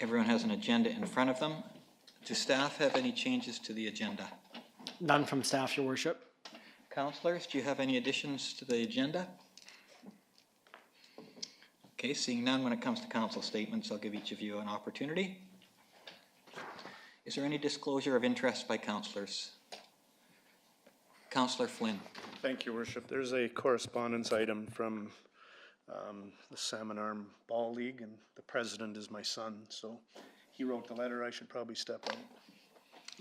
Everyone has an agenda in front of them. Do staff have any changes to the agenda? None from staff, Your Worship. Councillors, do you have any additions to the agenda? Okay, seeing none, when it comes to council statements, I'll give each of you an opportunity. Is there any disclosure of interest by councillors? Councillor Flynn. Thank you, Worship. There's a correspondence item from the Salmon Arm Ball League, and the president is my son, so he wrote the letter. I should probably step out.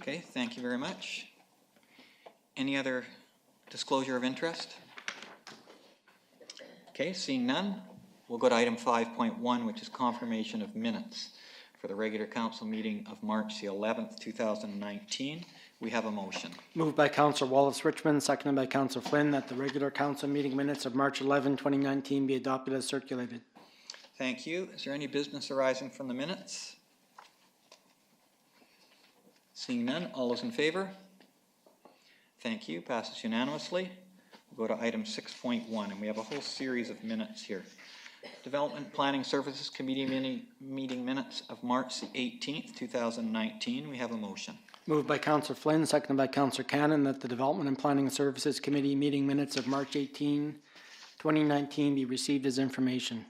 Okay, thank you very much. Any other disclosure of interest? Okay, seeing none, we'll go to item 5.1, which is confirmation of minutes for the regular council meeting of March the 11th, 2019. We have a motion. Moved by Councillor Wallace Richmond, seconded by Councillor Flynn, that the regular council meeting minutes of March 11, 2019 be adopted as circulated. Thank you. Is there any business arising from the minutes? Seeing none, all those in favor? Thank you. Passes unanimously. We'll go to item 6.1, and we have a whole series of minutes here. Development Planning Services Committee meeting minutes of March the 18th, 2019. We have a motion. Moved by Councillor Flynn, seconded by Councillor Cannon, that the Development and Planning Services Committee meeting minutes of March 18, 2019 be received as information.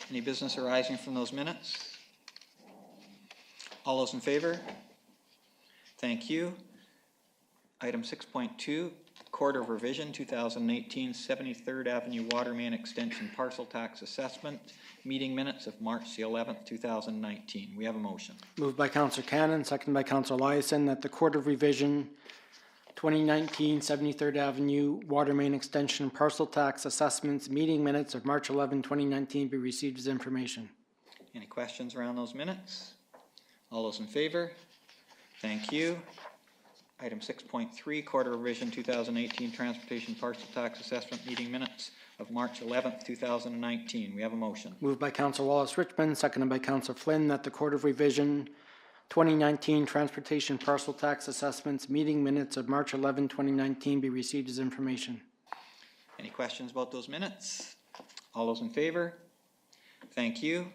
Any business arising from those minutes? All those in favor? Thank you. Item 6.2, Court of Revision 2018 73rd Avenue Water Main Extension Parcel Tax Assessment meeting minutes of March the 11th, 2019. We have a motion. Moved by Councillor Cannon, seconded by Councillor Eliason, that the Court of Revision 2019 73rd Avenue Water Main Extension Parcel Tax Assessments meeting minutes of March 11, 2019 be received as information. Any questions around those minutes? All those in favor? Thank you. Item 6.3, Court of Revision 2018 Transportation Parcel Tax Assessment meeting minutes of March 11th, 2019. We have a motion. Moved by Councillor Wallace Richmond, seconded by Councillor Flynn, that the Court of Revision 2019 Transportation Parcel Tax Assessments meeting minutes of March 11, 2019 be received as information. Any questions about those minutes? All those in favor? Thank you.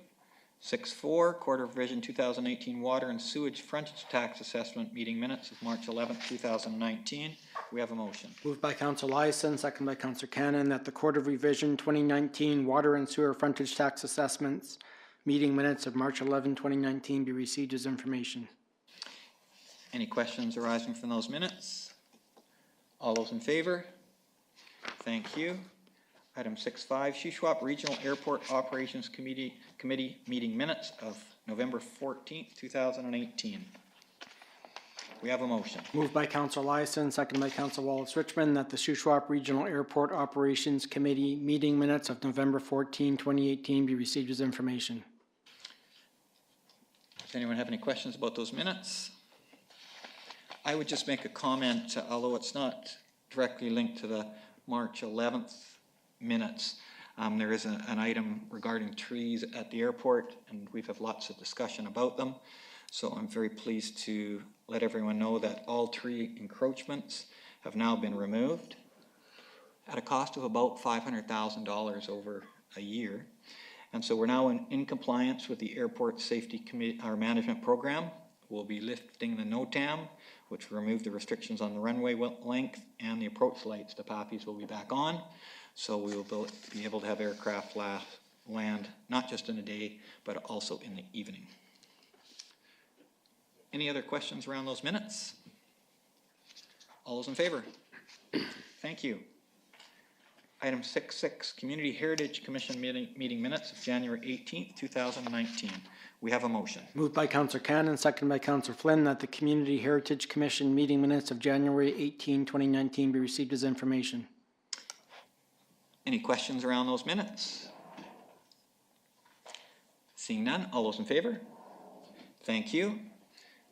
6.4, Court of Revision 2018 Water and Sewage Frontage Tax Assessment meeting minutes of March 11th, 2019. We have a motion. Moved by Councillor Eliason, seconded by Councillor Cannon, that the Court of Revision 2019 Water and Sewer Frontage Tax Assessments meeting minutes of March 11, 2019 be received as information. Any questions arising from those minutes? All those in favor? Thank you. Item 6.5, Shuswap Regional Airport Operations Committee meeting minutes of November 14th, 2018. We have a motion. Moved by Councillor Eliason, seconded by Councillor Wallace Richmond, that the Shuswap Regional Airport Operations Committee meeting minutes of November 14, 2018 be received as information. Does anyone have any questions about those minutes? I would just make a comment, although it's not directly linked to the March 11th minutes. There is an item regarding trees at the airport, and we've had lots of discussion about them. So I'm very pleased to let everyone know that all tree encroachments have now been removed at a cost of about $500,000 over a year. And so we're now in compliance with the Airport Safety Committee, our management program. We'll be lifting the NOTAM, which will remove the restrictions on the runway length, and the approach lights. The poppies will be back on. So we will be able to have aircraft land, not just in the day, but also in the evening. Any other questions around those minutes? All those in favor? Thank you. Item 6.6, Community Heritage Commission meeting minutes of January 18th, 2019. We have a motion. Moved by Councillor Cannon, seconded by Councillor Flynn, that the Community Heritage Commission meeting minutes of January 18, 2019 be received as information. Any questions around those minutes? Seeing none, all those in favor? Thank you.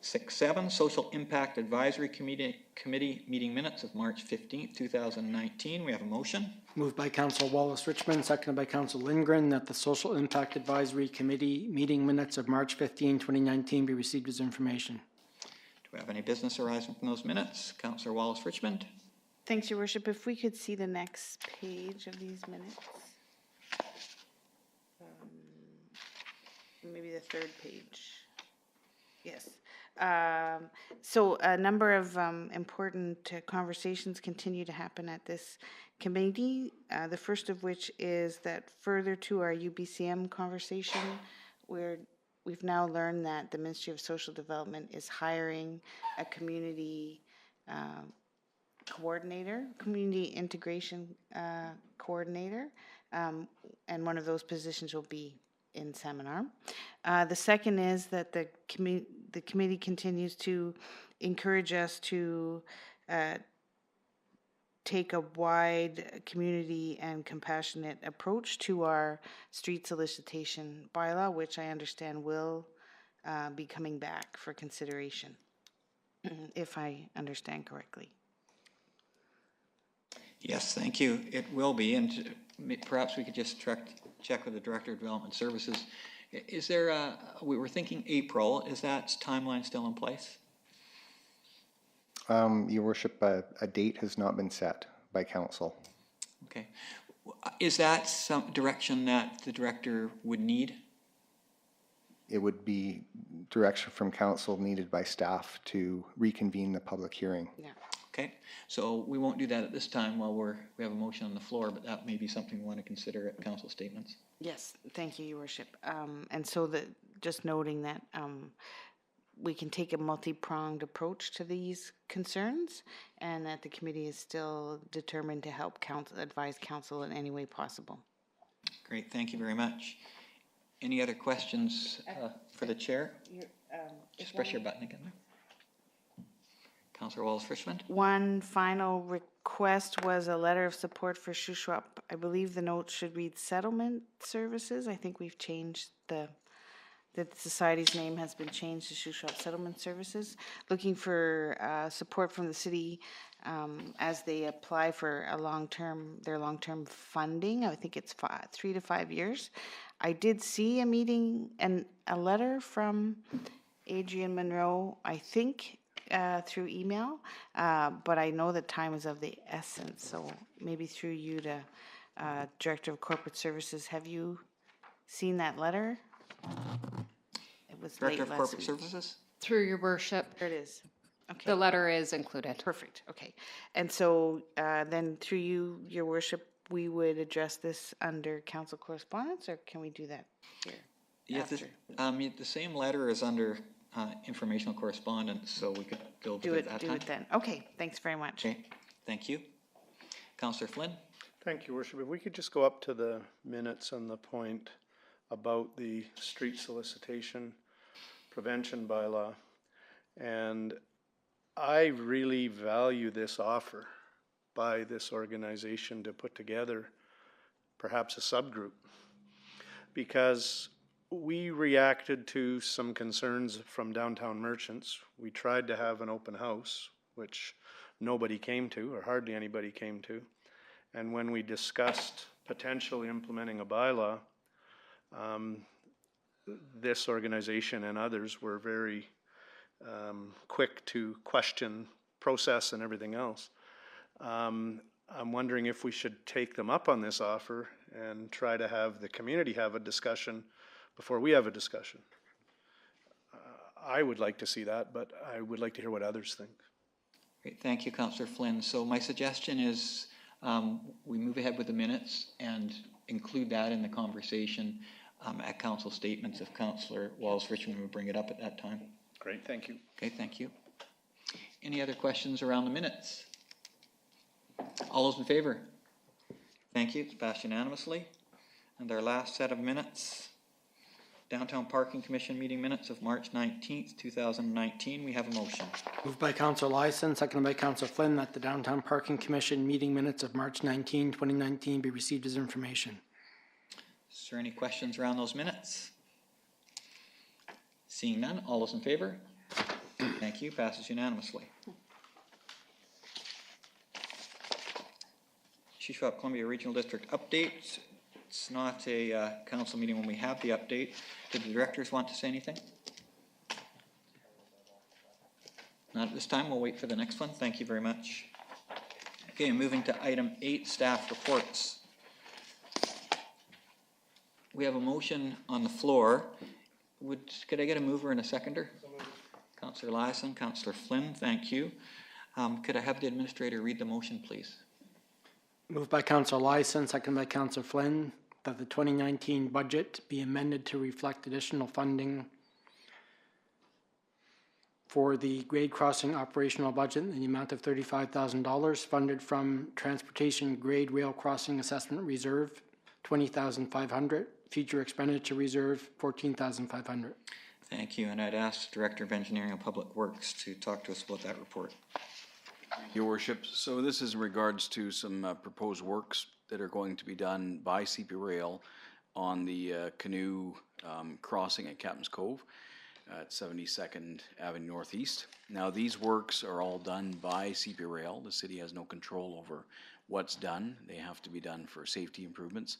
6.7, Social Impact Advisory Committee meeting minutes of March 15th, 2019. We have a motion. Moved by Councillor Wallace Richmond, seconded by Councillor Lindgren, that the Social Impact Advisory Committee meeting minutes of March 15, 2019 be received as information. Do we have any business arising from those minutes? Councillor Wallace Richmond. Thanks, Your Worship. If we could see the next page of these minutes. maybe the third page. Yes. So a number of important conversations continue to happen at this committee. The first of which is that further to our UBCM conversation, we've now learned that the Ministry of Social Development is hiring a community coordinator, community integration coordinator, and one of those positions will be in Salmon Arm. The second is that the committee continues to encourage us to take a wide community and compassionate approach to our street solicitation bylaw, which I understand will be coming back for consideration, if I understand correctly. Yes, thank you. It will be, and perhaps we could just check with the Director of Development Services. Is there we were thinking April, is that timeline still in place? Your worship, a date has not been set by council. Okay. Is that some direction that the director would need? It would be direction from council needed by staff to reconvene the public hearing. Yeah. Okay, so we won't do that at this time while we have a motion on the floor, but that may be something we want to consider at council statements. Yes, thank you, Your Worship. And so just noting that we can take a multi-pronged approach to these concerns, and that the committee is still determined to help advise council in any way possible. Great, thank you very much. Any other questions for the chair? Just press your button again there. Councillor Wallace-Frischman. One final request was a letter of support for Shuswap. I believe the note should read Settlement Services. I think we've changed the society's name has been changed to Shuswap Settlement Services. Looking for support from the city as they apply for their long-term funding. I think it's 3 to 5 years. I did see a meeting and a letter from Adrian Monroe, I think, through email, but I know that time is of the essence, so maybe through you to Director of Corporate Services, have you seen that letter? It was Director late of last Corporate week. Services. Through your worship, There it is. Okay. the letter is included. Perfect, okay. And so then through you, Your Worship, we would address this under council correspondence, or can we do that here? Yeah, after? the same letter is under informational correspondence, so we could go Do with it, that do time. it then. Okay, thanks very much. Okay, thank you. Councillor Flynn. Thank you, Worship. If we could just go up to the minutes on the point about the street solicitation prevention bylaw. And I really value this offer by this organization to put together perhaps a subgroup, because we reacted to some concerns from downtown merchants. We tried to have an open house, which nobody came to, or hardly anybody came to. And when we discussed potentially implementing a bylaw, this organization and others were very quick to question process and everything else. I'm wondering if we should take them up on this offer and try to have the community have a discussion before we have a discussion. I would like to see that, but I would like to hear what others think. Great, thank you, Councillor Flynn. So my suggestion is we move ahead with the minutes and include that in the conversation at council statements if Councillor Wallace-Frischman would bring it up at that time. Great, thank you. Okay, thank you. Any other questions around the minutes? All those in favor? Thank you, it's passed unanimously. And our last set of minutes, Downtown Parking Commission meeting minutes of March 19th, 2019. We have a motion. Moved by Councillor Lyson, seconded by Councillor Flynn, that the Downtown Parking Commission meeting minutes of March 19, 2019 be received as information. Is there any questions around those minutes? Seeing none, all those in favor? Thank you, passes unanimously. Shuswap Columbia Regional District update. It's not a council meeting when we have the update. Did the directors want to say anything? Not at this time. We'll wait for the next one. Thank you very much. Okay, moving to item 8, staff reports. We have a motion on the floor, Could I get a mover and a seconder? Councillor Eliason, Councillor Flynn, thank you. Could I have the administrator read the motion, please? Moved by Councillor Eliason, seconded by Councillor Flynn, that the 2019 budget be amended to reflect additional funding for the grade crossing operational budget in the amount of $35,000 funded from Transportation Grade Rail Crossing Assessment Reserve, $20,500, Future Expenditure Reserve, $14,500. Thank you, and I'd ask the Director of Engineering and Public Works to talk to us about that report. Your Worship, so this is in regards to some proposed works that are going to be done by CP Rail on the canoe crossing at Captain's Cove at 72nd Avenue Northeast. Now, these works are all done by CP Rail. The city has no control over what's done. They have to be done for safety improvements.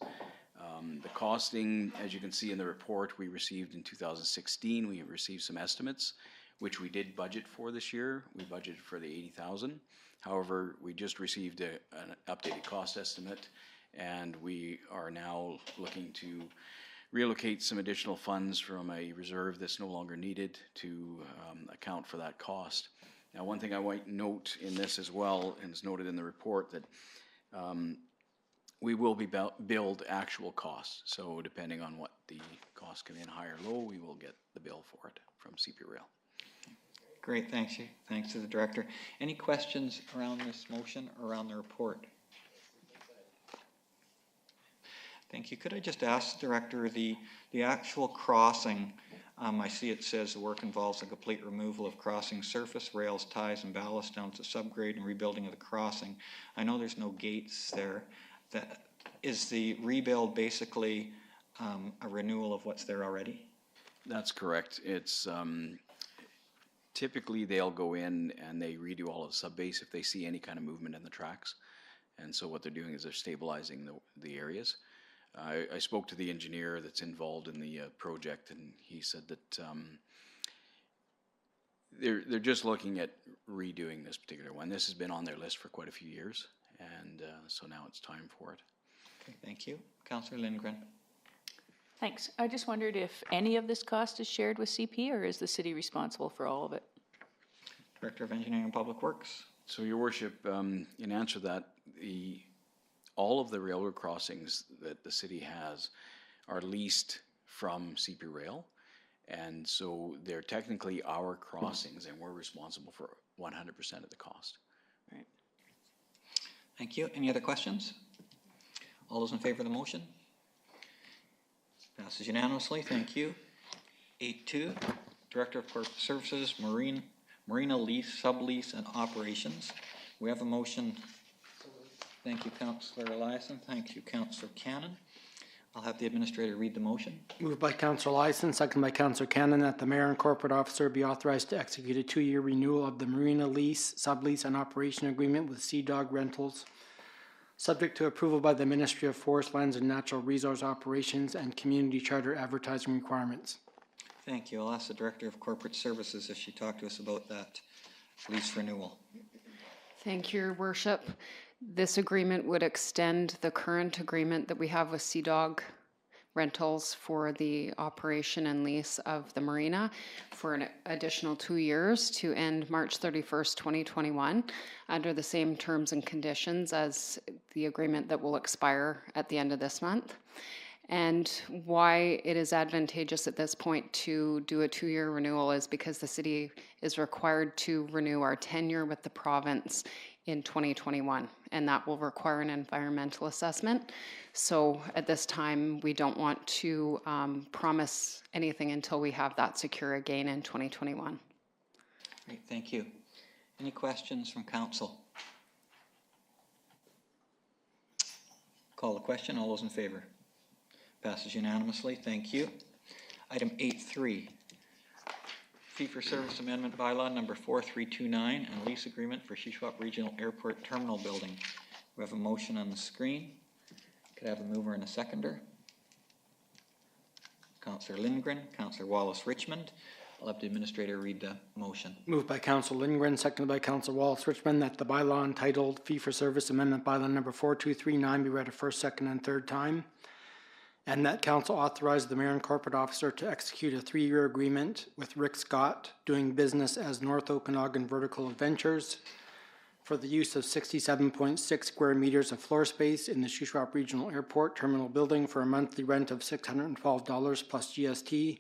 The costing, as you can see in the report we received in 2016, we received some estimates, which we did budget for this year. We budgeted for the $80,000. However, we just received an updated cost estimate, and we are now looking to relocate some additional funds from a reserve that's no longer needed to account for that cost. Now, one thing I might note in this as well, and it's noted in the report, that we will be billed actual costs. So depending on what the costs come in, high or low, we will get the bill for it from CP Rail. Great, thanks you. Thanks to the Director. Any questions around this motion or around the report? Thank you. Could I just ask the Director, the actual crossing, I see it says the work involves a complete removal of crossing surface, rails, ties, and ballast down to subgrade and rebuilding of the crossing. I know there's no gates there. Is the rebuild basically a renewal of what's there already? That's correct. It's typically they'll go in and they redo all of the subbase if they see any kind of movement in the tracks. And so what they're doing is they're stabilizing the areas. I spoke to the engineer that's involved in the project, and he said that they're just looking at redoing this particular one. This has been on their list for quite a few years, and so now it's time for it. Okay, thank you. Councillor Lindgren. Thanks. I just wondered if any of this cost is shared with CP, or is the city responsible for all of it? Director of Engineering and Public Works. So, Your Worship, in answer to that, all of the railroad crossings that the city has are leased from CP Rail, and so they're technically our crossings, and we're responsible for 100% of the cost. Right. Thank you. Any other questions? All those in favor of the motion? Passes unanimously. Thank you. 8.2, Director of Corporate Services, Marina Lease, Sublease, and Operations. We have a motion. Thank you, Councillor Eliason. Thank you, Councillor Cannon. I'll have the administrator read the motion. Moved by Councillor Eliason, seconded by Councillor Cannon, that the mayor and corporate officer be authorized to execute a 2-year renewal of the Marina Lease, Sublease, and Operation Agreement with Sea Dog Rentals, subject to approval by the Ministry of Forest, Lands, and Natural Resource Operations and Community Charter advertising requirements. Thank you. I'll ask the Director of Corporate Services if she talked to us about that lease renewal. Thank you, Your Worship. This agreement would extend the current agreement that we have with Sea Dog Rentals for the operation and lease of the marina for an additional 2 years to end March 31st, 2021, under the same terms and conditions as the agreement that will expire at the end of this month. And why it is advantageous at this point to do a 2-year renewal is because the city is required to renew our tenure with the province in 2021, and that will require an environmental assessment. So at this time, we don't want to promise anything until we have that secure again in 2021. Great, thank you. Any questions from council? Call the question. All those in favor? Passes unanimously. Thank you. Item 8.3. Fee-for-Service Amendment Bylaw number 4329 and lease agreement for Shuswap Regional Airport Terminal Building. We have a motion on the screen. Could I have a mover and a seconder? Councillor Lindgren, Councillor Wallace-Richmond. I'll have the administrator read the motion. Moved by Councillor Lindgren, seconded by Councillor Wallace-Richmond, that the bylaw entitled Fee-for-Service Amendment Bylaw number 4239 be read a first, second, and third time. and that council authorize the mayor and corporate officer to execute a 3-year agreement with Rick Scott, doing business as North Okanagan Vertical Adventures, for the use of 67.6 square meters of floor space in the Shuswap Regional Airport Terminal Building for a monthly rent of $612 plus GST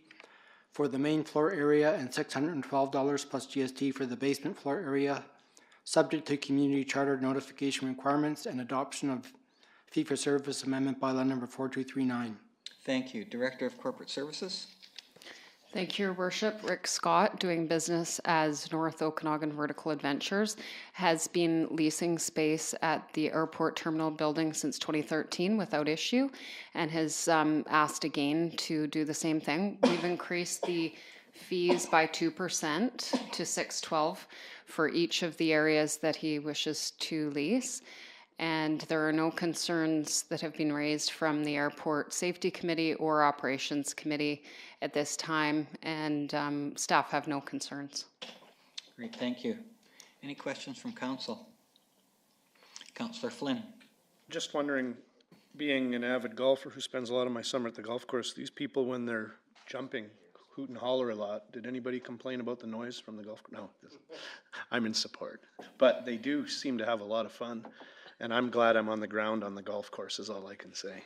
for the main floor area and $612 plus GST for the basement floor area, subject to community charter notification requirements and adoption of fee-for-service amendment bylaw number 4239. Thank you. Director of Corporate Services? Thank you, Your Worship. Rick Scott, doing business as North Okanagan Vertical Adventures, has been leasing space at the airport terminal building since 2013 without issue, and has asked again to do the same thing. We've increased the fees by 2% to $612 for each of the areas that he wishes to lease. And there are no concerns that have been raised from the Airport Safety Committee or Operations Committee at this time, and staff have no concerns. Great, thank you. Any questions from council? Councillor Flynn? Just wondering, being an avid golfer who spends a lot of my summer at the golf course, these people, when they're jumping, hoot and holler a lot. Did anybody complain about the noise from the golf? No, I'm in support. But they do seem to have a lot of fun. And I'm glad I'm on the ground on the golf course is all I can say.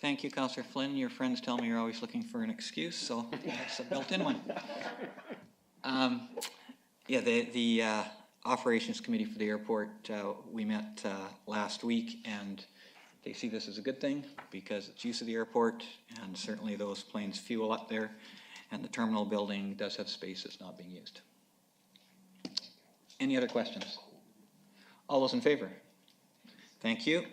Thank you, Councillor Flynn. Your friends tell me you're always looking for an excuse, so that's a built-in one. Yeah, the Operations Committee for the airport, we met last week, and they see this as a good thing because it's use of the airport, and certainly those planes fuel up there, and the terminal building does have space that's not being used. Any other questions? All those in favor? Thank you.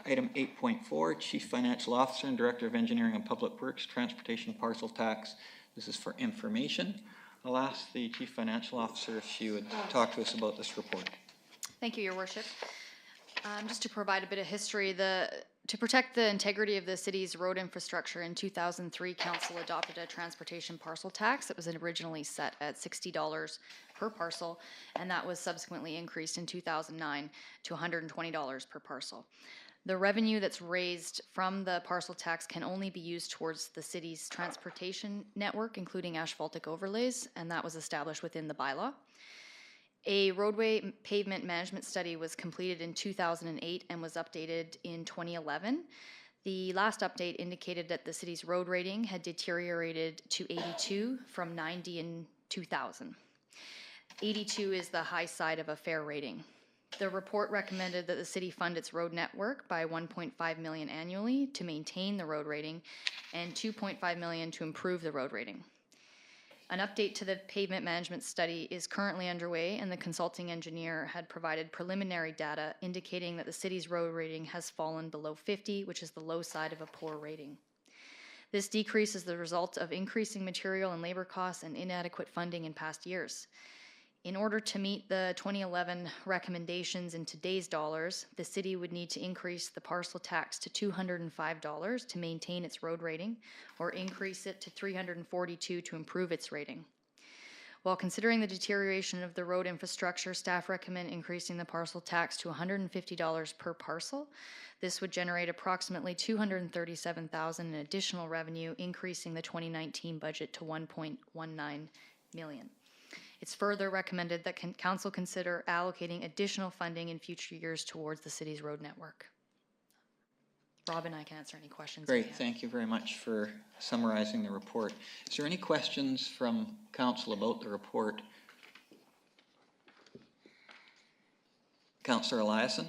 Item 8.4, Chief Financial Officer and Director of Engineering and Public Works, Transportation Parcel Tax. This is for information. I'll ask the Chief Financial Officer if she would talk to us about this report. Thank you, Your Worship. Just to provide a bit of history, to protect the integrity of the city's road infrastructure, in 2003, Council adopted a transportation parcel tax that was originally set at $60 per parcel, and that was subsequently increased in 2009 to $120 per parcel. The revenue that's raised from the parcel tax can only be used towards the city's transportation network, including asphaltic overlays, and that was established within the bylaw. A roadway pavement management study was completed in 2008 and was updated in 2011. The last update indicated that the city's road rating had deteriorated to 82 from 90 in 2000. 82 is the high side of a fair rating. The report recommended that the city fund its road network by $1.5 million annually to maintain the road rating and $2.5 million to improve the road rating. An update to the pavement management study is currently underway, and the consulting engineer had provided preliminary data indicating that the city's road rating has fallen below 50, which is the low side of a poor rating. This decrease is the result of increasing material and labor costs and inadequate funding in past years. In order to meet the 2011 recommendations in today's dollars, the city would need to increase the parcel tax to $205 to maintain its road rating, or increase it to $342 to improve its rating. While considering the deterioration of the road infrastructure, staff recommend increasing the parcel tax to $150 per parcel. This would generate approximately $237,000 in additional revenue, increasing the 2019 budget to $1.19 million. It's further recommended that council consider allocating additional funding in future years towards the city's road network. Rob and I can answer any questions. Great, thank you very much for summarizing the report. Is there any questions from council about the report? Councillor Eliason?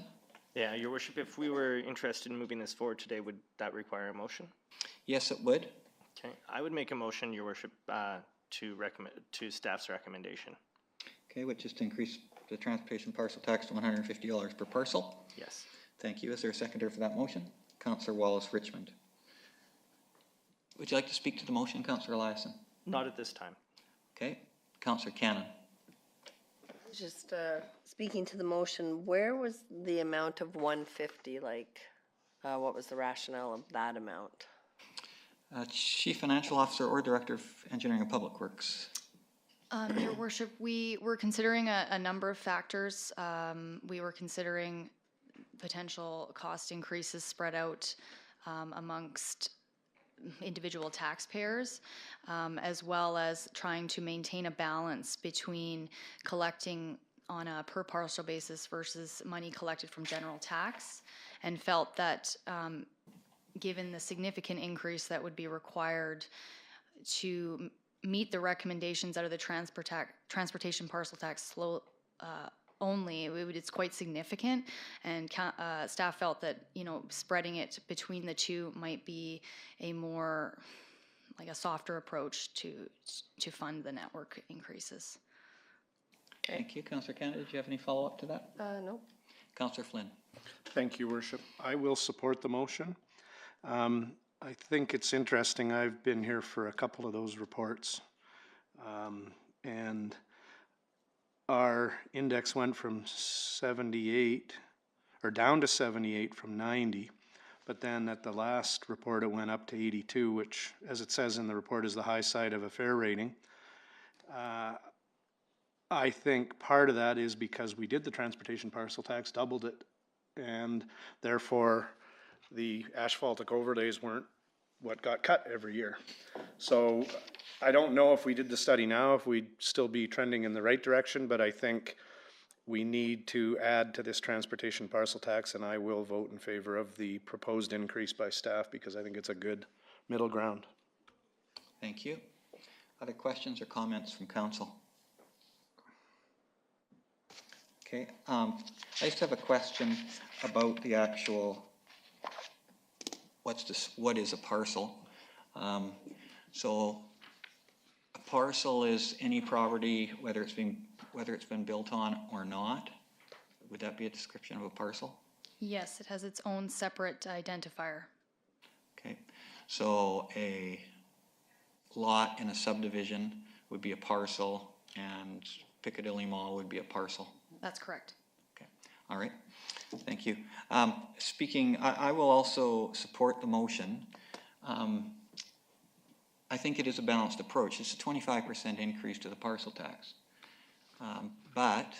Yeah, Your Worship, if we were interested in moving this forward today, would that require a motion? Yes, it would. Okay, I would make a motion, Your Worship, to staff's recommendation. Okay, which is to increase the transportation parcel tax to $150 per parcel. Yes. Thank you. Is there a seconder for that motion? Councillor Wallace Richmond. Would you like to speak to the motion, Councillor Eliason? Not at this time. Okay. Councillor Cannon. Just speaking to the motion, where was the amount of 150? Like, what was the rationale of that amount? Chief Financial Officer or Director of Engineering and Public Works. Your Worship, we were considering a number of factors. We were considering potential cost increases spread out amongst individual taxpayers, as well as trying to maintain a balance between collecting on a per parcel basis versus money collected from general tax, and felt that given the significant increase that would be required to meet the recommendations out of the transportation parcel tax only, it's quite significant, and staff felt that, you know, spreading it between the two might be a more, like a softer approach to fund the network increases. Thank you. Councillor Canada, did you have any follow-up to that? No. Councillor Flynn. Thank you, Worship. I will support the motion. I think it's interesting. I've been here for a couple of those reports. And our index went from 78, or down to 78 from 90. But then at the last report, it went up to 82, which, as it says in the report, is the high side of a fair rating. I think part of that is because we did the transportation parcel tax, doubled it, and therefore the asphaltic overlays weren't what got cut every year. So I don't know if we did the study now, if we'd still be trending in the right direction, but I think we need to add to this transportation parcel tax, and I will vote in favor of the proposed increase by staff because I think it's a good middle ground. Thank you. Other questions or comments from council? Okay, I just have a question about the actual, what is a parcel? So a parcel is any property, whether it's been built on or not. Would that be a description of a parcel? Yes, it has its own separate identifier. Okay, so a lot in a subdivision would be a parcel, and Piccadilly Mall would be a parcel. That's correct. Okay, all right, thank you. I will also support the motion. I think it is a balanced approach. It's a 25% increase to the parcel tax. But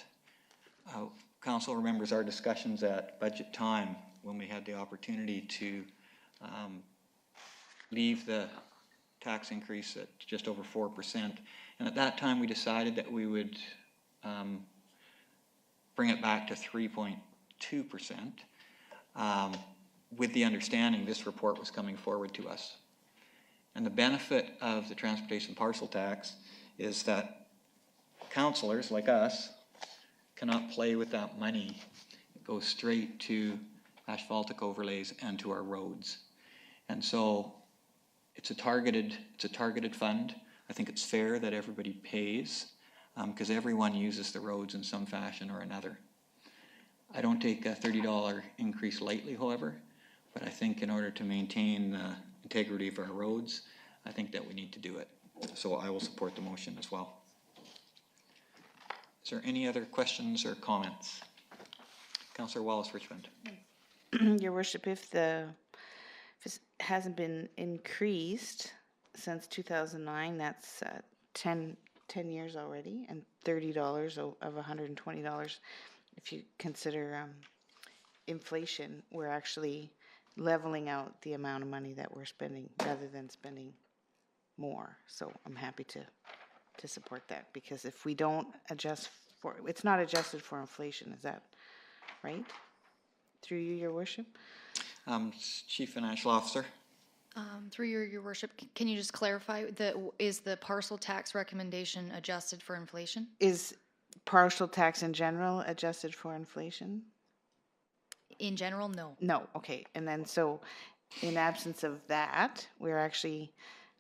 council remembers our discussions at budget time when we had the opportunity to leave the tax increase at just over 4%. And at that time we decided that we would bring it back to 3.2%, with the understanding this report was coming forward to us. And the benefit of the transportation parcel tax is that councillors like us cannot play with that money. It goes straight to asphaltic overlays and to our roads. And so it's a targeted fund. I think it's fair that everybody pays, because everyone uses the roads in some fashion or another. I don't take a $30 increase lightly, however, but I think in order to maintain the integrity of our roads, I think that we need to do it. So I will support the motion as well. Is there any other questions or comments? Councillor Wallace-Richmond. Your Worship, if it hasn't been increased since 2009, that's 10 years already, and $30 of $120. If you consider inflation, we're actually leveling out the amount of money that we're spending rather than spending more. So I'm happy to support that, because if we don't adjust for, it's not adjusted for inflation, is that right? Through you, Your Worship. Chief Financial Officer. Through your Worship, can you just clarify, is the parcel tax recommendation adjusted for inflation? Is partial tax in general adjusted for inflation? In general, no. No, okay. And then so in absence of that, we're actually,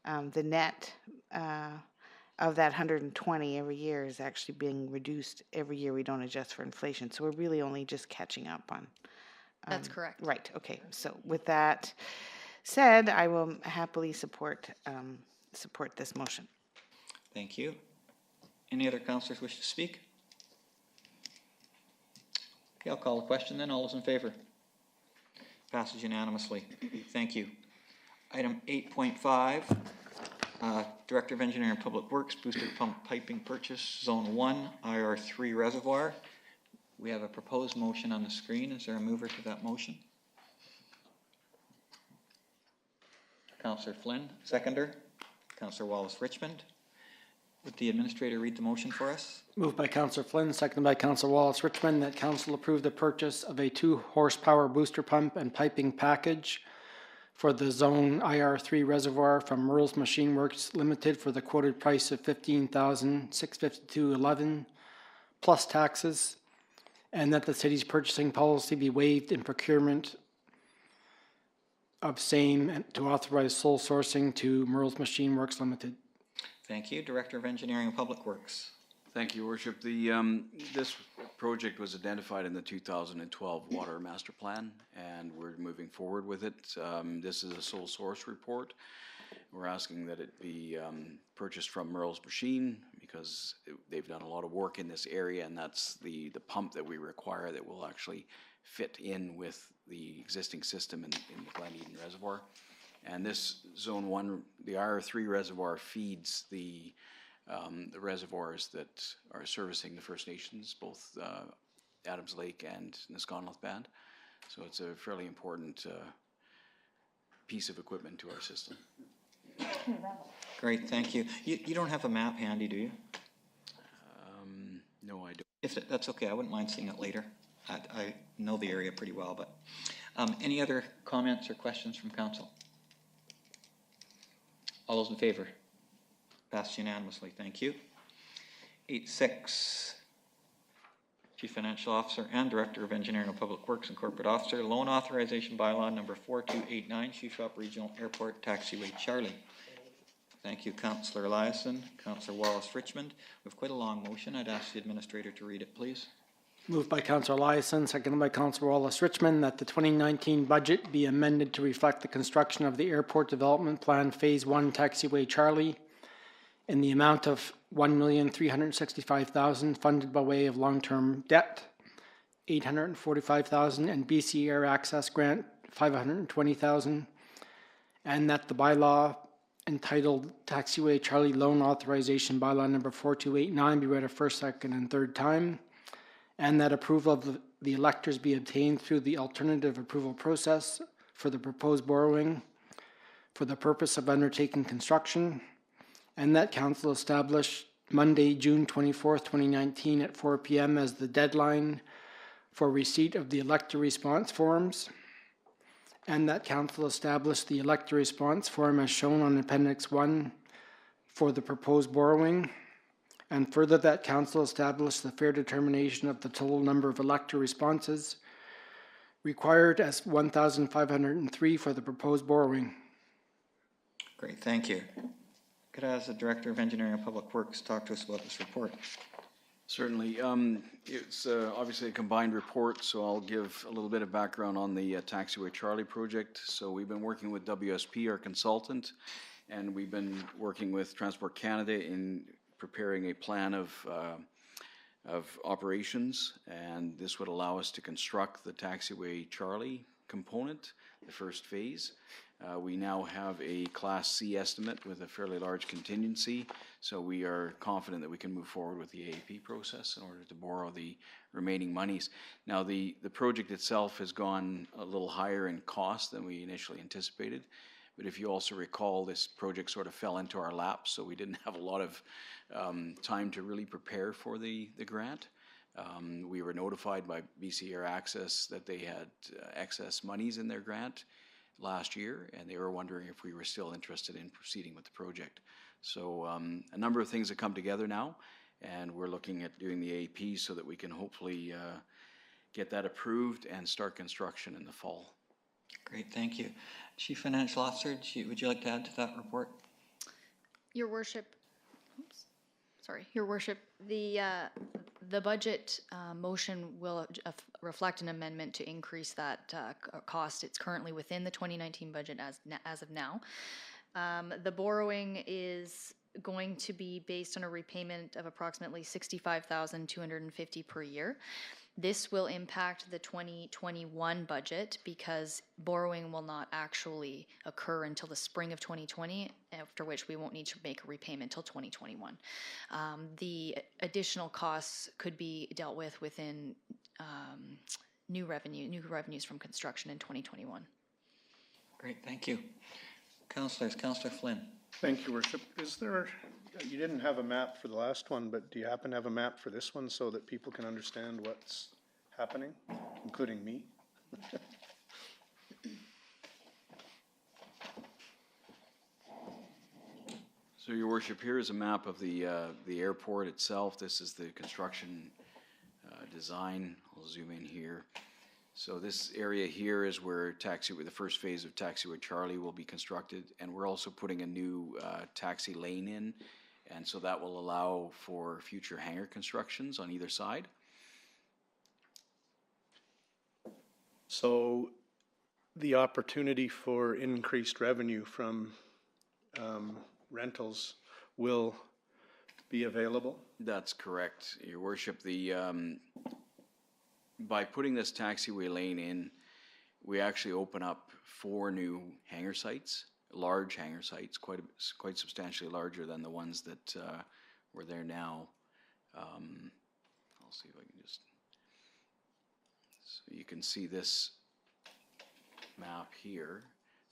the net of that 120 every year is actually being reduced every year. We don't adjust for inflation. So we're really only just catching up on. That's correct. Right, okay. So with that said, I will happily support this motion. Thank you. Any other councillors wish to speak? Okay, I'll call the question then. All those in favor? Passes unanimously. Thank you. Item 8.5, Director of Engineering and Public Works, booster pump piping purchase, Zone 1, IR3 reservoir. We have a proposed motion on the screen. Is there a mover to that motion? Councillor Flynn, seconder. Councillor Wallace Richmond. Would the administrator read the motion for us? Moved by Councillor Flynn, seconded by Councillor Wallace Richmond, that council approve the purchase of a 2-horsepower booster pump and piping package for the Zone IR3 reservoir from Merle's Machine Works Limited for the quoted price of $15,652.11 plus taxes, and that the city's purchasing policy be waived in procurement of same and to authorize sole sourcing to Merle's Machine Works Limited. Thank you. Director of Engineering and Public Works. Thank you, Your Worship. This project was identified in the 2012 Water Master Plan, and we're moving forward with it. This is a sole source report. We're asking that it be purchased from Merle's Machine because they've done a lot of work in this area, and that's the pump that we require that will actually fit in with the existing system in the Glen Eden Reservoir. And this Zone 1, the IR3 reservoir feeds the reservoirs that are servicing the First Nations, both Adams Lake and Nisconnet Band. So it's a fairly important piece of equipment to our system. Great, thank you. You don't have a map handy, do you? No, I don't. If that's okay, I wouldn't mind seeing it later. I know the area pretty well, but any other comments or questions from council? All those in favor? Passed unanimously, thank you. 8.6, Chief Financial Officer and Director of Engineering and Public Works and Corporate Officer, Loan Authorization Bylaw number 4289, Shuswap Regional Airport Taxiway Charlie. Thank you, Councillor Eliason. Councillor Wallace Richmond. We have quite a long motion. I'd ask the administrator to read it, please. Moved by Councillor Eliason, seconded by Councillor Wallace Richmond, that the 2019 budget be amended to reflect the construction of the Airport Development Plan Phase 1 Taxiway Charlie in the amount of $1,365,000 funded by way of long-term debt, $845,000, and BC Air Access Grant $520,000, and that the bylaw entitled Taxiway Charlie Loan Authorization Bylaw number 4289 be read a first, second, and third time, and that approval of the electors be obtained through the alternative approval process for the proposed borrowing for the purpose of undertaking construction, and that council establish Monday, June 24th, 2019 at 4 p.m. as the deadline for receipt of the elector response forms, and that council establish the elector response form as shown on Appendix 1 for the proposed borrowing, and further that council establish the fair determination of the total number of elector responses required as 1,503 for the proposed borrowing. Great, thank you. Could I ask the Director of Engineering and Public Works talk to us about this report? Certainly. It's obviously a combined report, so I'll give a little bit of background on the Taxiway Charlie project. So we've been working with WSP, our consultant, and we've been working with Transport Canada in preparing a plan of operations, and this would allow us to construct the Taxiway Charlie component, the first phase. We now have a Class C estimate with a fairly large contingency, so we are confident that we can move forward with the AAP process in order to borrow the remaining monies. Now, the project itself has gone a little higher in cost than we initially anticipated, but if you also recall, this project sort of fell into our lap, so we didn't have a lot of time to really prepare for the grant. We were notified by BC Air Access that they had excess monies in their grant last year, and they were wondering if we were still interested in proceeding with the project. So a number of things have come together now, and we're looking at doing the AP so that we can hopefully get that approved and start construction in the fall. Great, thank you. Chief Financial Officer, would you like to add to that report? Your Worship, Your Worship, the budget motion will reflect an amendment to increase that cost. It's currently within the 2019 budget as of now. The borrowing is going to be based on a repayment of approximately $65,250 per year. This will impact the 2021 budget because borrowing will not actually occur until the spring of 2020, after which we won't need to make a repayment until 2021. The additional costs could be dealt with within new revenues from construction in 2021. Great, thank you. Councillors, Councillor Flynn. Thank you, Worship. Is there, you didn't have a map for the last one, but do you happen to have a map for this one so that people can understand what's happening, including me? So your worship, here is a map of the airport itself. This is the construction design. I'll zoom in here. So this area here is where the first phase of Taxiway Charlie will be constructed, and we're also putting a new taxi lane in, and so that will allow for future hangar constructions on either side. So the opportunity for increased revenue from rentals will be available? That's correct, your worship. By putting this taxiway lane in, we actually open up 4 new hangar sites, large hangar sites, quite substantially larger than the ones that were there now. I'll see if I can just, so you can see this map here.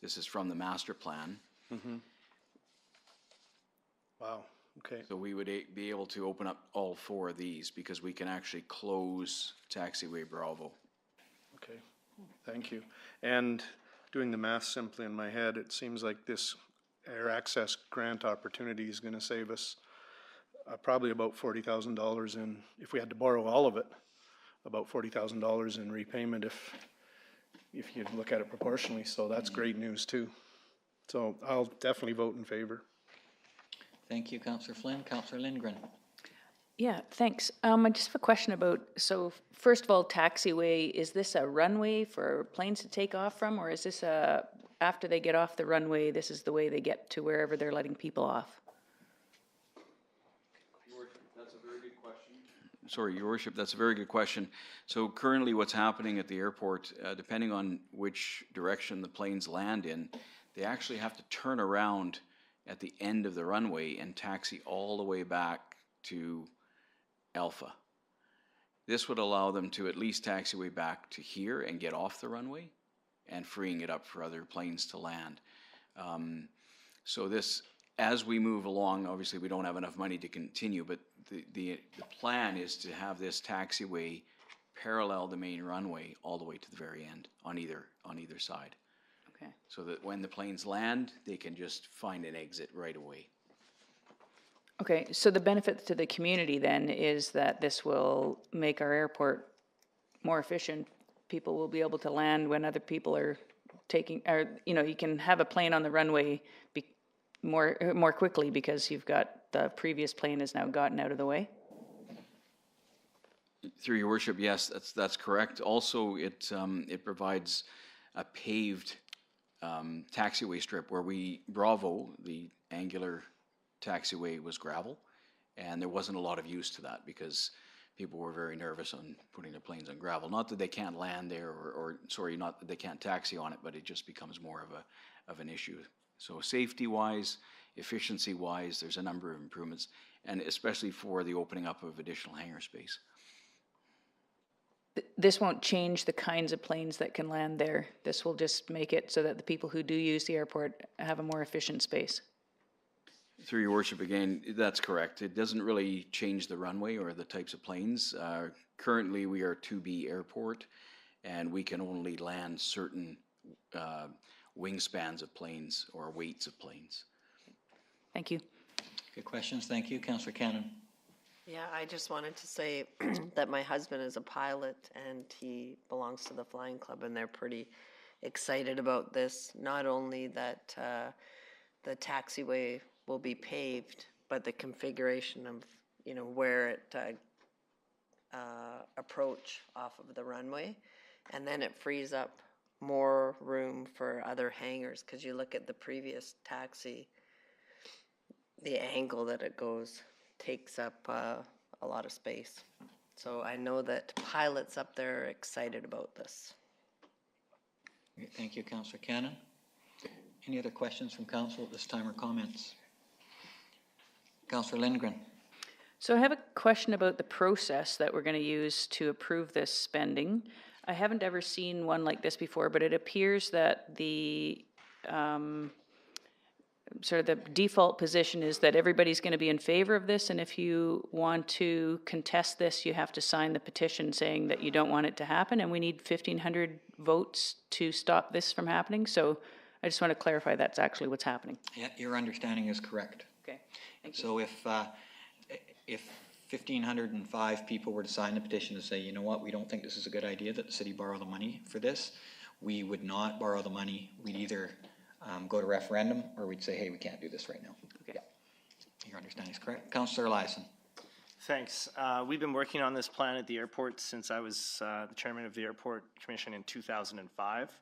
This is from the master plan. Mm-hmm. Wow, okay. So we would be able to open up all 4 of these because we can actually close Taxiway Bravo. Okay, thank you. And doing the math simply in my head, it seems like this air access grant opportunity is going to save us probably about $40,000 in, if we had to borrow all of it, about $40,000 in repayment if you look at it proportionally. So that's great news too. So I'll definitely vote in favor. Thank you, Councillor Flynn. Councillor Lindgren. Yeah, thanks. I just have a question about, so first of all, taxiway, is this a runway for planes to take off from, or is this after they get off the runway, this is the way they get to wherever they're letting people off? That's a very good question. Sorry, Your Worship, that's a very good question. So currently what's happening at the airport, depending on which direction the planes land in, they actually have to turn around at the end of the runway and taxi all the way back to Alpha. This would allow them to at least taxiway back to here and get off the runway and freeing it up for other planes to land. So this, as we move along, obviously we don't have enough money to continue, but the plan is to have this taxiway parallel the main runway all the way to the very end on either side. Okay. So that when the planes land, they can just find an exit right away. Okay, so the benefit to the community then is that this will make our airport more efficient. People will be able to land when other people are you can have a plane on the runway more quickly because you've got the previous plane has now gotten out of the way. Through your worship, yes, that's correct. Also, it provides a paved taxiway strip where Bravo, the angular taxiway, was gravel, and there wasn't a lot of use to that because people were very nervous on putting their planes on gravel. Not that they can't land there, or not that they can't taxi on it, but it just becomes more of an issue. So safety-wise, efficiency-wise, there's a number of improvements, and especially for the opening up of additional hangar space. This won't change the kinds of planes that can land there. This will just make it so that the people who do use the airport have a more efficient space. Through your worship, again, that's correct. It doesn't really change the runway or the types of planes. Currently, we are 2B airport, and we can only land certain wingspans of planes or weights of planes. Thank you. Good questions. Thank you. Councillor Cannon. Yeah, I just wanted to say that my husband is a pilot and he belongs to the flying club, and they're pretty excited about this. Not only that the taxiway will be paved, but the configuration of, where it approach off of the runway. And then it frees up more room for other hangars, because you look at the previous taxi, the angle that it goes takes up a lot of space. So I know that pilots up there are excited about this. Thank you, Councillor Cannon. Any other questions from council at this time or comments? Councillor Lindgren. So I have a question about the process that we're going to use to approve this spending. I haven't ever seen one like this before, but it appears that the sort of the default position is that everybody's going to be in favor of this, and if you want to contest this, you have to sign the petition saying that you don't want it to happen, and we need 1,500 votes to stop this from happening. So I just want to clarify that's actually what's happening. Yeah, your understanding is correct. Okay, thank you. So if 1,505 people were to sign the petition to say, you know what, we don't think this is a good idea that the city borrow the money for this, we would not borrow the money. We'd either go to referendum, or we'd say, hey, we can't do this right now. Okay. Yeah. Your understanding is correct. Councillor Eliason. Thanks. We've been working on this plan at the airport since I was the chairman of the airport commission in 2005.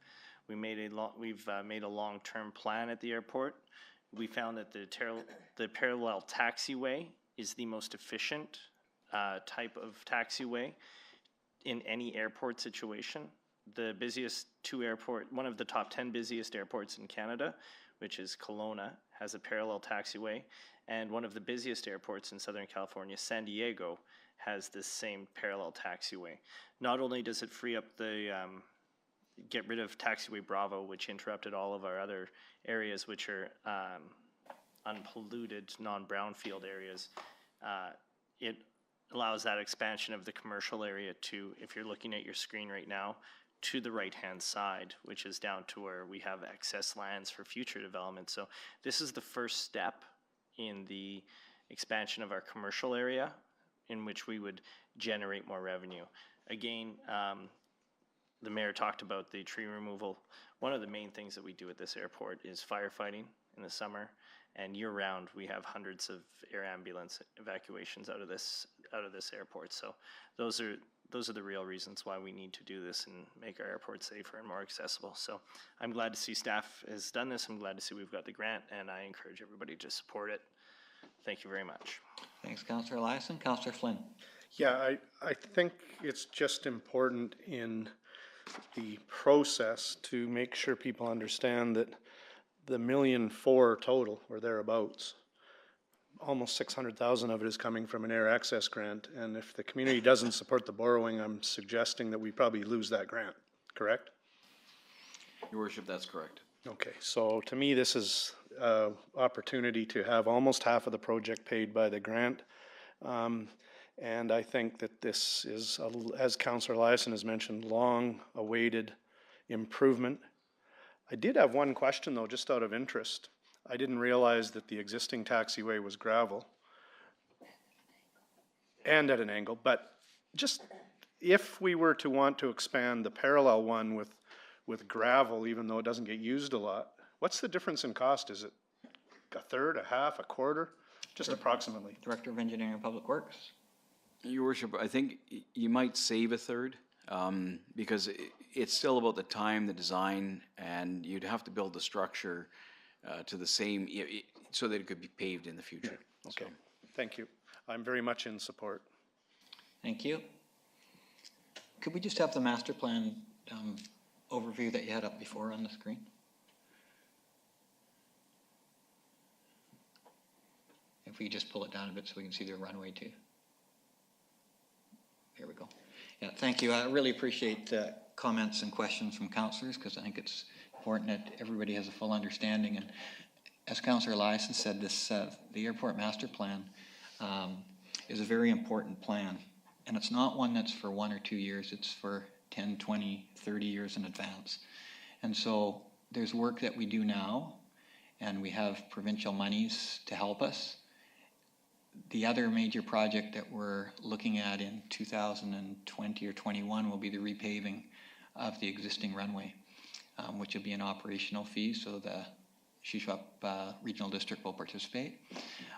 We've made a long-term plan at the airport. We found that the parallel taxiway is the most efficient type of taxiway in any airport situation. The busiest one of the top 10 busiest airports in Canada, which is Kelowna, has a parallel taxiway, and one of the busiest airports in Southern California, San Diego, has this same parallel taxiway. Not only does it free up get rid of taxiway Bravo, which interrupted all of our other areas, which are unpolluted, non-brownfield areas, it allows that expansion of the commercial area to, if you're looking at your screen right now, to the right-hand side, which is down to where we have excess lands for future development. So this is the first step in the expansion of our commercial area in which we would generate more revenue. Again, the mayor talked about the tree removal. One of the main things that we do at this airport is firefighting in the summer, and year-round we have hundreds of air ambulance evacuations out of this airport. So those are the real reasons why we need to do this and make our airport safer and more accessible. So I'm glad to see staff has done this. I'm glad to see we've got the grant, and I encourage everybody to support it. Thank you very much. Thanks, Councillor Eliason. Councillor Flynn. Yeah, I think it's just important in the process to make sure people understand that the $1.4 million total, or thereabouts, almost 600,000 of it is coming from an air access grant, and if the community doesn't support the borrowing, I'm suggesting that we probably lose that grant, correct? Your worship, that's correct. Okay, so to me, this is an opportunity to have almost half of the project paid by the grant. And I think that this is, as Councillor Eliason has mentioned, long-awaited improvement. I did have one question, though, just out of interest. I didn't realize that the existing taxiway was gravel and at an angle, but just if we were to want to expand the parallel one with gravel, even though it doesn't get used a lot, what's the difference in cost? Is it a third, a half, a quarter? Just approximately. Director of Engineering and Public Works. Your worship, I think you might save a third because it's still about the time, the design, and you'd have to build the structure to the same, so that it could be paved in the future. Yeah. Okay, so. Thank you. I'm very much in support. Thank you. Could we just have the master plan overview that you had up before on the screen? If we just pull it down a bit so we can see the runway too. Here we go. Yeah, thank you. I really appreciate the comments and questions from councillors because I think it's important that everybody has a full understanding. And as Councillor Eliason said, this the airport master plan is a very important plan. And it's not one that's for 1 or 2 years. It's for 10, 20, 30 years in advance. And so there's work that we do now, and we have provincial monies to help us. The other major project that we're looking at in 2020 or 21 will be the repaving of the existing runway, which will be an operational fee, so the Shuswap Regional District will participate.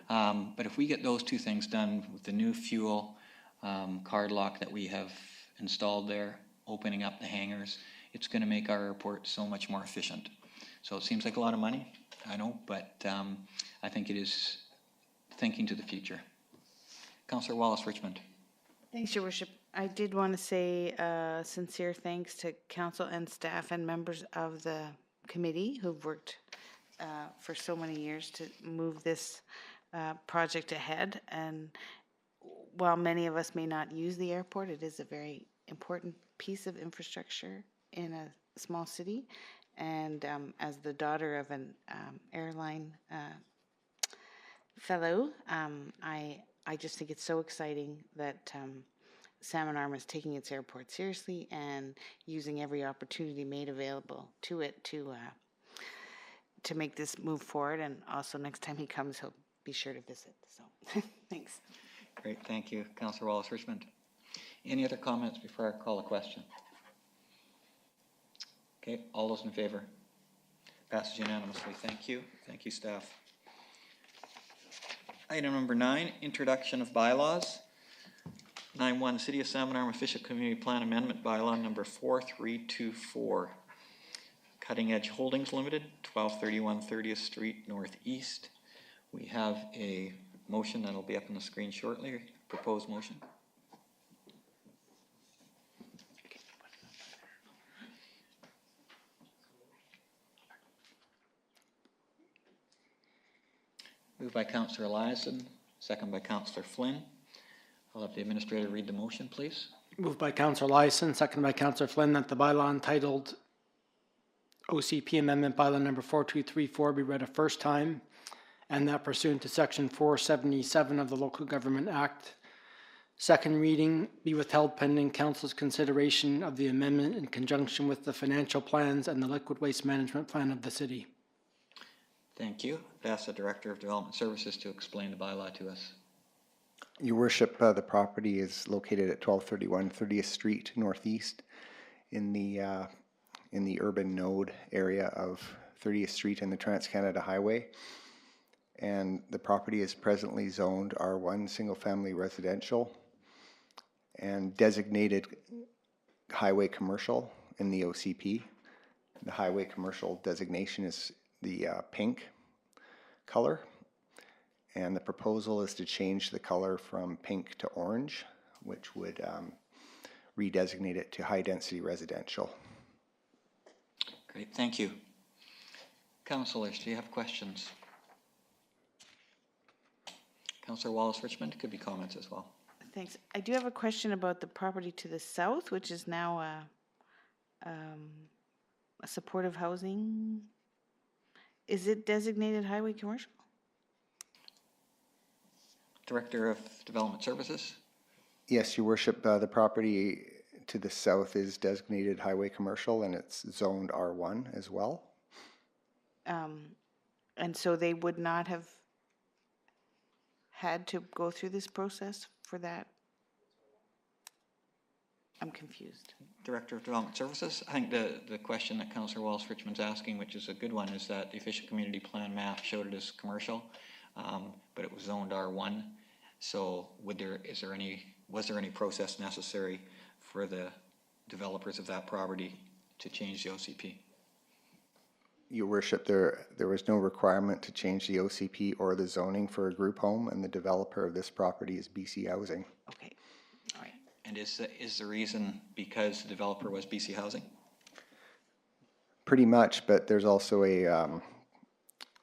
But if we get those two things done with the new fuel card lock that we have installed there, opening up the hangars, it's going to make our airport so much more efficient. So it seems like a lot of money, I know, but I think it is thinking to the future. Councillor Wallace-Richmond. Thanks, Your Worship. I did want to say sincere thanks to council and staff and members of the committee who've worked for so many years to move this project ahead. And while many of us may not use the airport, it is a very important piece of infrastructure in a small city. And as the daughter of an airline fellow, I just think it's so exciting that Salmon Arm is taking its airport seriously and using every opportunity made available to it to make this move forward. And also next time he comes, he'll be sure to visit. So thanks. Great, thank you, Councillor Wallace Richmond. Any other comments before I call a question? Okay, all those in favor? Passes unanimously. Thank you. Thank you, staff. Item number 9, introduction of bylaws. 9.1, City of Salmon Arm Official Community Plan Amendment Bylaw number 4324. Cutting Edge Holdings Limited, 1231 30th Street Northeast. We have a motion that'll be up on the screen shortly. Proposed motion. Moved by Councillor Eliason, second by Councillor Flynn. I'll have the administrator read the motion, please. Moved by Councillor Lyson, second by Councillor Flynn, that the bylaw entitled OCP Amendment Bylaw number 4234 be read a first time, and that pursuant to Section 477 of the Local Government Act, second reading be withheld pending Council's consideration of the amendment in conjunction with the financial plans and the liquid waste management plan of the city. Thank you. Ask the Director of Development Services to explain the bylaw to us. Your Worship, the property is located at 1231 30th Street Northeast in the urban node area of 30th Street and the Trans-Canada Highway. And the property is presently zoned R1 single-family residential and designated highway commercial in the OCP. The highway commercial designation is the pink color. And the proposal is to change the color from pink to orange, which would redesignate it to high-density residential. Great, thank you. Councillors, do you have questions? Councillor Wallace Richmond, could be comments as well. Thanks. I do have a question about the property to the south, which is now a supportive housing. Is it designated highway commercial? Director of Development Services. Yes, Your Worship, the property to the south is designated highway commercial and it's zoned R1 as well. And so they would not have had to go through this process for that? I'm confused. Director of Development Services. I think the question that Councillor Wallace Richmond's asking, which is a good one, is that the official community plan map showed it as commercial, but it was zoned R1. So was there any process necessary for the developers of that property to change the OCP? Your Worship, there was no requirement to change the OCP or the zoning for a group home, and the developer of this property is BC Housing. Okay, all right. And is the reason because the developer was BC Housing? Pretty much, but there's also a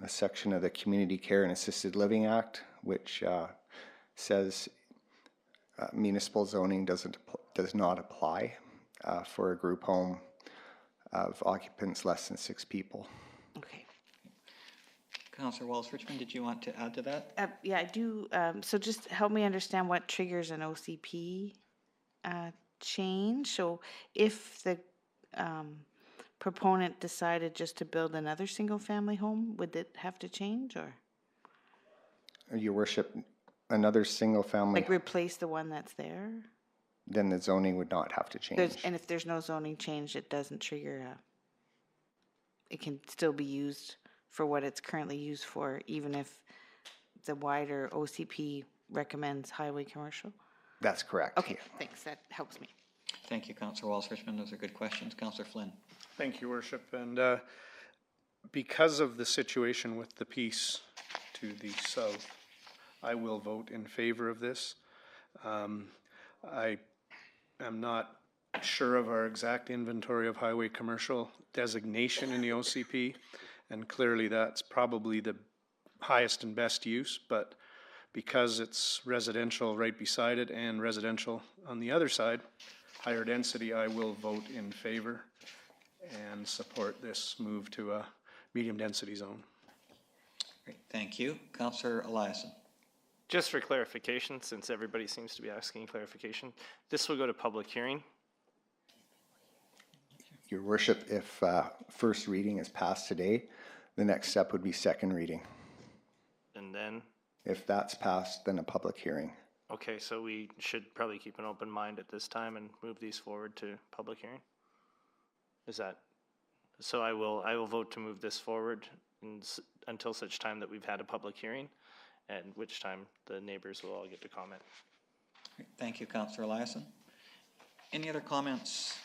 section of the Community Care and Assisted Living Act, which says municipal zoning does not apply for a group home of occupants less than 6 people. Okay. Councillor Wallace Richmond, did you want to add to that? Yeah, I do. So just help me understand what triggers an OCP change. So if the proponent decided just to build another single-family home, would it have to change, or? Your Worship, another single-family, Like replace the one that's there? then the zoning would not have to change. And if there's no zoning change, it doesn't trigger it can still be used for what it's currently used for, even if the wider OCP recommends highway commercial? That's correct. Okay, thanks. That helps me. Thank you, Councillor Wallace Richmond. Those are good questions. Councillor Flynn. Thank you, Worship. And because of the situation with the piece to the south, I will vote in favor of this. I am not sure of our exact inventory of highway commercial designation in the OCP, and clearly that's probably the highest and best use, but because it's residential right beside it and residential on the other side, higher density, I will vote in favor. and support this move to a medium-density zone. Great, thank you. Councillor Eliason. Just for clarification, since everybody seems to be asking clarification, this will go to public hearing. Your worship, if first reading is passed today, the next step would be second reading. And then, If that's passed, then a public hearing. okay, so we should probably keep an open mind at this time and move these forward to public hearing? Is that, so I will vote to move this forward until such time that we've had a public hearing, at which time the neighbors will all get to comment. Great, thank you, Councillor Eliason. Any other comments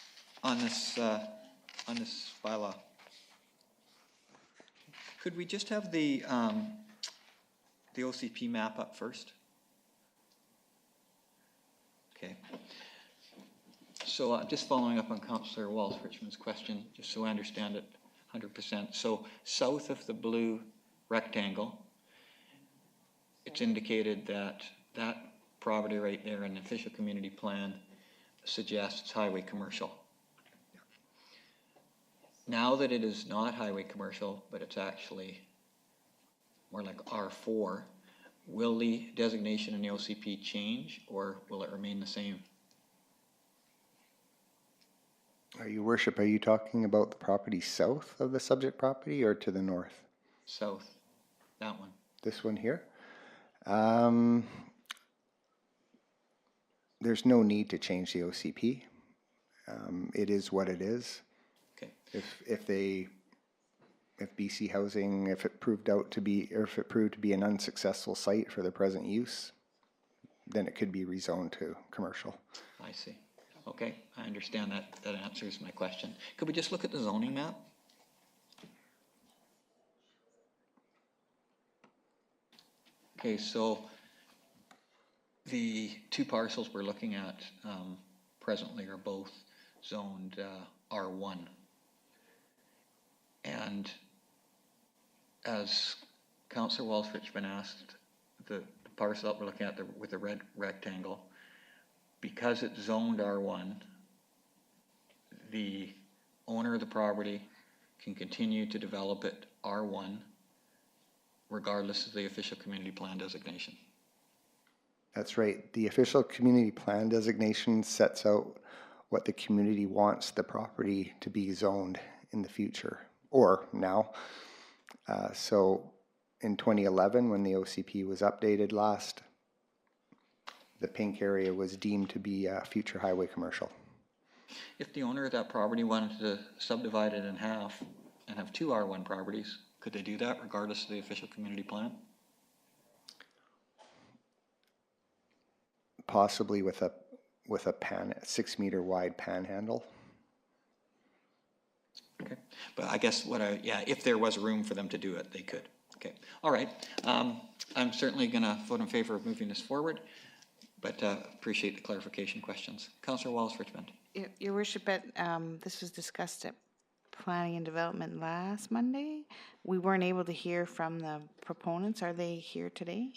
on this bylaw? Could we just have the OCP map up first? Okay. So just following up on Councillor Wallace-Richmond's question, just so I understand it 100%. So south of the blue rectangle, it's indicated that that property right there in the official community plan suggests highway commercial. Now that it is not highway commercial, but it's actually more like R4, will the designation in the OCP change, or will it remain the same? Your worship, are you talking about the property south of the subject property or to the north? South, that one. This one here? There's no need to change the OCP. It is what it is. Okay. If BC Housing, if it proved to be an unsuccessful site for the present use, then it could be rezoned to commercial. I see. Okay, I understand that. That answers my question. Could we just look at the zoning map? Okay, so the two parcels we're looking at presently are both zoned R1. And as Councillor Wallace-Richmond asked, the parcel that we're looking at with the red rectangle, because it's zoned R1, the owner of the property can continue to develop it R1 regardless of the official community plan designation. That's right. The official community plan designation sets out what the community wants the property to be zoned in the future, or now. So in 2011, when the OCP was updated last, the pink area was deemed to be future highway commercial. If the owner of that property wanted to subdivide it in half and have two R1 properties, could they do that regardless of the official community plan? Possibly with a 6 meter wide panhandle. Okay, but I guess if there was room for them to do it, they could. Okay, all right. I'm certainly going to vote in favor of moving this forward, but appreciate the clarification questions. Councillor Wallace-Richmond. Your worship, this was discussed at Planning and Development last Monday. We weren't able to hear from the proponents. Are they here today?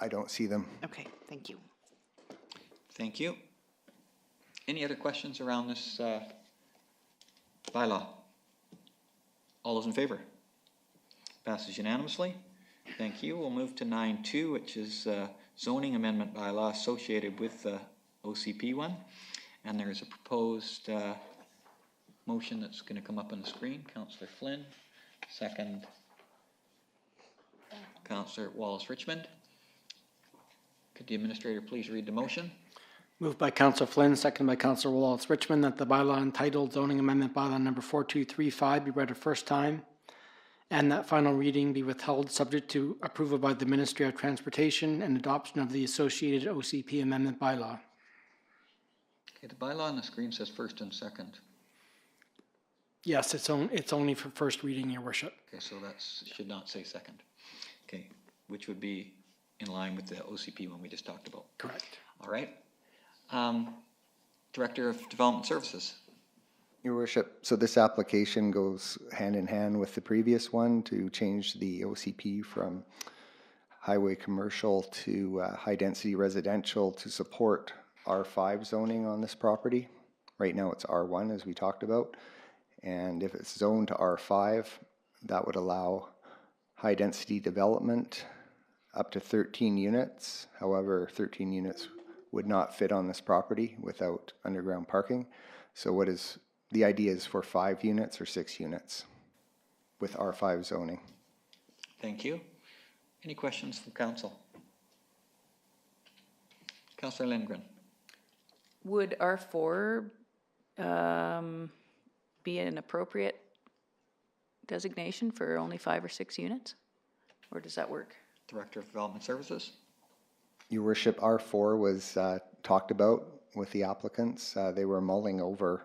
I don't see them. Okay, thank you. Thank you. Any other questions around this bylaw? All those in favor? Passes unanimously. Thank you. We'll move to 9.2, which is zoning amendment bylaw associated with the OCP one. And there is a proposed motion that's going to come up on the screen. Councillor Flynn, second. Councillor Wallace-Richmond. Could the administrator please read the motion? Moved by Councillor Flynn, second by Councillor Wallace-Richmond, that the bylaw entitled zoning amendment bylaw number 4235 be read a first time, and that final reading be withheld subject to approval by the Ministry of Transportation and adoption of the associated OCP amendment bylaw. Okay, the bylaw on the screen says first and second. Yes, it's only for first reading, Your Worship. Okay, so that should not say second. Okay, which would be in line with the OCP one we just talked about. Correct. All right. Director of Development Services. Your worship, so this application goes hand in hand with the previous one to change the OCP from highway commercial to high density residential to support R5 zoning on this property. Right now it's R1 as we talked about. And if it's zoned to R5, that would allow high density development up to 13 units. However, 13 units would not fit on this property without underground parking. So the idea is for 5 units or 6 units with R5 zoning. Thank you. Any questions from council? Councillor Lindgren. Would R4 be an appropriate designation for only 5 or 6 units? Or does that work? Director of Development Services. Your worship, R4 was talked about with the applicants. They were mulling over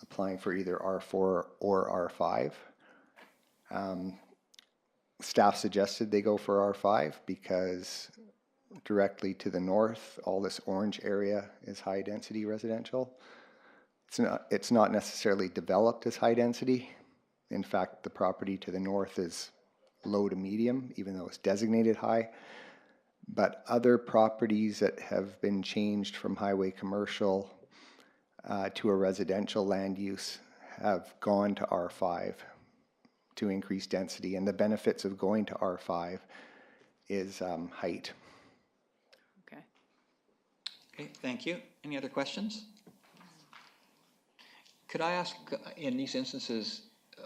applying for either R4 or R5. Staff suggested they go for R5 because directly to the north, all this orange area is high density residential. It's not necessarily developed as high density. In fact, the property to the north is low to medium, even though it's designated high. But other properties that have been changed from highway commercial to a residential land use have gone to R5 to increase density. And the benefits of going to R5 is height. Okay. Okay, thank you. Any other questions? Could I ask, in these instances,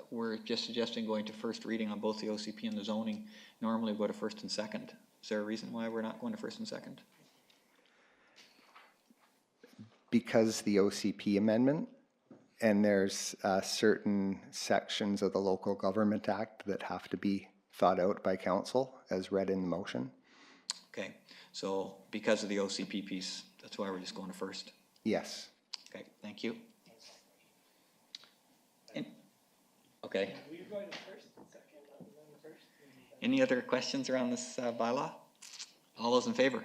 we're just suggesting going to first reading on both the OCP and the zoning. Normally we go to first and second. Is there a reason why we're not going to first and second? Because the OCP amendment, and there's certain sections of the Local Government Act that have to be thought out by council as read in the motion. Okay, so because of the OCP piece, that's why we're just going to first. Yes. Okay, thank you. Okay. Any other questions around this bylaw? All those in favor?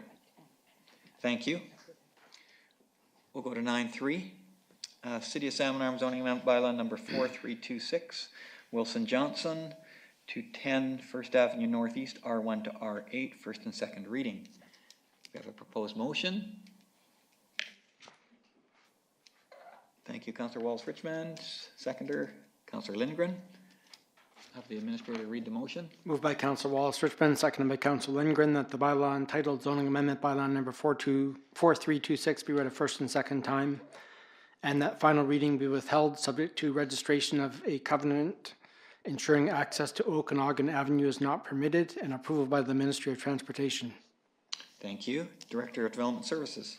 Thank you. We'll go to 9.3. City of Salmon Arm zoning amendment bylaw number 4326. Wilson Johnson to 10 First Avenue Northeast, R1 to R8, first and second reading. We have a proposed motion. Thank you, Councillor Wallace-Richmond. Seconder, Councillor Lindgren. Have the administrator read the motion. Moved by Councillor Wallace-Richmond, seconded by Councillor Lindgren, that the bylaw entitled zoning amendment bylaw number 4326 be read a first and second time, and that final reading be withheld subject to registration of a covenant ensuring access to Okanagan Avenue is not permitted and approval by the Ministry of Transportation. Thank you. Director of Development Services.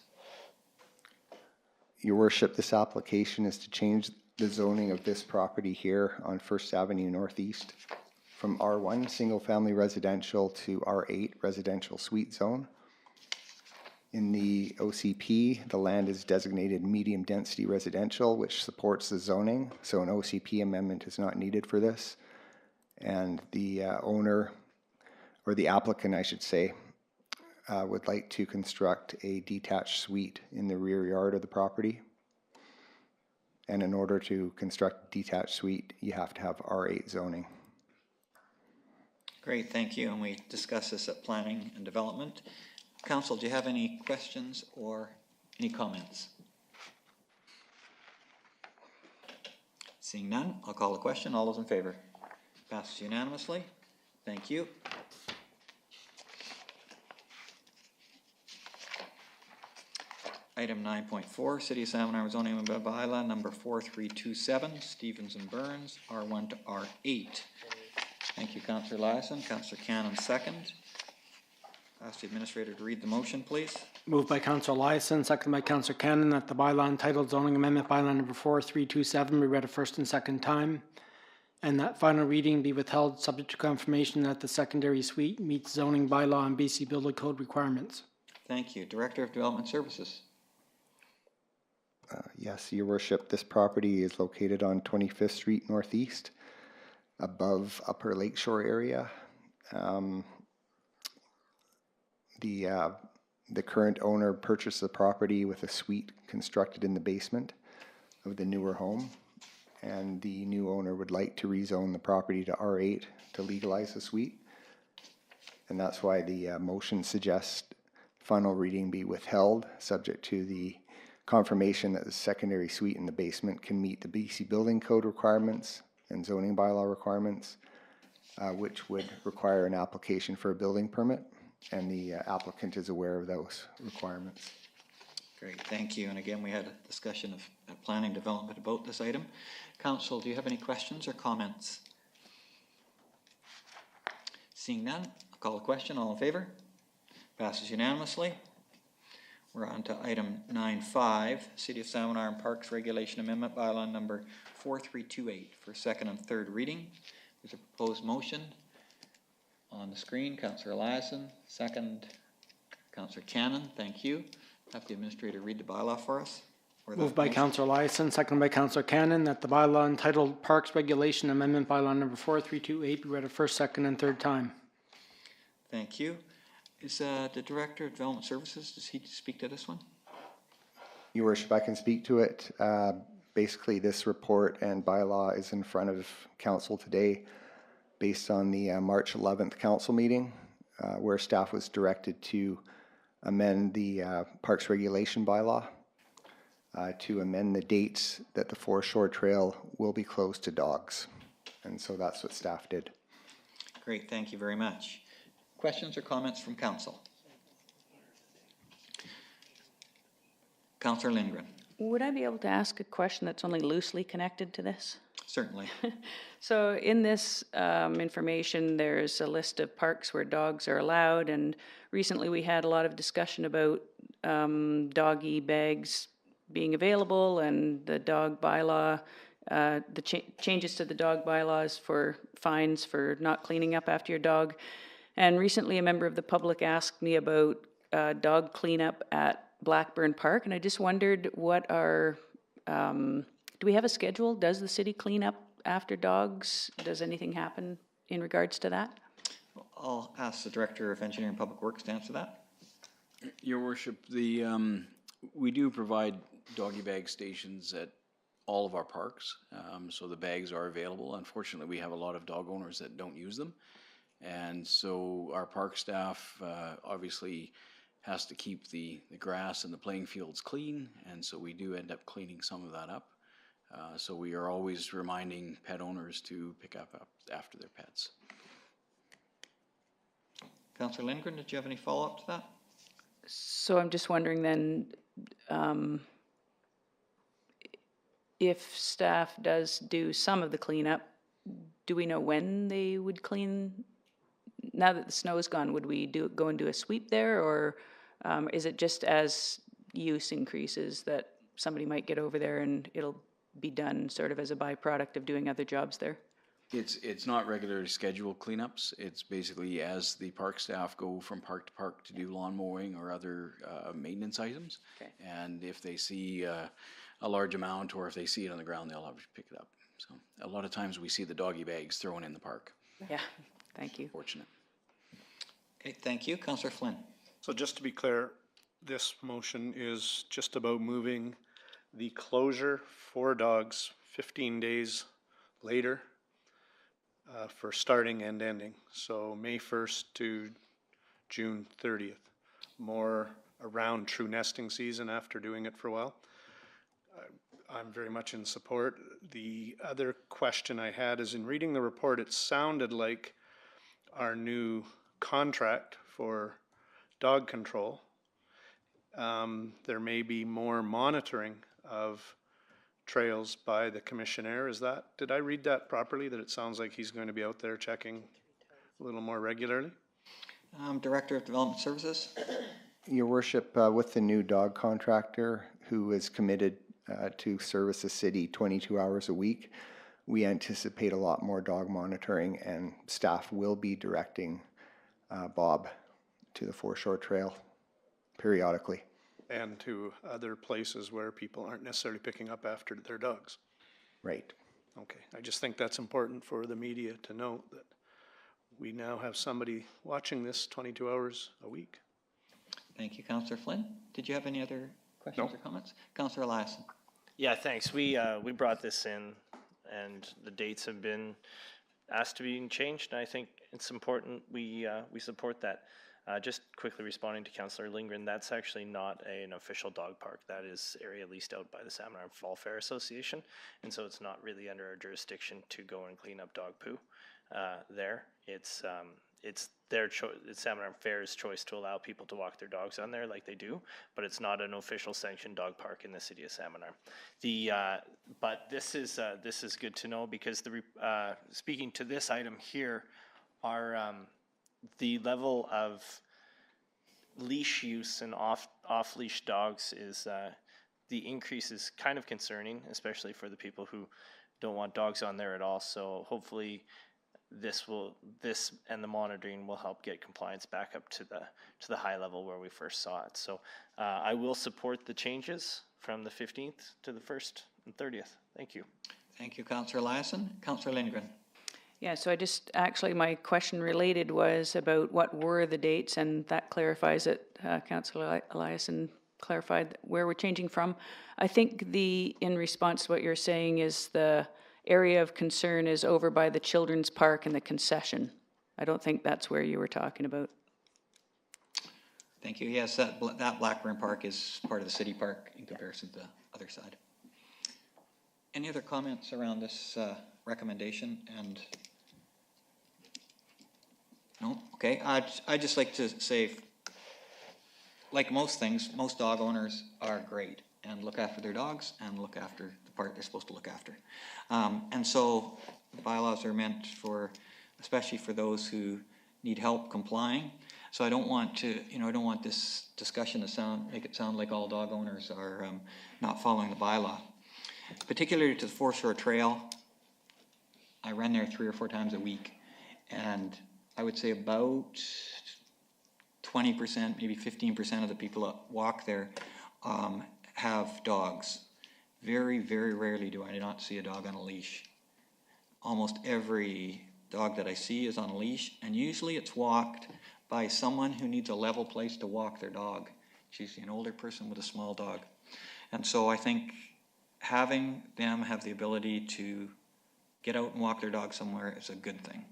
Your worship, this application is to change the zoning of this property here on First Avenue Northeast from R1 single family residential to R8 residential suite zone. In the OCP, the land is designated medium density residential, which supports the zoning, so an OCP amendment is not needed for this. And the owner, or the applicant I should say, would like to construct a detached suite in the rear yard of the property. And in order to construct a detached suite, you have to have R8 zoning. Great, thank you. And we discussed this at Planning and Development. Council, do you have any questions or any comments? Seeing none, I'll call the question. All those in favor? Passes unanimously. Thank you. Item 9.4, City of Salmon Arm zoning bylaw number 4327, Stevens and Burns, R1 to R8. Thank you, Councillor Lyson. Councillor Cannon, second. Ask the administrator to read the motion, please. Moved by Councillor Lyson, seconded by Councillor Cannon, that the bylaw entitled zoning amendment bylaw number 4327 be read a first and second time, and that final reading be withheld subject to confirmation that the secondary suite meets zoning bylaw and BC Building Code requirements. Thank you. Director of Development Services. Yes, Your Worship, this property is located on 25th Street Northeast, above Upper Lakeshore area. The current owner purchased the property with a suite constructed in the basement of the newer home, and the new owner would like to rezone the property to R8 to legalize the suite. And that's why the motion suggests final reading be withheld, subject to the confirmation that the secondary suite in the basement can meet the BC Building Code requirements and zoning bylaw requirements, which would require an application for a building permit, and the applicant is aware of those requirements. Great, thank you. And again, we had a discussion of planning development about this item. Council, do you have any questions or comments? Seeing none, I'll call the question. All in favor? Passes unanimously. We're on to item 9.5, City of Salmon Arm Parks Regulation Amendment Bylaw number 4328 for second and third reading. There's a proposed motion on the screen. Councillor Eliason, second. Councillor Cannon, thank you. Have the administrator read the bylaw for us. Moved by Councillor Eliason, second by Councillor Cannon, that the bylaw entitled Parks Regulation Amendment Bylaw number 4328 be read a first, second, and third time. Thank you. Is the Director of Development Services, does he speak to this one? Your Worship, I can speak to it. Basically, this report and bylaw is in front of Council today based on the March 11th Council meeting, where staff was directed to amend the Parks Regulation Bylaw to amend the dates that the foreshore trail will be closed to dogs. And so that's what staff did. Great, thank you very much. Questions or comments from Council? Councillor Lindgren. Would I be able to ask a question that's only loosely connected to this? Certainly. So in this information, there's a list of parks where dogs are allowed, and recently we had a lot of discussion about doggy bags being available and the dog bylaw, the changes to the dog bylaws for fines for not cleaning up after your dog. And recently a member of the public asked me about dog cleanup at Blackburn Park, and I just wondered what our, do we have a schedule? Does the city clean up after dogs? Does anything happen in regards to that? I'll ask the Director of Engineering and Public Works to answer that. Your Worship, we do provide doggy bag stations at all of our parks, so the bags are available. Unfortunately, we have a lot of dog owners that don't use them, and so our park staff obviously has to keep the grass and the playing fields clean, and so we do end up cleaning some of that up. So we are always reminding pet owners to pick up after their pets. Councillor Lindgren, did you have any follow-up to that? So I'm just wondering then, if staff does do some of the cleanup, do we know when they would clean? Now that the snow is gone, would we go and do a sweep there, or is it just as use increases that somebody might get over there and it'll be done sort of as a byproduct of doing other jobs there? It's not regularly scheduled cleanups. It's basically as the park staff go from park to park to do lawn mowing or other maintenance items. Okay. And if they see a large amount, or if they see it on the ground, they'll have to pick it up. So a lot of times we see the doggy bags thrown in the park. Yeah, thank you. Fortunate. Okay, thank you. Councillor Flynn. So just to be clear, this motion is just about moving the closure for dogs 15 days later for starting and ending. So May 1st to June 30th. More around true nesting season after doing it for a while. I'm very much in support. The other question I had is, in reading the report, it sounded like our new contract for dog control, there may be more monitoring of trails by the commissioner. Did I read that properly, that it sounds like he's going to be out there checking a little more regularly? Director of Development Services. Your Worship, with the new dog contractor who is committed to service the city 22 hours a week, we anticipate a lot more dog monitoring, and staff will be directing Bob to the foreshore trail periodically. And to other places where people aren't necessarily picking up after their dogs. Right. Okay, I just think that's important for the media to note, that we now have somebody watching this 22 hours a week. Thank you, Councillor Flynn. Did you have any other questions or comments? Councillor Eliason. Yeah, thanks. We brought this in, and the dates have been asked to be changed, and I think it's important we support that. Just quickly responding to Councillor Lindgren, that's actually not an official dog park. That is area leased out by the Salmon Arm Fall Fair Association, and so it's not really under our jurisdiction to go and clean up dog poo there. It's their choice. It's Salmon Arm Fair's choice to allow people to walk their dogs on there like they do, but it's not an official sanctioned dog park in the city of Salmon Arm. But this is good to know, because speaking to this item here, the level of leash use and off-leash dogs is the increase is kind of concerning, especially for the people who don't want dogs on there at all. So hopefully this and the monitoring will help get compliance back up to the high level where we first saw it. So I will support the changes from the 15th to the 1st and 30th. Thank you. Thank you, Councillor Eliason. Councillor Lindgren. Yeah, so I just, actually, my question related was about what were the dates, and that clarifies it. Councillor Eliason clarified where we're changing from. I think in response to what you're saying, is the area of concern is over by the children's park and the concession. I don't think that's where you were talking about. Thank you. Yes, that Blackburn Park is part of the city park in comparison to the other side. Any other comments around this recommendation? And no? Okay. I'd just like to say, like most things, most dog owners are great and look after their dogs and look after the part they're supposed to look after. And so the bylaws are meant for, especially for those who need help complying. So I don't want to, I don't want this discussion to make it sound like all dog owners are not following the bylaw. Particularly to the Foreshore Trail, I run there 3 or 4 times a week, and I would say about 20%, maybe 15% of the people that walk there have dogs. Very, very rarely do I not see a dog on a leash. Almost every dog that I see is on a leash, and usually it's walked by someone who needs a level place to walk their dog. It's usually an older person with a small dog. And so I think having them have the ability to get out and walk their dog somewhere is a good thing.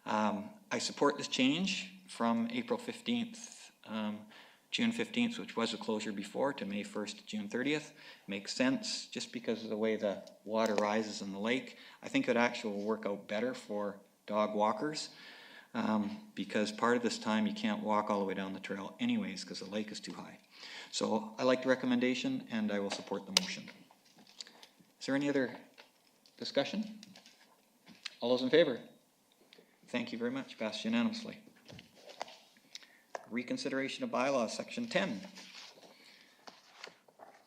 I support this change from April 15th, June 15th, which was a closure before, to May 1st, June 30th. Makes sense just because of the way the water rises in the lake. I think it actually will work out better for dog walkers because part of this time you can't walk all the way down the trail anyways because the lake is too high. So I like the recommendation and I will support the motion. Is there any other discussion? All those in favor? Thank you very much. Passed unanimously. Reconsideration of bylaws, section 10.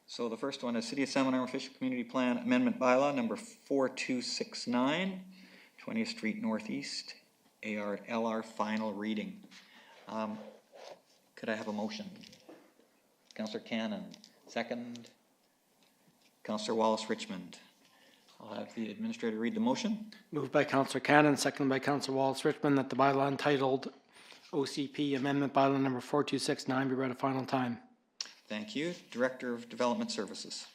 So the first one is City of Salmon Arm Official Community Plan Amendment Bylaw number 4269, 20th Street Northeast, LR final reading. Could I have a motion? Councillor Cannon, second. Councillor Wallace-Richmond. I'll have the administrator read the motion. Moved by Councillor Cannon, seconded by Councillor Wallace-Richmond, that the bylaw entitled OCP Amendment Bylaw number 4269 be read a final time. Thank you. Director of Development Services.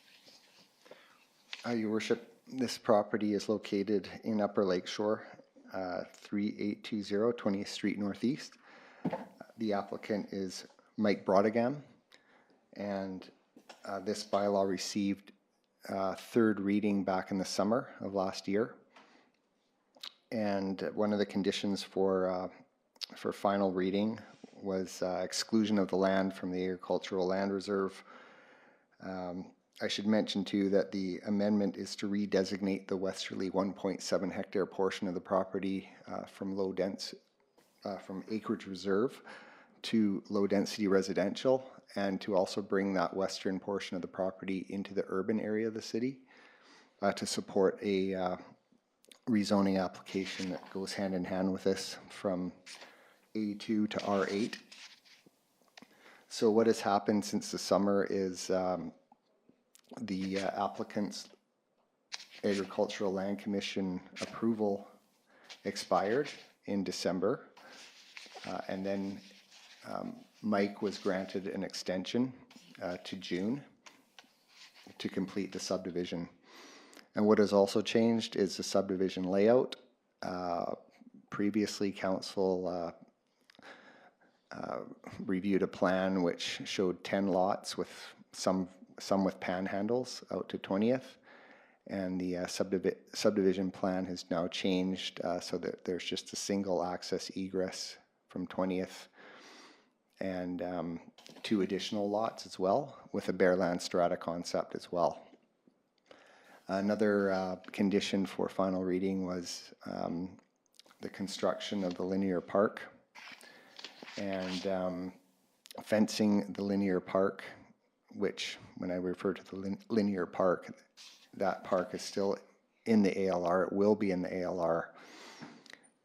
Your Worship, this property is located in Upper Lakeshore, 3820 20th Street Northeast. The applicant is Mike Brodegam, and this bylaw received third reading back in the summer of last year. And one of the conditions for final reading was exclusion of the land from the agricultural land reserve. I should mention too that the amendment is to redesignate the westerly 1.7 hectare portion of the property from from acreage reserve to low density residential, and to also bring that western portion of the property into the urban area of the city to support a rezoning application that goes hand in hand with this from A2 to R8. So what has happened since the summer is the applicant's Agricultural Land Commission approval expired in December, and then Mike was granted an extension to June to complete the subdivision. And what has also changed is the subdivision layout. Previously, council reviewed a plan which showed 10 lots with some with panhandles out to 20th. And the subdivision plan has now changed so that there's just a single access egress from 20th and 2 additional lots as well, with a bare land strata concept as well. Another condition for final reading was the construction of the linear park and fencing the linear park, which when I refer to the linear park, that park is still in the ALR. It will be in the ALR,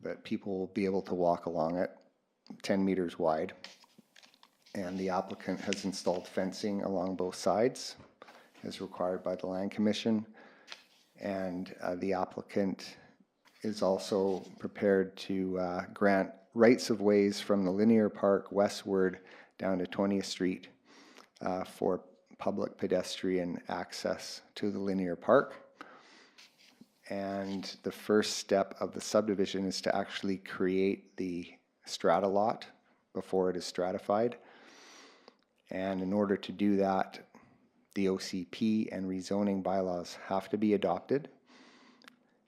but people will be able to walk along it 10 meters wide. And the applicant has installed fencing along both sides as required by the Land Commission. And the applicant is also prepared to grant rights of ways from the linear park westward down to 20th Street for public pedestrian access to the linear park. And the first step of the subdivision is to actually create the strata lot before it is stratified. And in order to do that, the OCP and rezoning bylaws have to be adopted.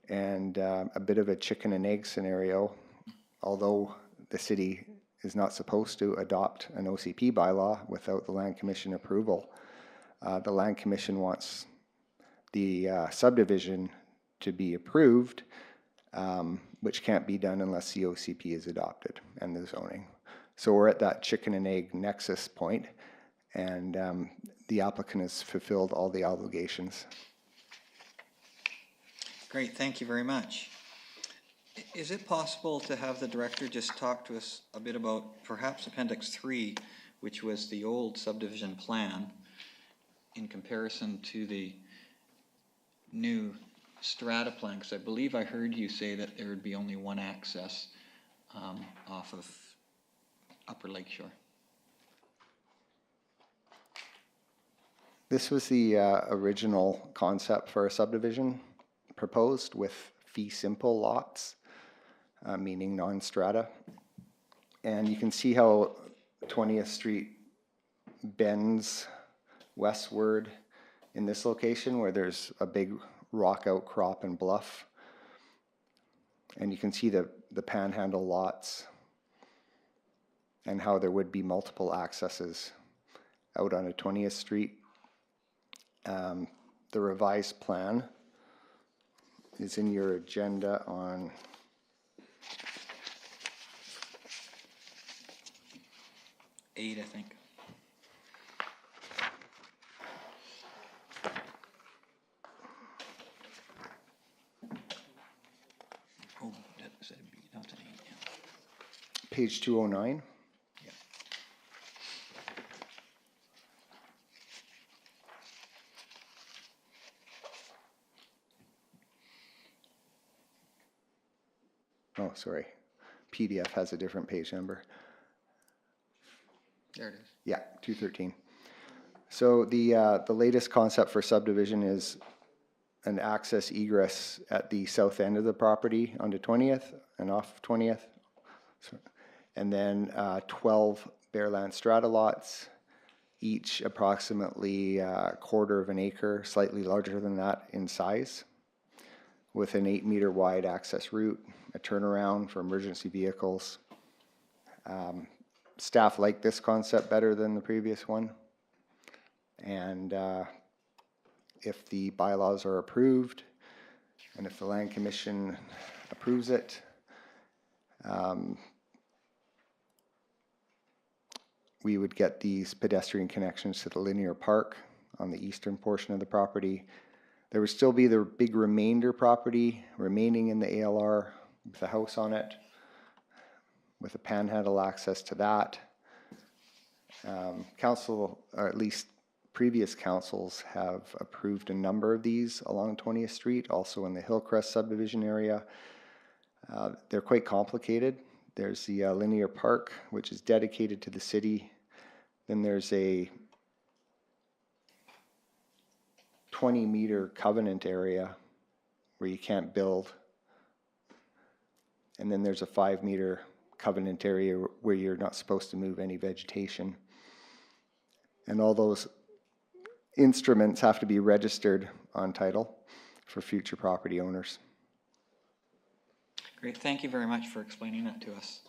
And a bit of a chicken and egg scenario, although the city is not supposed to adopt an OCP bylaw without the Land Commission approval. The Land Commission wants the subdivision to be approved, which can't be done unless the OCP is adopted and the zoning. So we're at that chicken and egg nexus point, and the applicant has fulfilled all the obligations. Great, thank you very much. Is it possible to have the director just talk to us a bit about perhaps Appendix 3, which was the old subdivision plan, in comparison to the new strata plan? Because I believe I heard you say that there would be only one access off of Upper Lakeshore. This was the original concept for a subdivision proposed with fee simple lots, meaning non-strata. And you can see how 20th Street bends westward in this location where there's a big rock outcrop and bluff. And you can see the panhandle lots and how there would be multiple accesses out onto 20th Street. The revised plan is in your agenda on eight, I think. Oh, that was a B, not an 8. Yeah. page 209. Yeah. Oh, sorry. PDF has a different page number. There it is. Yeah, 213. So the latest concept for subdivision is an access egress at the south end of the property onto 20th and off 20th. So, and then 12 bare land strata lots, each approximately a quarter of an acre, slightly larger than that in size, with an 8-meter wide access route, a turnaround for emergency vehicles. Staff like this concept better than the previous one. And if the bylaws are approved, and if the Land Commission approves it, we would get these pedestrian connections to the linear park on the eastern portion of the property. There would still be the big remainder property remaining in the ALR with a house on it, with a panhandle access to that. Council, or at least previous councils, have approved a number of these along 20th Street, also in the Hillcrest subdivision area. They're quite complicated. There's the linear park, which is dedicated to the city. Then there's a 20-meter covenant area where you can't build And then there's a 5-meter covenant area where you're not supposed to move any vegetation. And all those instruments have to be registered on title for future property owners. Great, thank you very much for explaining that to us.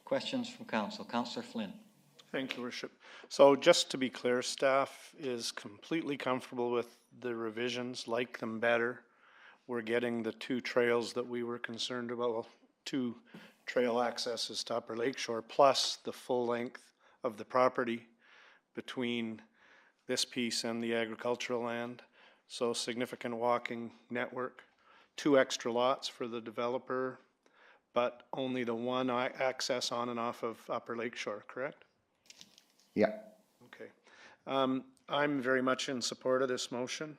Questions from council? Councillor Flynn. Thank you, Worship. So just to be clear, staff is completely comfortable with the revisions, like them better. We're getting the 2 trails that we were concerned about, well, 2 trail accesses to Upper Lakeshore, plus the full length of the property between this piece and the agricultural land. So significant walking network, 2 extra lots for the developer, but only the 1 access on and off of Upper Lakeshore, correct? Yeah. Okay. I'm very much in support of this motion.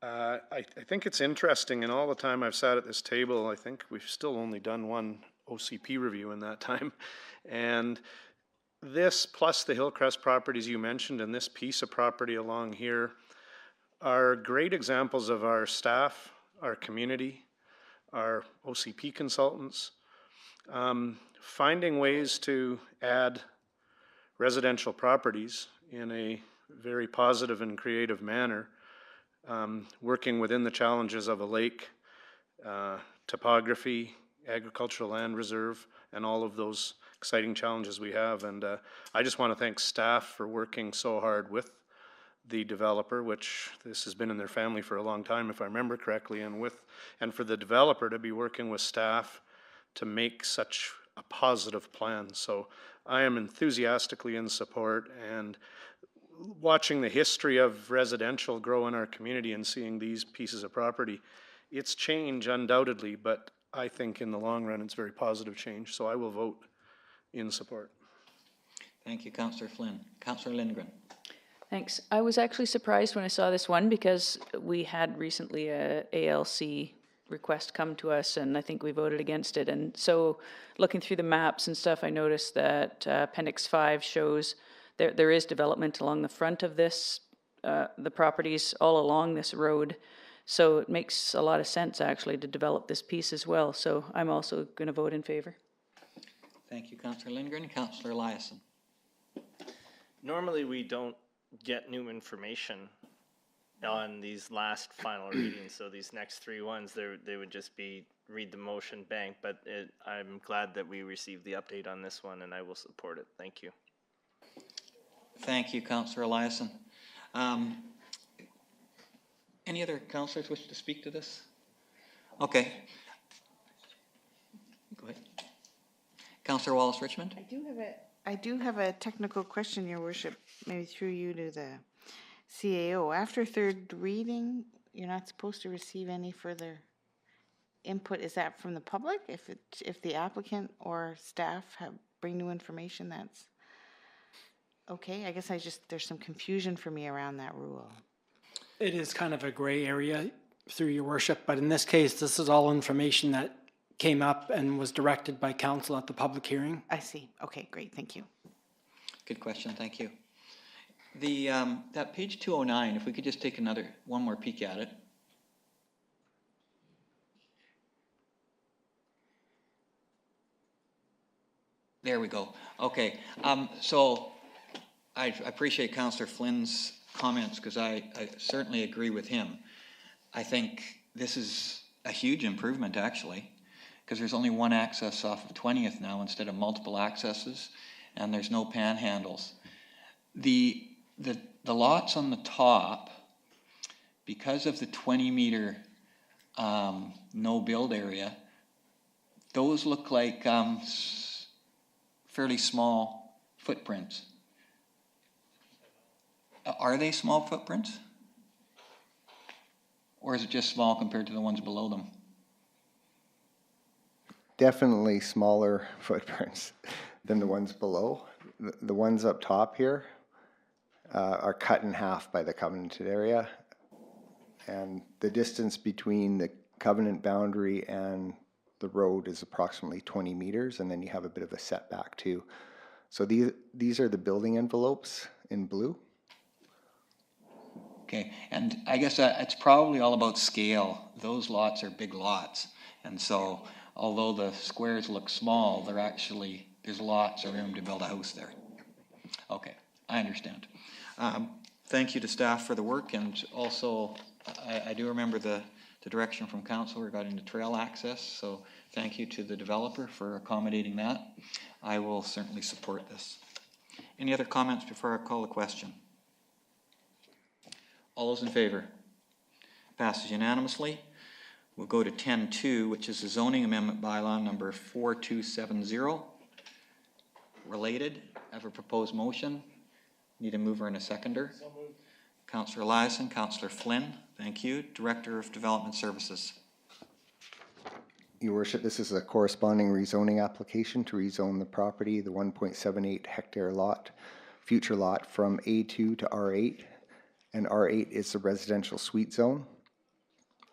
I think it's interesting, in all the time I've sat at this table, I think we've still only done 1 OCP review in that time. And this, plus the Hillcrest properties you mentioned, and this piece of property along here, are great examples of our staff, our community, our OCP consultants, finding ways to add residential properties in a very positive and creative manner, working within the challenges of a lake, topography, agricultural land reserve, and all of those exciting challenges we have. And I just want to thank staff for working so hard with the developer, which this has been in their family for a long time, if I remember correctly, and for the developer to be working with staff to make such a positive plan. So I am enthusiastically in support, and watching the history of residential grow in our community and seeing these pieces of property, it's change undoubtedly, but I think in the long run it's very positive change. So I will vote in support. Thank you, Councillor Flynn. Councillor Lindgren. Thanks. I was actually surprised when I saw this one because we had recently a ALC request come to us, and I think we voted against it. And so looking through the maps and stuff, I noticed that Appendix 5 shows there is development along the front of this, the properties all along this road. So it makes a lot of sense actually to develop this piece as well. So I'm also going to vote in favor. Thank you, Councillor Lindgren. Councillor Eliason. Normally, we don't get new information on these last final readings, so these next 3 ones, they would just be read the motion, bank, but I'm glad that we received the update on this one, and I will support it. Thank you. Thank you, Councillor Eliason. Any other councillors wish to speak to this? Okay. Go ahead. Councillor Wallace-Richmond. I do have a technical question, Your Worship, maybe through you to the CAO. After 3rd reading, you're not supposed to receive any further input. Is that from the public? If the applicant or staff bring new information, that's okay? I guess there's some confusion for me around that rule. It is kind of a gray area, through your worship, but in this case, this is all information that came up and was directed by council at the public hearing. I see. Okay, great. Thank you. Good question. Thank you. That page 209, if we could just take one more peek at it. There we go. Okay. So I appreciate Councillor Flynn's comments because I certainly agree with him. I think this is a huge improvement actually, because there's only 1 access off of 20th now instead of multiple accesses, and there's no panhandles. The lots on the top, because of the 20-meter no build area, those look like fairly small footprints. Are they small footprints? Or is it just small compared to the ones below them? Definitely smaller footprints than the ones below. The ones up top here are cut in half by the covenanted area. And the distance between the covenant boundary and the road is approximately 20 meters, and then you have a bit of a setback too. So these are the building envelopes in blue. Okay, and I guess it's probably all about scale. Those lots are big lots, and so although the squares look small, there's lots of room to build a house there. Okay, I understand. Thank you to staff for the work, and also I do remember the direction from council regarding the trail access, so thank you to the developer for accommodating that. I will certainly support this. Any other comments before I call the question? All those in favor? Passes unanimously. We'll go to 10.2, which is the zoning amendment bylaw number 4270. Related, I have a proposed motion. Need a mover and a seconder. So moved. Councillor Eliason, Councillor Flynn, thank you. Director of Development Services. Your worship, this is a corresponding rezoning application to rezone the property, the 1.78 hectare lot, future lot, from A2 to R8. And R8 is the residential suite zone.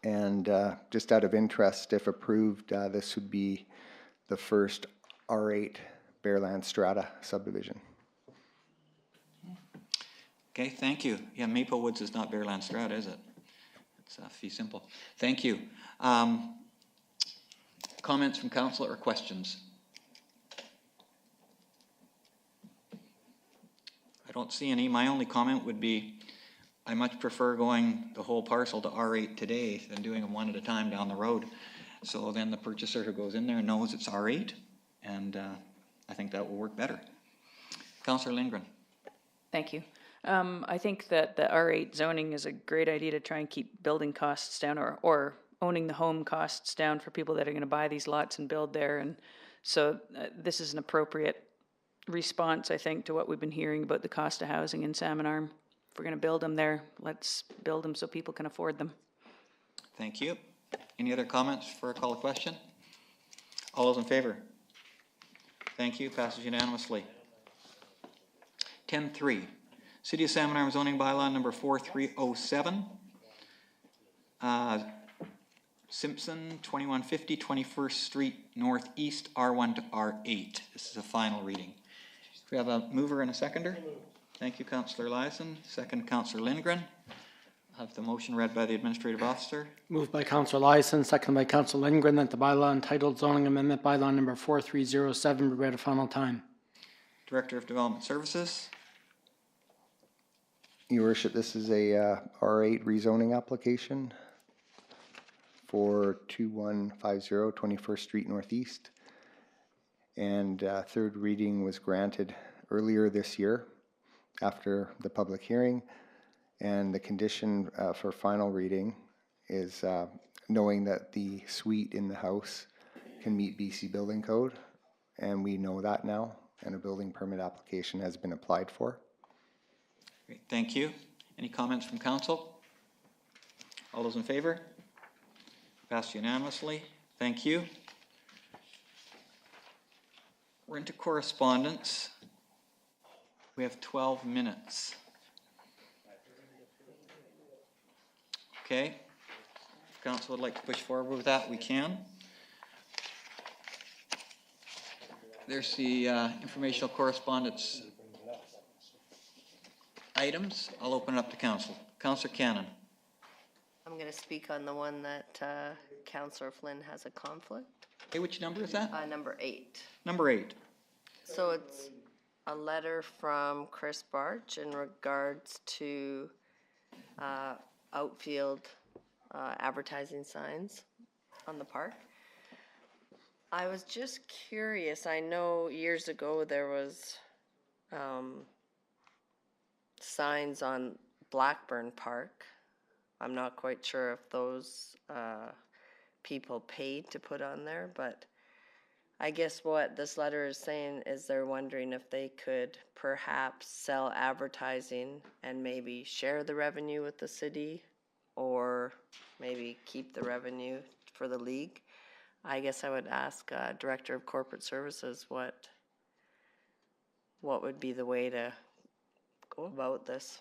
And just out of interest, if approved, this would be the first R8 Bearland Strata subdivision. Okay, thank you. Yeah, Maple Woods is not Bearland Strata, is it? It's fee simple. Thank you. Comments from council or questions? I don't see any. My only comment would be I much prefer going the whole parcel to R8 today than doing them one at a time down the road. So then the purchaser who goes in there knows it's R8, and I think that will work better. Councillor Lindgren. Thank you. I think that the R8 zoning is a great idea to try and keep building costs down, or owning the home costs down for people that are going to buy these lots and build there. And so this is an appropriate response, I think, to what we've been hearing about the cost of housing in Salmon Arm. If we're going to build them there, let's build them so people can afford them. Thank you. Any other comments for a call to question? All those in favor? Thank you. Passes unanimously. 10.3. City of Salmon Arm zoning bylaw number 4307. Simpson, 2150 21st Street Northeast, R1 to R8. This is a final reading. We have a mover and a seconder. Thank you, Councillor Eliason. Second, Councillor Lindgren. I'll have the motion read by the Administrative Officer. Moved by Councillor Eliason, second by Councillor Lindgren, that the bylaw entitled zoning amendment bylaw number 4307 be read a final time. Director of Development Services. Your worship, this is a R8 rezoning application for 2150 21st Street Northeast. And third reading was granted earlier this year after the public hearing. And the condition for final reading is knowing that the suite in the house can meet BC Building Code. And we know that now, and a building permit application has been applied for. Great, thank you. Any comments from council? All those in favor? Passed unanimously. Thank you. We're into correspondence. We have 12 minutes. Okay. If council would like to push forward with that, we can. There's the informational correspondence items. I'll open it up to council. Councillor Cannon. I'm going to speak on the one that Councillor Flynn has a conflict. Hey, which number is that? Number 8. Number 8. So it's a letter from Chris Barch in regards to outfield advertising signs on the park. I was just curious. I know years ago there was signs on Blackburn Park. I'm not quite sure if those people paid to put on there, but I guess what this letter is saying is they're wondering if they could perhaps sell advertising and maybe share the revenue with the city, or maybe keep the revenue for the league. I guess I would ask Director of Corporate Services what would be the way to go about this.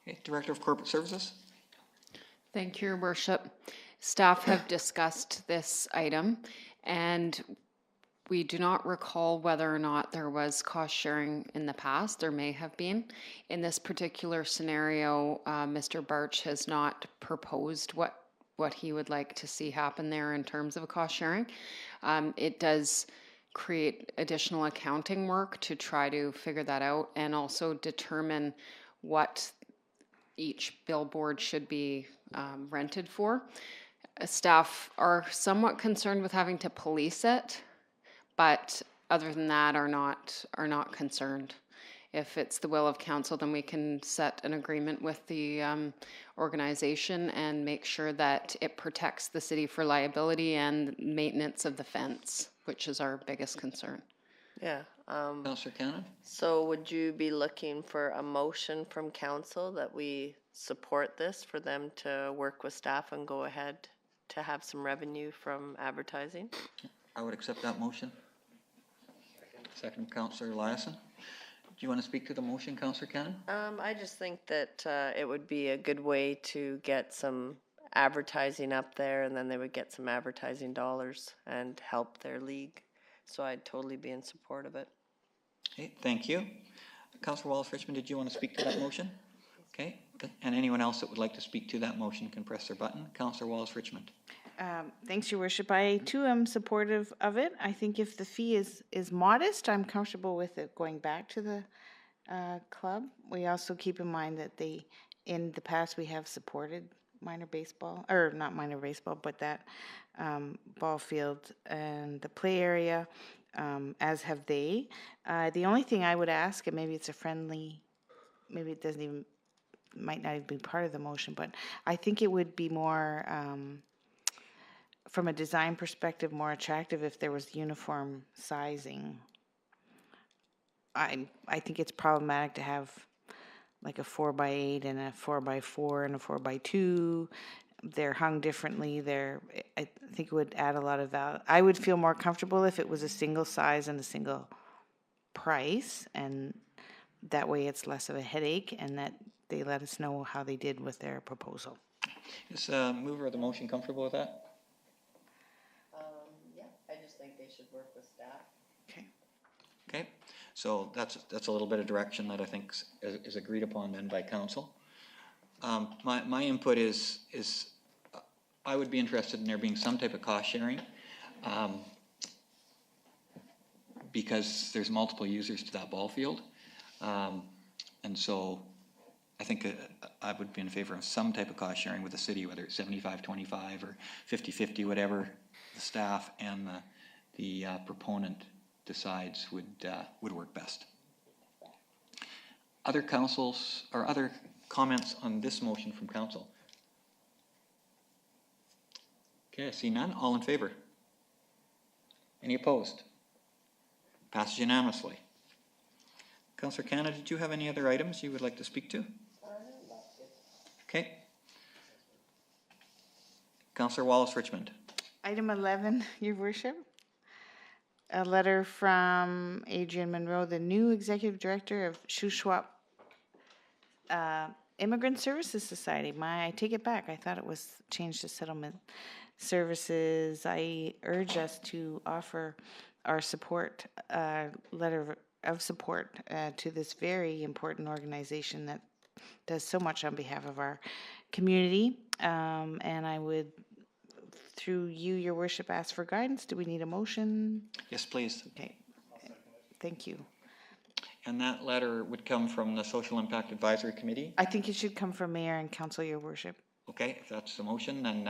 Okay, Director of Corporate Services. Thank you, Your Worship. Staff have discussed this item, and we do not recall whether or not there was cost sharing in the past. There may have been. In this particular scenario, Mr. Barch has not proposed what what he would like to see happen there in terms of a cost sharing. It does create additional accounting work to try to figure that out and also determine what each billboard should be rented for. Staff are somewhat concerned with having to police it, but other than that are not concerned. If it's the will of council, then we can set an agreement with the organization and make sure that it protects the city for liability and maintenance of the fence, which is our biggest concern. Yeah. Councillor Cannon? So would you be looking for a motion from council that we support this for them to work with staff and go ahead to have some revenue from advertising? I would accept that motion. Second, Councillor Eliason. Do you want to speak to the motion, Councillor Cannon? I just think that it would be a good way to get some advertising up there, and then they would get some advertising dollars and help their league. So I'd totally be in support of it. Okay, thank you. Councillor Wallace-Richmond, did you want to speak to that motion? Okay, and anyone else that would like to speak to that motion can press their button. Councillor Wallace-Richmond. Thanks, Your Worship. I too am supportive of it. I think if the fee is modest, I'm comfortable with it going back to the club. We also keep in mind that in the past, we have supported minor baseball, or not minor baseball, but that ball field and the play area, as have they. The only thing I would ask, and maybe it's a friendly, maybe it might not even be part of the motion, but I think it would be more, from a design perspective, more attractive if there was uniform sizing. I think it's problematic to have like a 4x8 and a 4x4 and a 4x2. They're hung differently. I think it would add a lot of value. I would feel more comfortable if it was a single size and a single price, and that way it's less of a headache, and that they let us know how they did with their proposal. Is the mover of the motion comfortable with that? Yeah, I just think they should work with staff. Okay. Okay, so that's a little bit of direction that I think is agreed upon then by council. My input is I would be interested in there being some type of cost sharing, because there's multiple users to that ball field, and so I think I would be in favor of some type of cost sharing with the city, whether it's 75-25 or 50-50, whatever the staff and the proponent decides would work best. Other councils or other comments on this motion from council? Okay, I see none. All in favor? Any opposed? Passes unanimously. Councillor Canada, did you have any other items you would like to speak to? Okay. Councillor Wallace-Richmond. Item 11, Your Worship. A letter from Adrian Monroe, the new Executive Director of Shuswap Immigrant Services Society. I take it back. I thought it was changed to Settlement Services. I urge us to offer our support, letter of support to this very important organization that does so much on behalf of our community. And I would, through you, Your Worship, ask for guidance. Do we need a motion? Yes, please. Okay. Thank you. And that letter would come from the Social Impact Advisory Committee? I think it should come from Mayor and Council, Your Worship. Okay, if that's the motion, then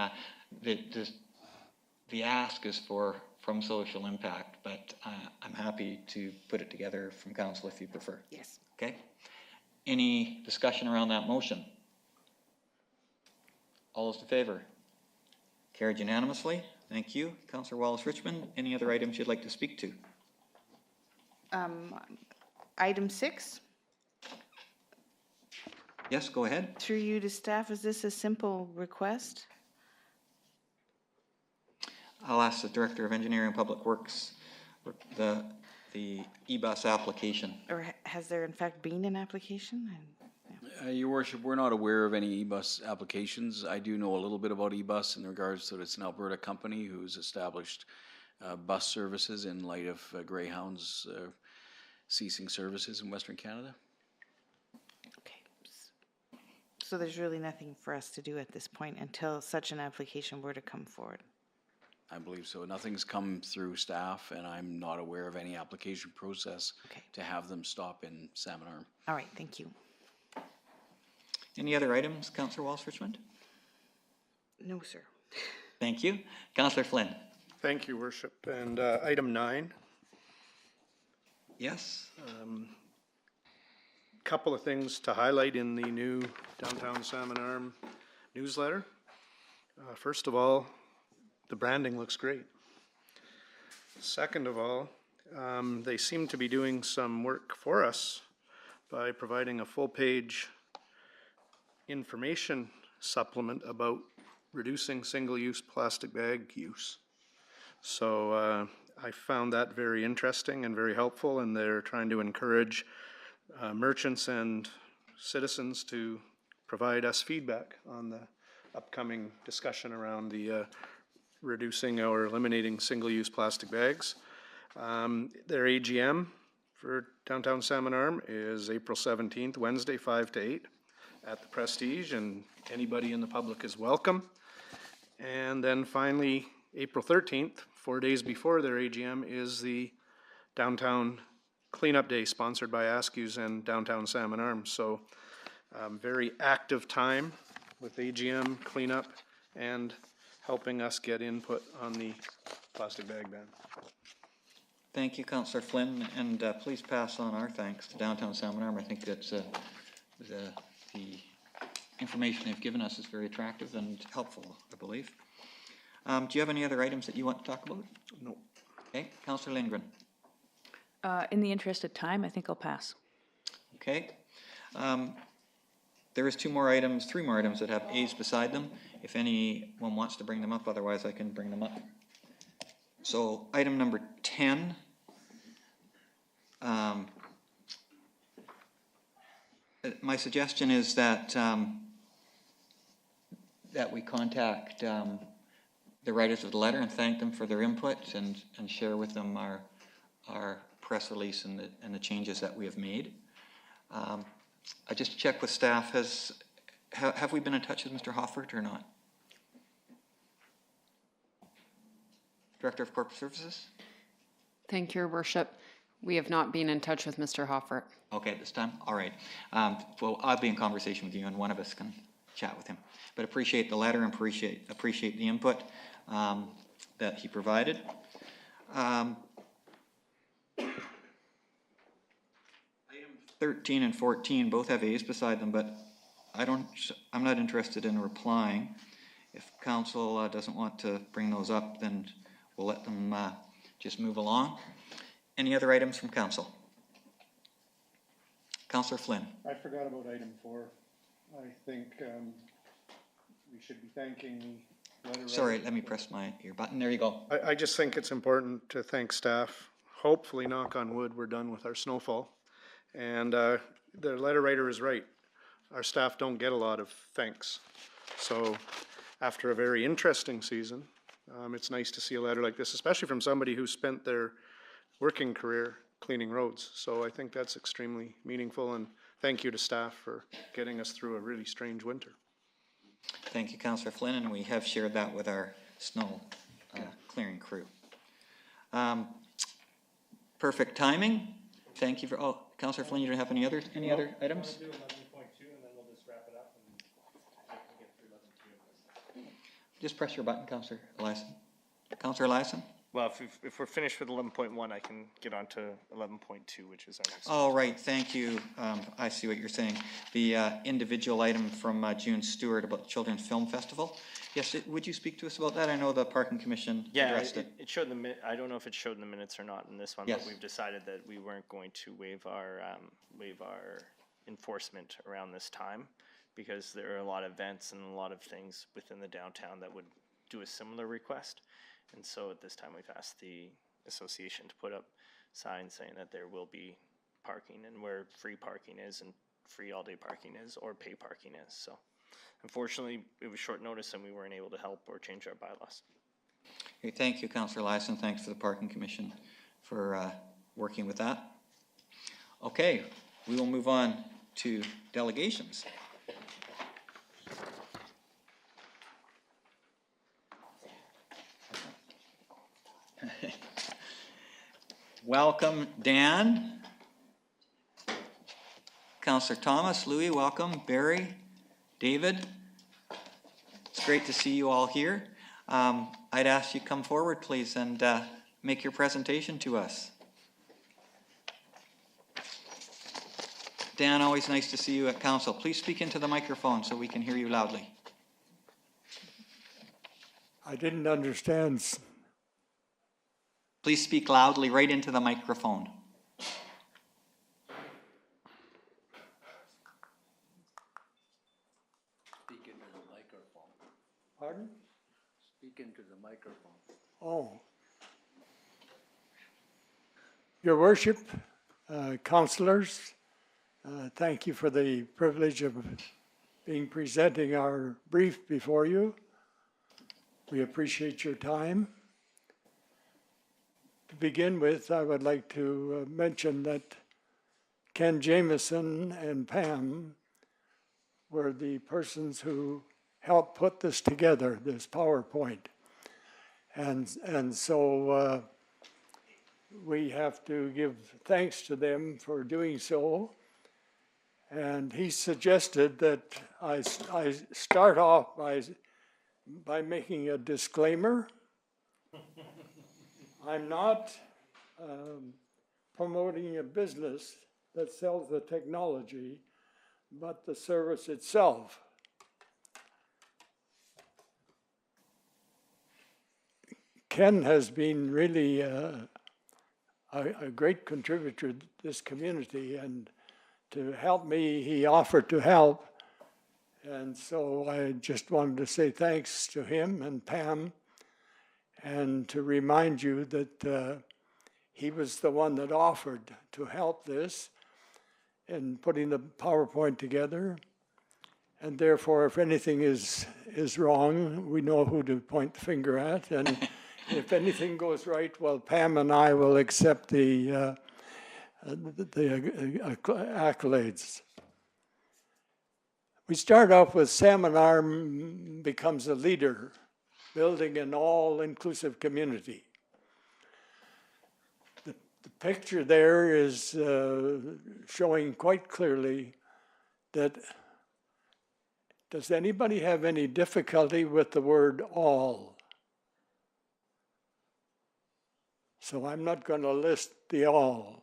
the ask is from Social Impact, but I'm happy to put it together from Council if you prefer. Yes. Okay. Any discussion around that motion? All those in favor? Carried unanimously. Thank you. Councillor Wallace-Richmond, any other items you'd like to speak to? Item 6. Yes, go ahead. Through you to staff, is this a simple request? I'll ask the Director of Engineering and Public Works the e-bus application. Or has there in fact been an application? Your Worship, we're not aware of any e-bus applications. I do know a little bit about e-bus in regards to it's an Alberta company who's established bus services in light of Greyhound's ceasing services in Western Canada. Okay. So there's really nothing for us to do at this point until such an application were to come forward. I believe so. Nothing's come through staff, and I'm not aware of any application process Okay. to have them stop in Salmon Arm. All right, thank you. Any other items, Councillor Walsh-Richmond? No, sir. Thank you. Councillor Flynn? Thank you, Worship. And item 9. Yes? Couple of things to highlight in the new Downtown Salmon Arm newsletter. First of all, the branding looks great. Second of all, they seem to be doing some work for us by providing a full-page information supplement about reducing single-use plastic bag use. So I found that very interesting and very helpful, and they're trying to encourage merchants and citizens to provide us feedback on the upcoming discussion around the reducing or eliminating single-use plastic bags. Their AGM for Downtown Salmon Arm is April 17th, Wednesday, 5 to 8 at the Prestige, and anybody in the public is welcome. And then finally, April 13th, 4 days before their AGM, is the Downtown Cleanup Day sponsored by Askews and Downtown Salmon Arm. So very active time with AGM cleanup and helping us get input on the plastic bag ban. Thank you, Councillor Flynn, and please pass on our thanks to Downtown Salmon Arm. I think that's the information they've given us is very attractive and helpful, I believe. Do you have any other items that you want to talk about? No. Okay, Councillor Lindgren. In the interest of time, I think I'll pass. Okay. There is three more items that have A's beside them. If anyone wants to bring them up, otherwise I can bring them up. So item number 10. My suggestion is that that we contact the writers of the letter and thank them for their input and share with them our press release and the changes that we have made. I just checked with staff. Have we been in touch with Mr. Hoffert or not? Director of Corporate Services? Thank you, Your Worship. We have not been in touch with Mr. Hoffert. Okay, at this time? All right. Well, I'll be in conversation with you and one of us can chat with him. But appreciate the letter and appreciate the input that he provided. Item 13 and 14 both have A's beside them, but I'm not interested in replying. If council doesn't want to bring those up, then we'll let them just move along. Any other items from council? Councillor Flynn. I forgot about item 4. I think we should be thanking the letter. Sorry, let me press your button. There you go. I just think it's important to thank staff. Hopefully, knock on wood, we're done with our snowfall. And the letter writer is right. Our staff don't get a lot of thanks. So after a very interesting season, it's nice to see a letter like this, especially from somebody who spent their working career cleaning roads. So I think that's extremely meaningful, and thank you to staff for getting us through a really strange winter. Thank you, Councillor Flynn, and we have shared that with our snow clearing crew. Perfect timing. Thank you for, Councillor Flynn, you don't have any other items? Just press your button, Councillor Eliason. Councillor Eliason? Well, if we're finished with 11.1, I can get on to 11.2, which is our next. Oh, right, thank you. I see what you're saying. The individual item from June Stewart about the Children's Film Festival. Yes, would you speak to us about that? I know the Parking Commission addressed it. It showed I don't know if it showed in the minutes or not in this one, Yes. but we've decided that we weren't going to waive our enforcement around this time, because there are a lot of events and a lot of things within the downtown that would do a similar request. And so at this time, we've asked the association to put up signs saying that there will be parking and where free parking is and free all-day parking is or pay parking is. So unfortunately, it was short notice and we weren't able to help or change our bylaws. Okay, thank you, Councillor Eliason. Thanks for the Parking Commission for working with that. Okay, we will move on to delegations. Welcome, Dan. Councillor Thomas, Louis, welcome. Barry, David. It's great to see you all here. I'd ask you come forward, please, and make your presentation to us. Dan, always nice to see you at council. Please speak into the microphone so we can hear you loudly. I didn't understand. Please speak loudly right into the microphone. Speak into the microphone. Pardon? Speak into the microphone. Oh. Your Worship, councillors, thank you for the privilege of presenting our brief before you. We appreciate your time. To begin with, I would like to mention that Ken Jameson and Pam were the persons who helped put this together, this PowerPoint. And so we have to give thanks to them for doing so. And he suggested that I start off by making a disclaimer. I'm not promoting a business that sells the technology, but the service itself. Ken has been really a great contributor to this community, and to help me, he offered to help. And so I just wanted to say thanks to him and Pam, and to remind you that he was the one that offered to help this in putting the PowerPoint together. And therefore, if anything is wrong, we know who to point the finger at. And if anything goes right, well, Pam and I will accept the accolades. We start off with Salmon Arm becomes a leader, building an all-inclusive community. The picture there is showing quite clearly that, does anybody have any difficulty with the word all? So I'm not going to list the all.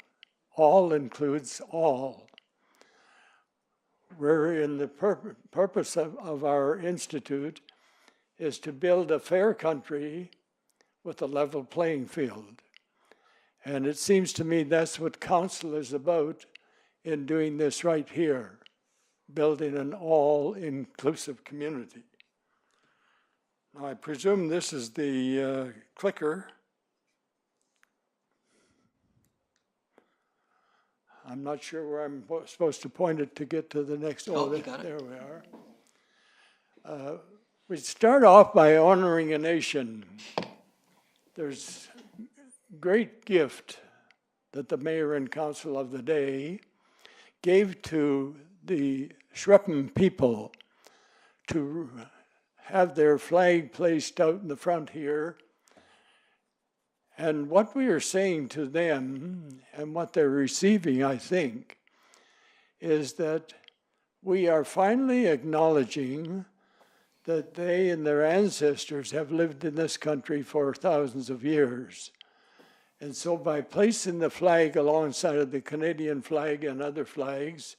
All includes all. We're in the purpose of our institute is to build a fair country with a level playing field. And it seems to me that's what council is about in doing this right here, building an all-inclusive community. Now, I presume this is the clicker. I'm not sure where I'm supposed to point it to get to the next. Oh, you got it. There we are. We start off by honoring a nation. There's great gift that the mayor and council of the day gave to the Shreppen people to have their flag placed out in the front here. And what we are saying to them, and what they're receiving, I think, is that we are finally acknowledging that they and their ancestors have lived in this country for thousands of years. And so by placing the flag alongside of the Canadian flag and other flags,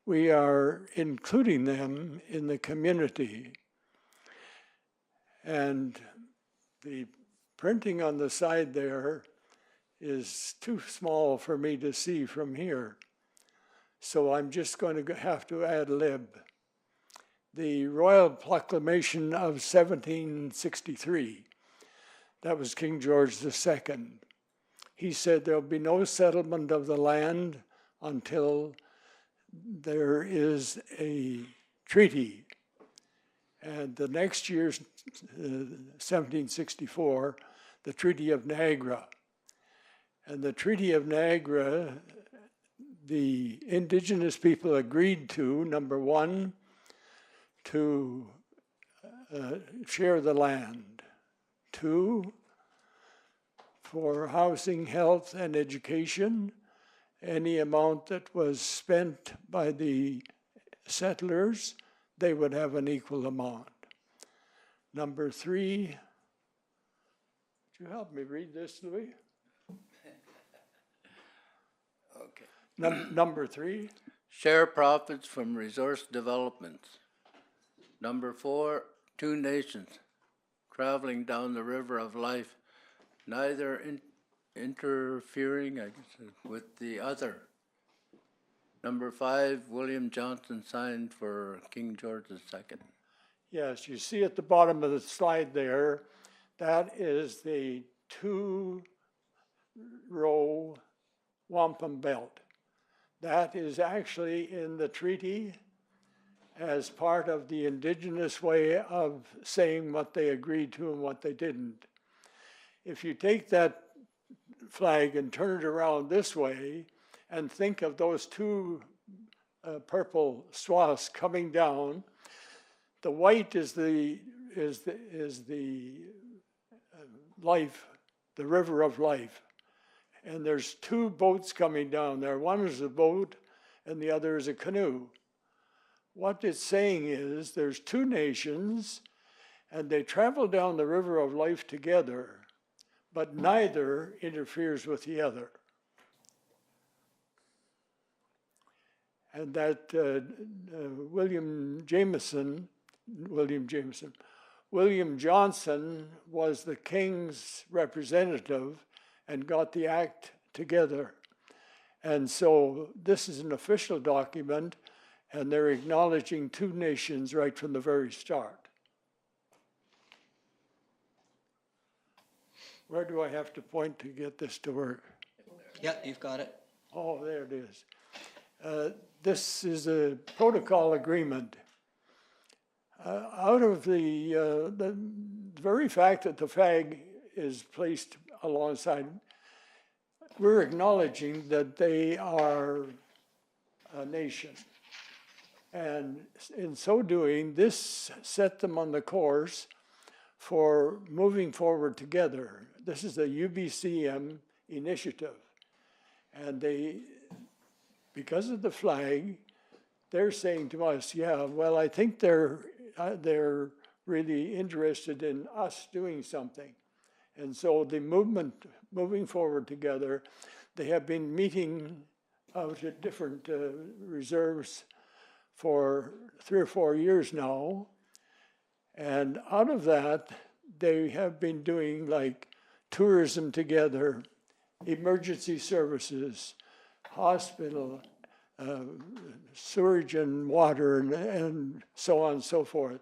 we are including them in the community. And the printing on the side there is too small for me to see from here. So I'm just going to have to ad lib. The Royal Proclamation of 1763, that was King George II. He said there'll be no settlement of the land until there is a treaty. And the next year, 1764, the Treaty of Niagara. And the Treaty of Niagara, the indigenous people agreed to, number one, to share the land. Two, for housing, health, and education. Any amount that was spent by the settlers, they would have an equal amount. Number 3, would you help me read this, Louis? Okay. Number 3, Share profits from resource developments. Number 4, 2 nations traveling down the river of life, neither interfering, I guess, with the other. Number 5, William Johnson signed for King George II. yes, you see at the bottom of the slide there, that is the 2-row wampum belt. That is actually in the treaty as part of the indigenous way of saying what they agreed to and what they didn't. If you take that flag and turn it around this way and think of those 2 purple swaths coming down, the white is the life, the river of life. And there's 2 boats coming down there. One is a boat and the other is a canoe. What it's saying is there's 2 nations and they travel down the river of life together, but neither interferes with the other. And that William Johnson was the king's representative and got the act together. And so this is an official document, and they're acknowledging 2 nations right from the very start. Where do I have to point to get this to work? Yeah, you've got it. Oh, there it is. This is a protocol agreement. Out of the very fact that the flag is placed alongside, we're acknowledging that they are a nation. And in so doing, this set them on the course for moving forward together. This is a UBCM initiative. And they, because of the flag, they're saying to us, yeah, well, I think they're really interested in us doing something. And so the movement, moving forward together, they have been meeting out at different reserves for 3 or 4 years now. And out of that, they have been doing like tourism together, emergency services, hospital, sewage and water, and so on and so forth.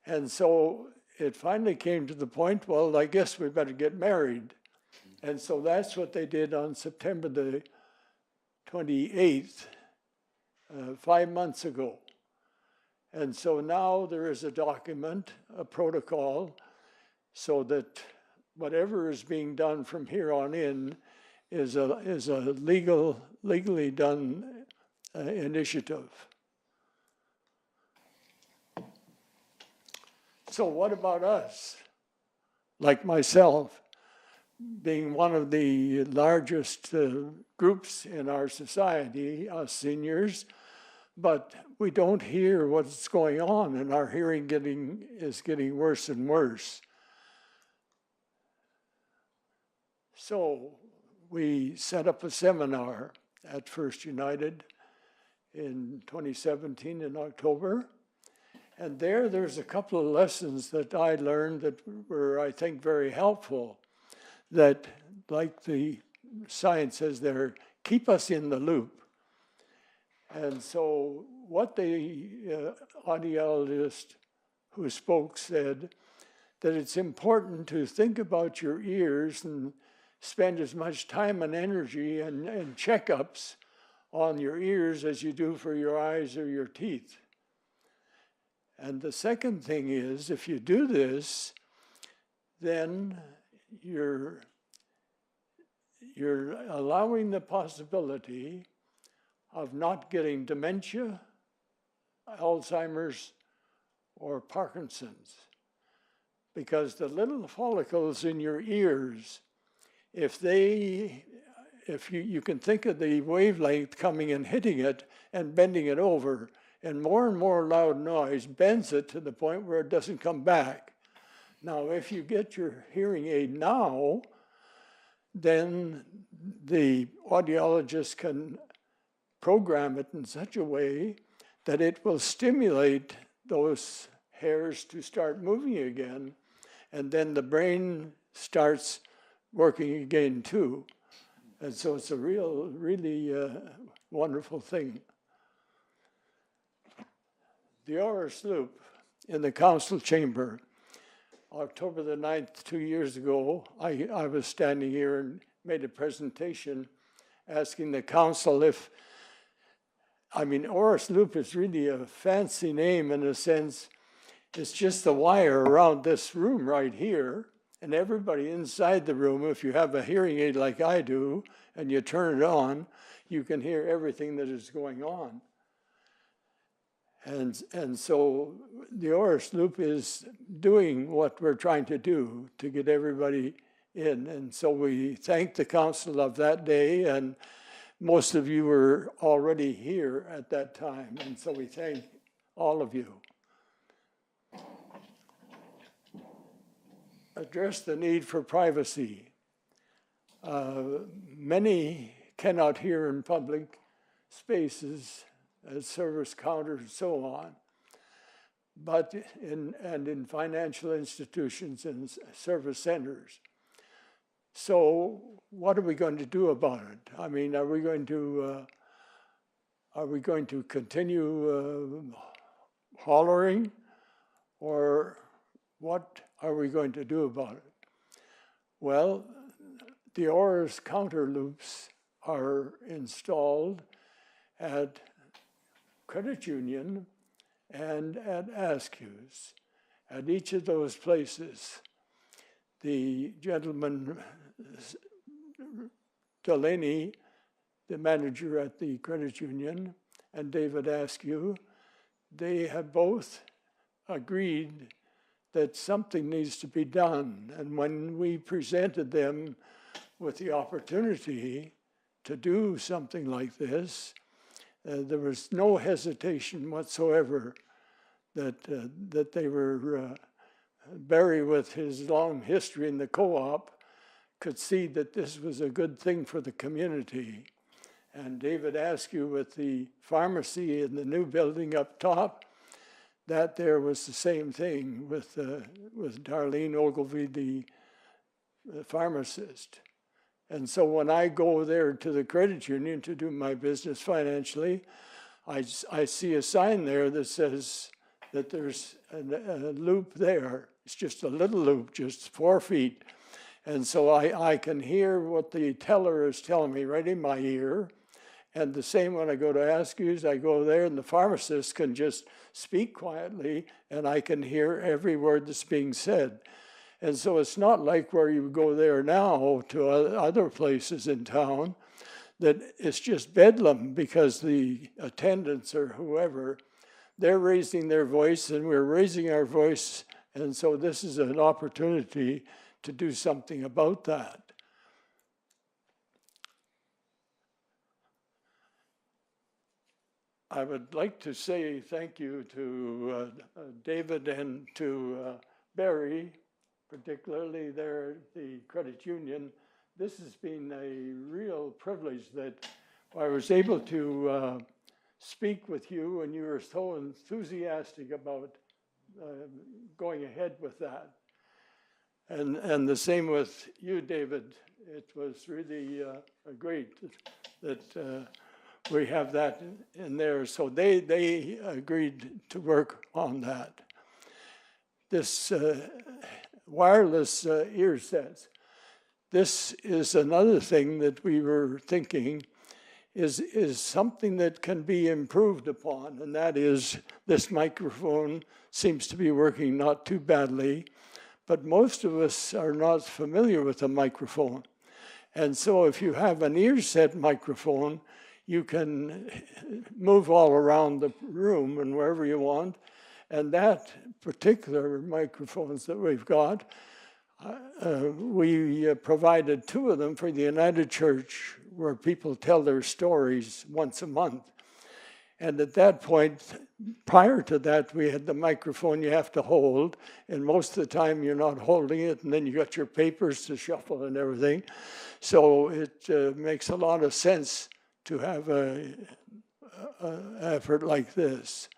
And so it finally came to the point, well, I guess we better get married. And so that's what they did on September the 28th, 5 months ago. And so now there is a document, a protocol, so that whatever is being done from here on in is a legally done initiative. So what about us? Like myself, being one of the largest groups in our society, us seniors, but we don't hear what's going on, and our hearing is getting worse and worse. So we set up a seminar at First United in 2017 in October. And there's a couple of lessons that I learned that were, I think, very helpful, that, like the sign says there, keep us in the loop. And so what the audiologist who spoke said, that it's important to think about your ears and spend as much time and energy and checkups on your ears as you do for your eyes or your teeth. And the second thing is, if you do this, then you're allowing the possibility of not getting dementia, Alzheimer's, or Parkinson's. Because the little follicles in your ears, if you can think of the wavelength coming and hitting it and bending it over, and more loud noise bends it to the point where it doesn't come back. Now, if you get your hearing aid now, then the audiologist can program it in such a way that it will stimulate those hairs to start moving again, and then the brain starts working again too. And so it's a really wonderful thing. The Oris Loop in the council chamber, October the 9th, 2 years ago, I was standing here and made a presentation asking the council Oris Loop is really a fancy name in a sense. It's just the wire around this room right here, and everybody inside the room, if you have a hearing aid like I do, and you turn it on, you can hear everything that is going on. And so the Oris Loop is doing what we're trying to do to get everybody in. And so we thank the council of that day, and most of you were already here at that time. And so we thank all of you. Address the need for privacy. Many cannot hear in public spaces, at service counters and so on, but in financial institutions and service centers. So what are we going to do about it? I mean, are we going to continue hollering, or what are we going to do about it? Well, the Oris counter loops are installed at Credit Union and at Askew's. At each of those places, the gentleman, Delaney, the manager at the Credit Union, and David Askew, they have both agreed that something needs to be done. And when we presented them with the opportunity to do something like this, there was no hesitation whatsoever that they were, Barry, with his long history in the co-op, could see that this was a good thing for the community. And David Askew with the pharmacy in the new building up top, that there was the same thing with Darlene Ogilvie, the pharmacist. And so when I go there to the credit union to do my business financially, I see a sign there that says that there's a loop there. It's just a little loop, just 4 feet. And so I can hear what the teller is telling me right in my ear. And the same when I go to Askew's, I go there and the pharmacist can just speak quietly and I can hear every word that's being said. And so it's not like where you go there now to other places in town, that it's just bedlam because the attendants or whoever, they're raising their voice and we're raising our voice. And so this is an opportunity to do something about that. I would like to say thank you to David and to Barry, particularly there at the credit union. This has been a real privilege that I was able to speak with you, and you were so enthusiastic about going ahead with that. And the same with you, David. It was really great that we have that in there. So they agreed to work on that. This wireless ear sets. This is another thing that we were thinking is something that can be improved upon, and that is this microphone seems to be working not too badly, but most of us are not familiar with a microphone. And so if you have an ear set microphone, you can move all around the room and wherever you want. And that particular microphones that we've got, we provided 2 of them for the United Church, where people tell their stories once a month. And at that point, prior to that, we had the microphone you have to hold, and most of the time you're not holding it, and then you got your papers to shuffle and everything. So it makes a lot of sense to have an effort like this.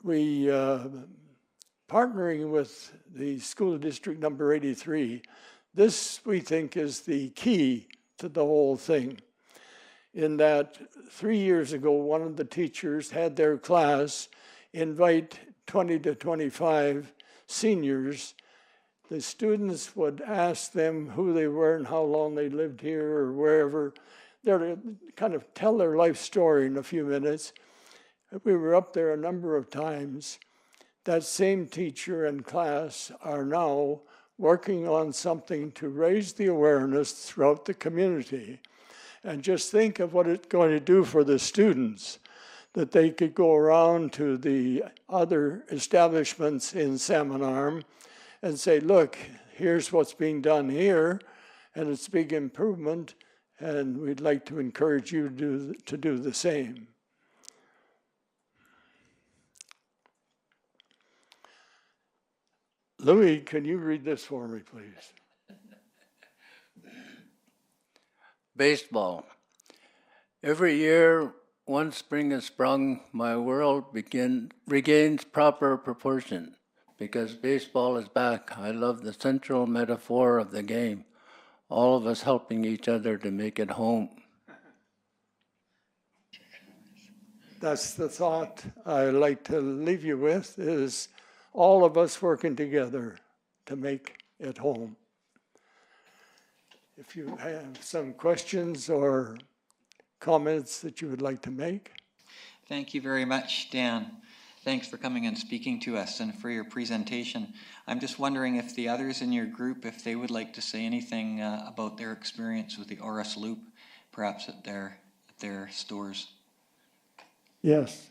We, partnering with the school district number 83, this we think is the key to the whole thing. In that 3 years ago, one of the teachers had their class invite 20 to 25 seniors. The students would ask them who they were and how long they lived here or wherever. They're kind of tell their life story in a few minutes. We were up there a number of times. That same teacher and class are now working on something to raise the awareness throughout the community. And just think of what it's going to do for the students, that they could go around to the other establishments in Salmon Arm and say, look, here's what's being done here, and it's a big improvement, and we'd like to encourage you to do the same. Louis, can you read this for me, please? Baseball. Every year, one spring is sprung, my world regains proper proportion. Because baseball is back, I love the central metaphor of the game. All of us helping each other to make it home. That's the thought I like to leave you with, is all of us working together to make it home. If you have some questions or comments that you would like to make. Thank you very much, Dan. Thanks for coming and speaking to us and for your presentation. I'm just wondering if the others in your group, if they would like to say anything about their experience with the Oris Loop, perhaps at their stores. Yes.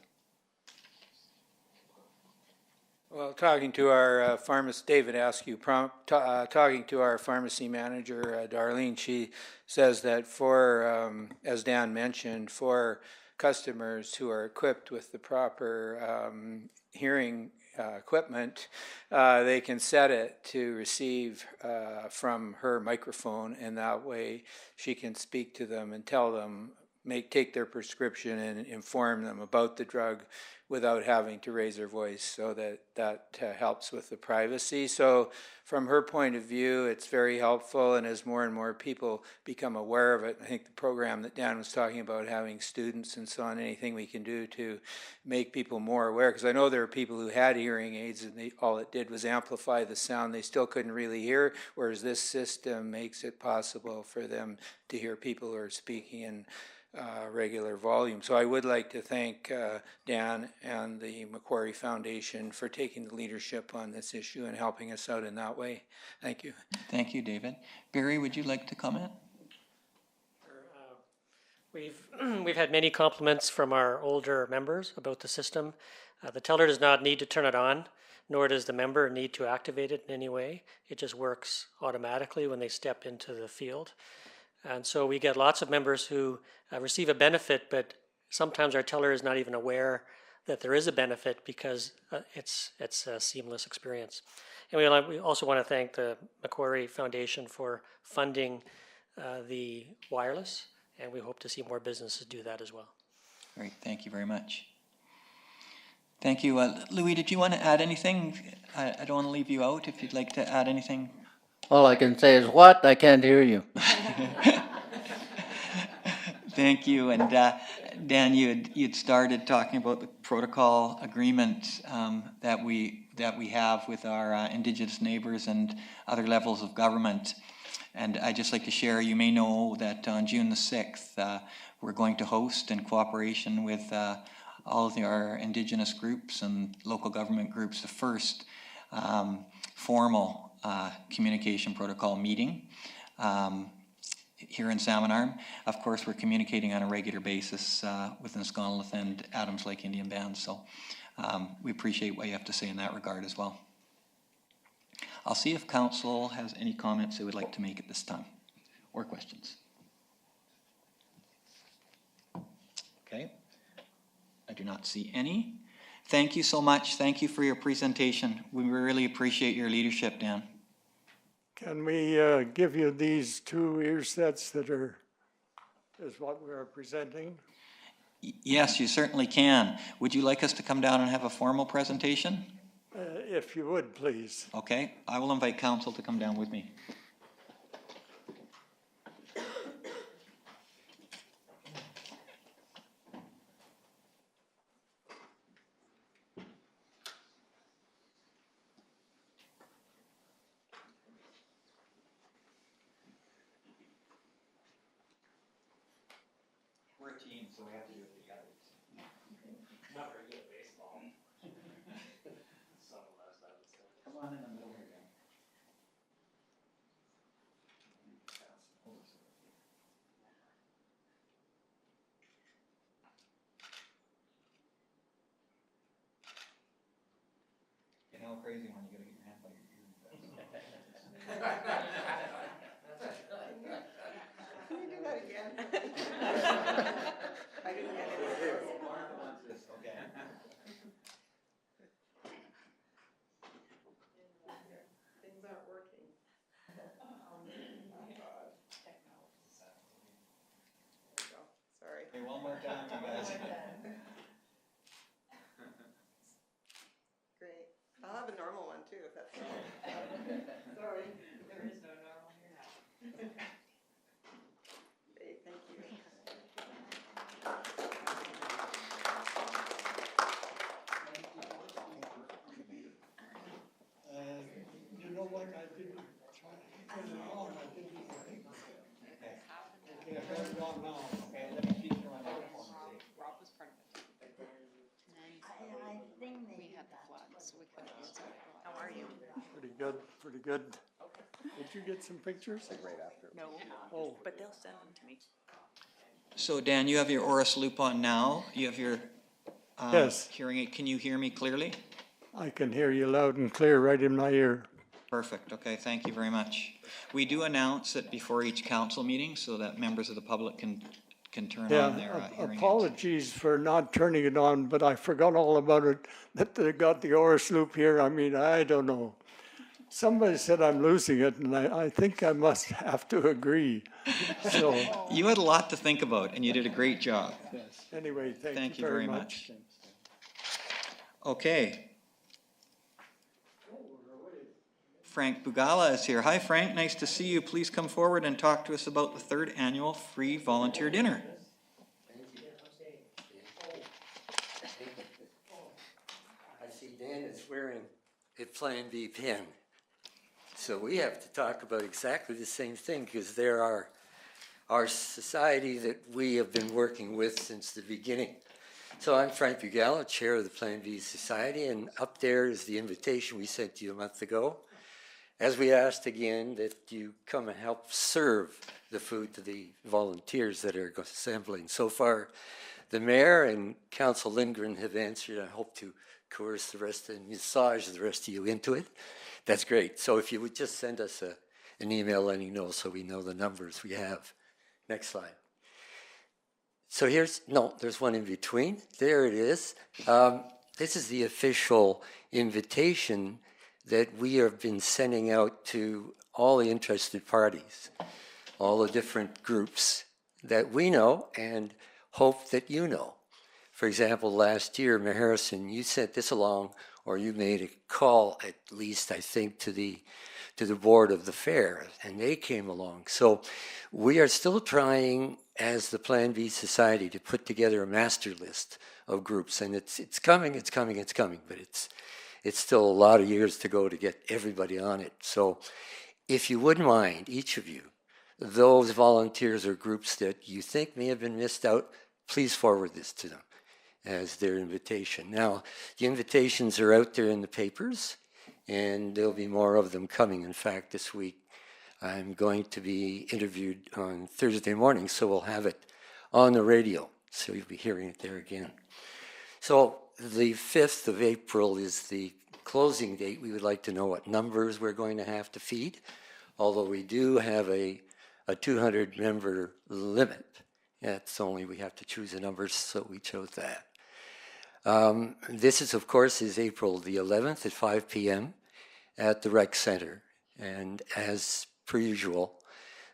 Well, talking to our pharmacist, David Askew, talking to our pharmacy manager, Darlene, she says that for, as Dan mentioned, for customers who are equipped with the proper hearing equipment, they can set it to receive from her microphone, and that way she can speak to them and tell them, take their prescription and inform them about the drug without having to raise their voice, so that helps with the privacy. So from her point of view, it's very helpful, and as more and more people become aware of it, I think the program that Dan was talking about, having students and so on, anything we can do to make people more aware, because I know there are people who had hearing aids and all it did was amplify the sound. They still couldn't really hear, whereas this system makes it possible for them to hear people who are speaking in regular volume. So I would like to thank Dan and the Macquarie Foundation for taking the leadership on this issue and helping us out in that way. Thank you. Thank you, David. Barry, would you like to comment? We've had many compliments from our older members about the system. The teller does not need to turn it on, nor does the member need to activate it in any way. It just works automatically when they step into the field. And so we get lots of members who receive a benefit, but sometimes our teller is not even aware that there is a benefit because it's a seamless experience. And we also want to thank the Macquarie Foundation for funding the wireless, and we hope to see more businesses do that as well. Great, thank you very much. Thank you. Louis, did you want to add anything? I don't want to leave you out if you'd like to add anything. All I can say is, what? I can't hear you. Thank you. And Dan, you'd started talking about the protocol agreement that we have with our Indigenous neighbors and other levels of government. And I'd just like to share, you may know that on June the 6th, we're going to host, in cooperation with all of our Indigenous groups and local government groups, the first formal communication protocol meeting. here in Salmon Arm. Of course, we're communicating on a regular basis with the Nisconolith and Adams Lake Indian bands, so we appreciate what you have to say in that regard as well. I'll see if council has any comments they would like to make at this time, or questions. Okay, I do not see any. Thank you so much. Thank you for your presentation. We really appreciate your leadership, Dan. Can we give you these 2 ear sets that is what we are presenting? Yes, you certainly can. Would you like us to come down and have a formal presentation? If you would, please. Okay, I will invite council to come down with me. We're a team, so we have to do it together. Not very good at baseball. Come on in the middle here, Dan. You know, crazy when you gotta get your hand by your ear. Can you do that again? I didn't get it. Martha wants this, okay. Things aren't working. Sorry. Okay, one more time, you guys. Great. I'll have a normal one too, if that's all. Sorry. There is no normal here now. Great, thank you. You know what, I didn't try to get it on, I didn't think. Okay, I got it on now. Okay, let me speak through my microphone. Rob was part of it. I think We had the flood, so we couldn't use it. How are you? Pretty good, pretty good. Did you get some pictures? No, Oh, but they'll send them to me. So Dan, you have your Oris loop on now. You have your Yes. hearing aid. Can you hear me clearly? I can hear you loud and clear right in my ear. Perfect. Okay, thank you very much. We do announce it before each council meeting so that members of the public can turn on their Yeah, hearing aids. apologies for not turning it on, but I forgot all about it, that they got the Oris loop here. I mean, I don't know. Somebody said I'm losing it, and I think I must have to agree. So, You had a lot to think about, and you did a great job. anyway, Thank you very much. Okay. Frank Bugala is here. Hi, Frank. Nice to see you. Please come forward and talk to us about the 3rd annual free volunteer dinner. I see Dan is wearing a Plan B pin. So we have to talk about exactly the same thing because there are our society that we have been working with since the beginning. So I'm Frank Bugala, chair of the Plan B Society, and up there is the invitation we sent to you a month ago. As we asked again that you come and help serve the food to the volunteers that are assembling. So far, the mayor and Council Lindgren have answered. I hope to coerce the rest and massage the rest of you into it. That's great. So if you would just send us an email letting know so we know the numbers we have. Next slide. So there's one in between. There it is. This is the official invitation that we have been sending out to all the interested parties, all the different groups that we know and hope that you know. For example, last year, Mayor Harrison, you sent this along, or you made a call, at least I think, to the board of the fair, and they came along. So we are still trying, as the Plan B Society, to put together a master list of groups, and it's coming, but it's still a lot of years to go to get everybody on it. So if you wouldn't mind, each of you, those volunteers or groups that you think may have been missed out, please forward this to them as their invitation. Now, the invitations are out there in the papers, and there'll be more of them coming. In fact, this week I'm going to be interviewed on Thursday morning, so we'll have it on the radio. So you'll be hearing it there again. So the 5th of April is the closing date. We would like to know what numbers we're going to have to feed, although we do have a 200-member limit. That's only, we have to choose a number, so we chose that. This is, of course, is April the 11th at 5 p.m. at the Rec Center. And as per usual,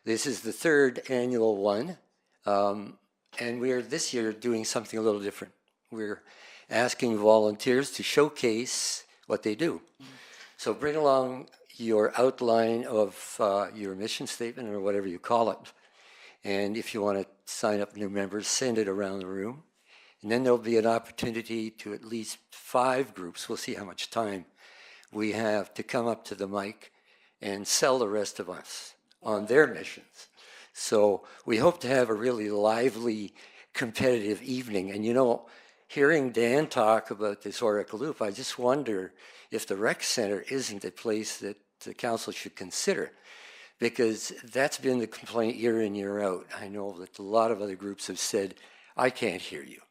this is the 3rd annual one. And we are this year doing something a little different. We're asking volunteers to showcase what they do. So bring along your outline of your mission statement or whatever you call it. And if you want to sign up new members, send it around the room. And then there'll be an opportunity to at least 5 groups, we'll see how much time we have, to come up to the mic and sell the rest of us on their missions. So we hope to have a really lively, competitive evening. And you know, hearing Dan talk about this Oracle Loop, I just wonder if the Rec Center isn't a place that the council should consider, because that's been the complaint year in, year out. I know that a lot of other groups have said, I can't hear you.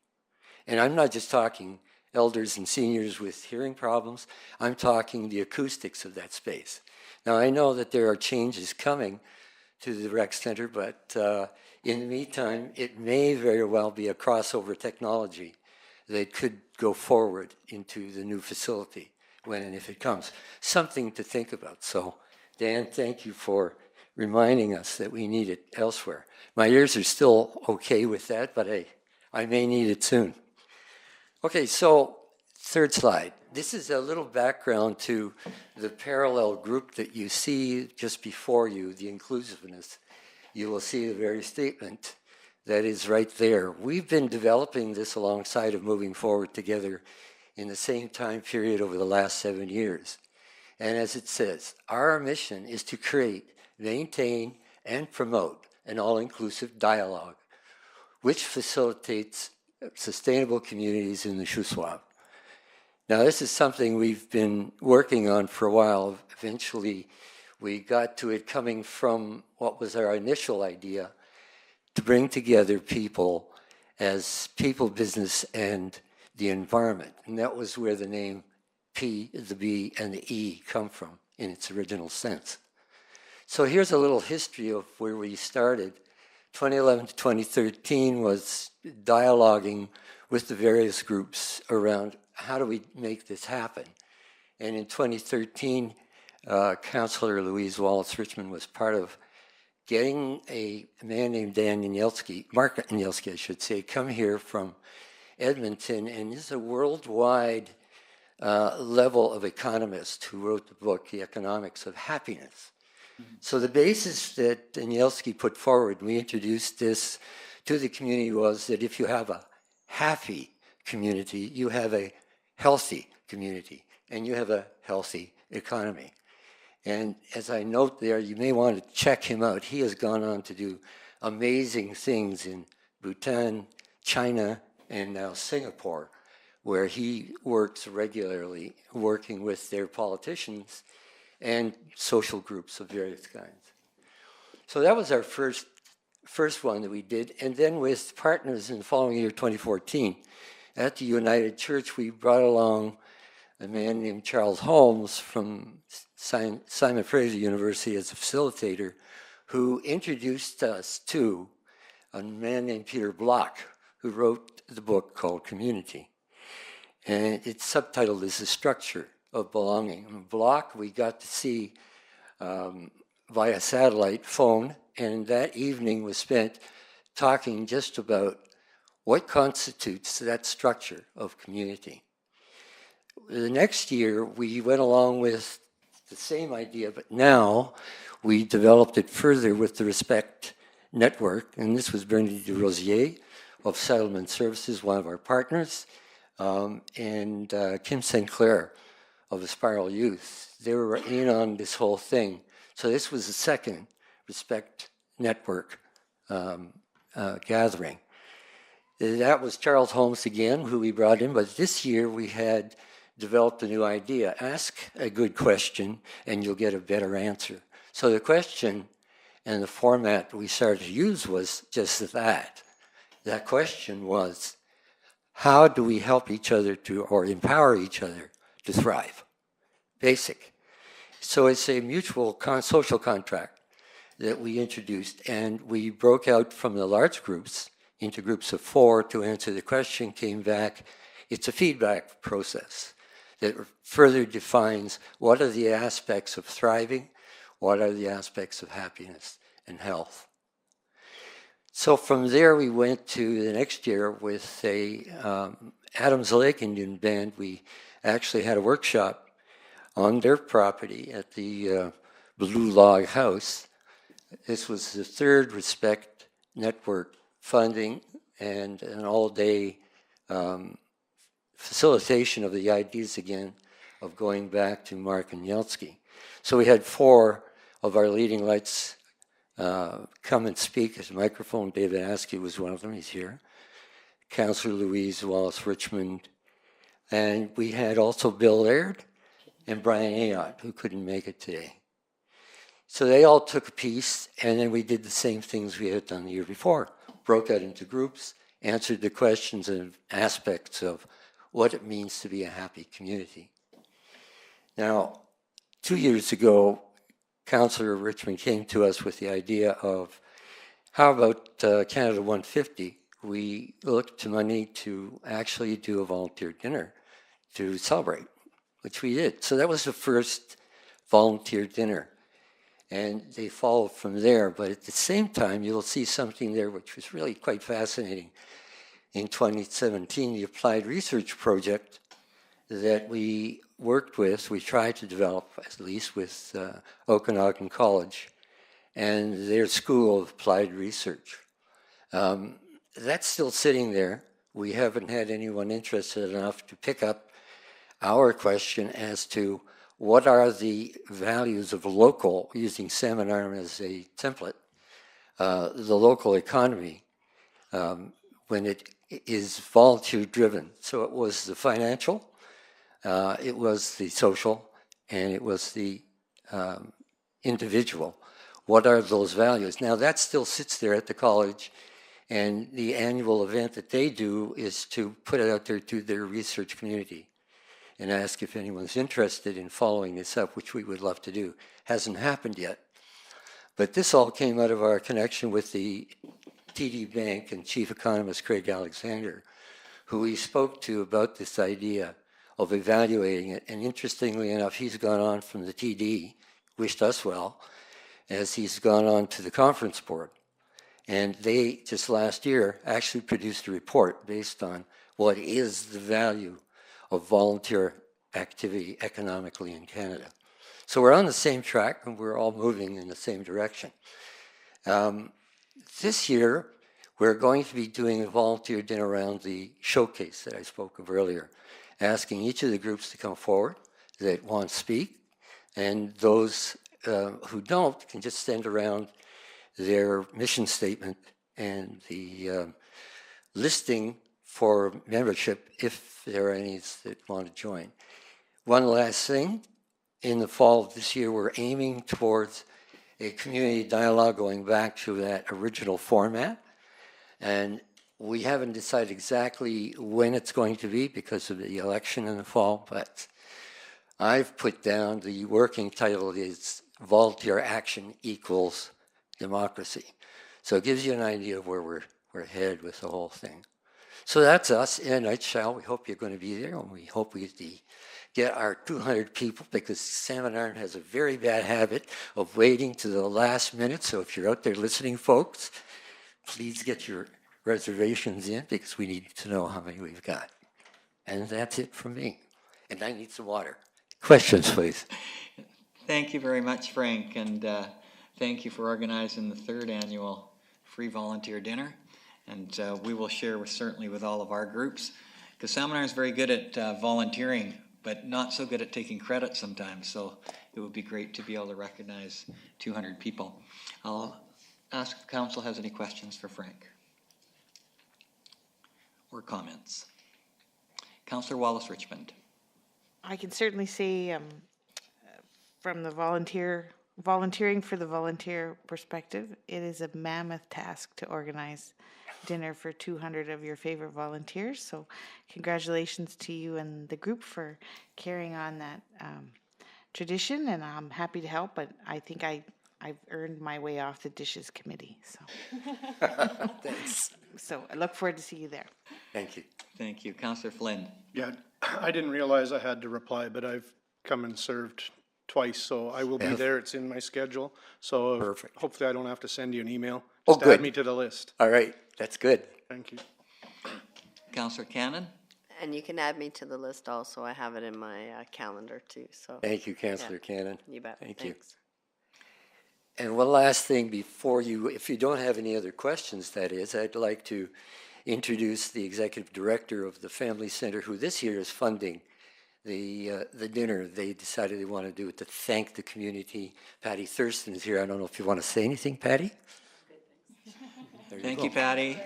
And I'm not just talking elders and seniors with hearing problems, I'm talking the acoustics of that space. Now, I know that there are changes coming to the Rec Center, but in the meantime, it may very well be a crossover technology that could go forward into the new facility when and if it comes. Something to think about. So, Dan, thank you for reminding us that we need it elsewhere. My ears are still okay with that, but I may need it soon. Okay, so 3rd slide. This is a little background to the parallel group that you see just before you, the inclusiveness. You will see the very statement that is right there. We've been developing this alongside of moving forward together in the same time period over the last 7 years. And as it says, our mission is to create, maintain, and promote an all-inclusive dialogue which facilitates sustainable communities in the Shuswap. Now, this is something we've been working on for a while. Eventually, we got to it coming from what was our initial idea, to bring together people as people, business, and the environment. And that was where the name P, the B, and the E come from in its original sense. So here's a little history of where we started. 2011 to 2013 was dialoguing with the various groups around how do we make this happen. And in 2013, Councillor Louise Wallace-Richmond was part of getting a man named Dan Anielski, Mark Anielski, I should say, come here from Edmonton, and this is a worldwide level of economist who wrote the book, The Economics of Happiness. So the basis that Anielski put forward, we introduced this to the community, was that if you have a happy community, you have a healthy community, and you have a healthy economy. And as I note there, you may want to check him out. He has gone on to do amazing things in Bhutan, China, and now Singapore, where he works regularly, working with their politicians and social groups of various kinds. So that was our first one that we did. And then with partners in the following year, 2014, at the United Church, we brought along a man named Charles Holmes from Simon Fraser University as a facilitator, who introduced us to a man named Peter Block, who wrote the book called Community. And it's subtitled as The Structure of Belonging. And Block we got to see via satellite phone, and that evening was spent talking just about what constitutes that structure of community. The next year, we went along with the same idea, but now we developed it further with the Respect Network, and this was Bernie de Rosier of Settlement Services, one of our partners, and Kim St. Clair of Aspiral Youth. They were in on this whole thing. So this was the second Respect Network gathering. That was Charles Holmes again, who we brought in, but this year we had developed a new idea. Ask a good question and you'll get a better answer. So the question and the format we started to use was just that. That question was, how do we help each other or empower each other to thrive? Basic. So it's a mutual social contract that we introduced, and we broke out from the large groups into groups of 4 to answer the question, came back. It's a feedback process that further defines what are the aspects of thriving, what are the aspects of happiness and health. So from there, we went to the next year with a Adams Lake Indian band. We actually had a workshop on their property at the Blue Log House. This was the third Respect Network funding and an all-day facilitation of the ideas again of going back to Mark and Yelsky. So we had 4 of our leading lights come and speak at the microphone. David Askew was one of them, he's here. Councillor Louise Wallace-Richmond. And we had also Bill Laird and Brian Ayotte, who couldn't make it today. So they all took a piece, and then we did the same things we had done the year before. Broke out into groups, answered the questions and aspects of what it means to be a happy community. Now, 2 years ago, Councillor Richmond came to us with the idea of, how about Canada 150? We looked to money to actually do a volunteer dinner to celebrate, which we did. So that was the first volunteer dinner. And they followed from there. But at the same time, you'll see something there which was really quite fascinating. In 2017, the Applied Research Project that we worked with, we tried to develop, at least with Okanagan College and their School of Applied Research. That's still sitting there. We haven't had anyone interested enough to pick up our question as to what are the values of local, using Salmon Arm as a template, the local economy when it is volunteer driven. So it was the financial, it was the social, and it was the individual. What are those values? Now that still sits there at the college, and the annual event that they do is to put it out there to their research community and ask if anyone's interested in following this up, which we would love to do. Hasn't happened yet. But this all came out of our connection with the TD Bank and Chief Economist Craig Alexander, who we spoke to about this idea of evaluating it. And interestingly enough, he's gone on from the TD, wished us well, as he's gone on to the conference board. And they, just last year, actually produced a report based on what is the value of volunteer activity economically in Canada. So we're on the same track, and we're all moving in the same direction. This year, we're going to be doing a volunteer dinner around the showcase that I spoke of earlier, asking each of the groups to come forward that want to speak, and those who don't can just send around their mission statement and the listing for membership if there are any that want to join. One last thing, in the fall of this year, we're aiming towards a community dialogue going back to that original format. And we haven't decided exactly when it's going to be because of the election in the fall, but I've put down the working title is Volunteer Action Equals Democracy. So it gives you an idea of where we're headed with the whole thing. So that's us in a nutshell. We hope you're going to be there, and we hope we get our 200 people, because Salmon Arm has a very bad habit of waiting to the last minute. So if you're out there listening, folks, please get your reservations in, because we need to know how many we've got. And that's it from me. And I need some water. Questions, please. Thank you very much, Frank, and thank you for organizing the 3rd annual free volunteer dinner. And we will share certainly with all of our groups, because Salmon Arm is very good at volunteering, but not so good at taking credit sometimes. So it would be great to be able to recognize 200 people. I'll ask if council has any questions for Frank or comments. Councillor Wallace-Richmond. I can certainly say from the volunteer volunteering for the volunteer perspective. It is a mammoth task to organize dinner for 200 of your favorite volunteers. So congratulations to you and the group for carrying on that tradition, and I'm happy to help, but I think I've earned my way off the dishes committee. So Thanks. So I look forward to see you there. Thank you. Thank you. Councillor Flynn. Yeah, I didn't realize I had to reply, but I've come and served twice, so I will be Yeah. there. It's in my schedule. So Perfect. hopefully I don't have to send you an email. Oh, Just good. add me to the list. All right, that's good. Thank you. Councillor Cannon. And you can add me to the list also. I have it in my calendar too, so. Thank you, Councillor Cannon. You bet. Thank you. Thanks. And one last thing before you, if you don't have any other questions, that is, I'd like to introduce the executive director of the Family Center, who this year is funding the dinner they decided they want to do it to thank the community. Patty Thurston is here. I don't know if you want to say anything, Patty? Thank you, Patty.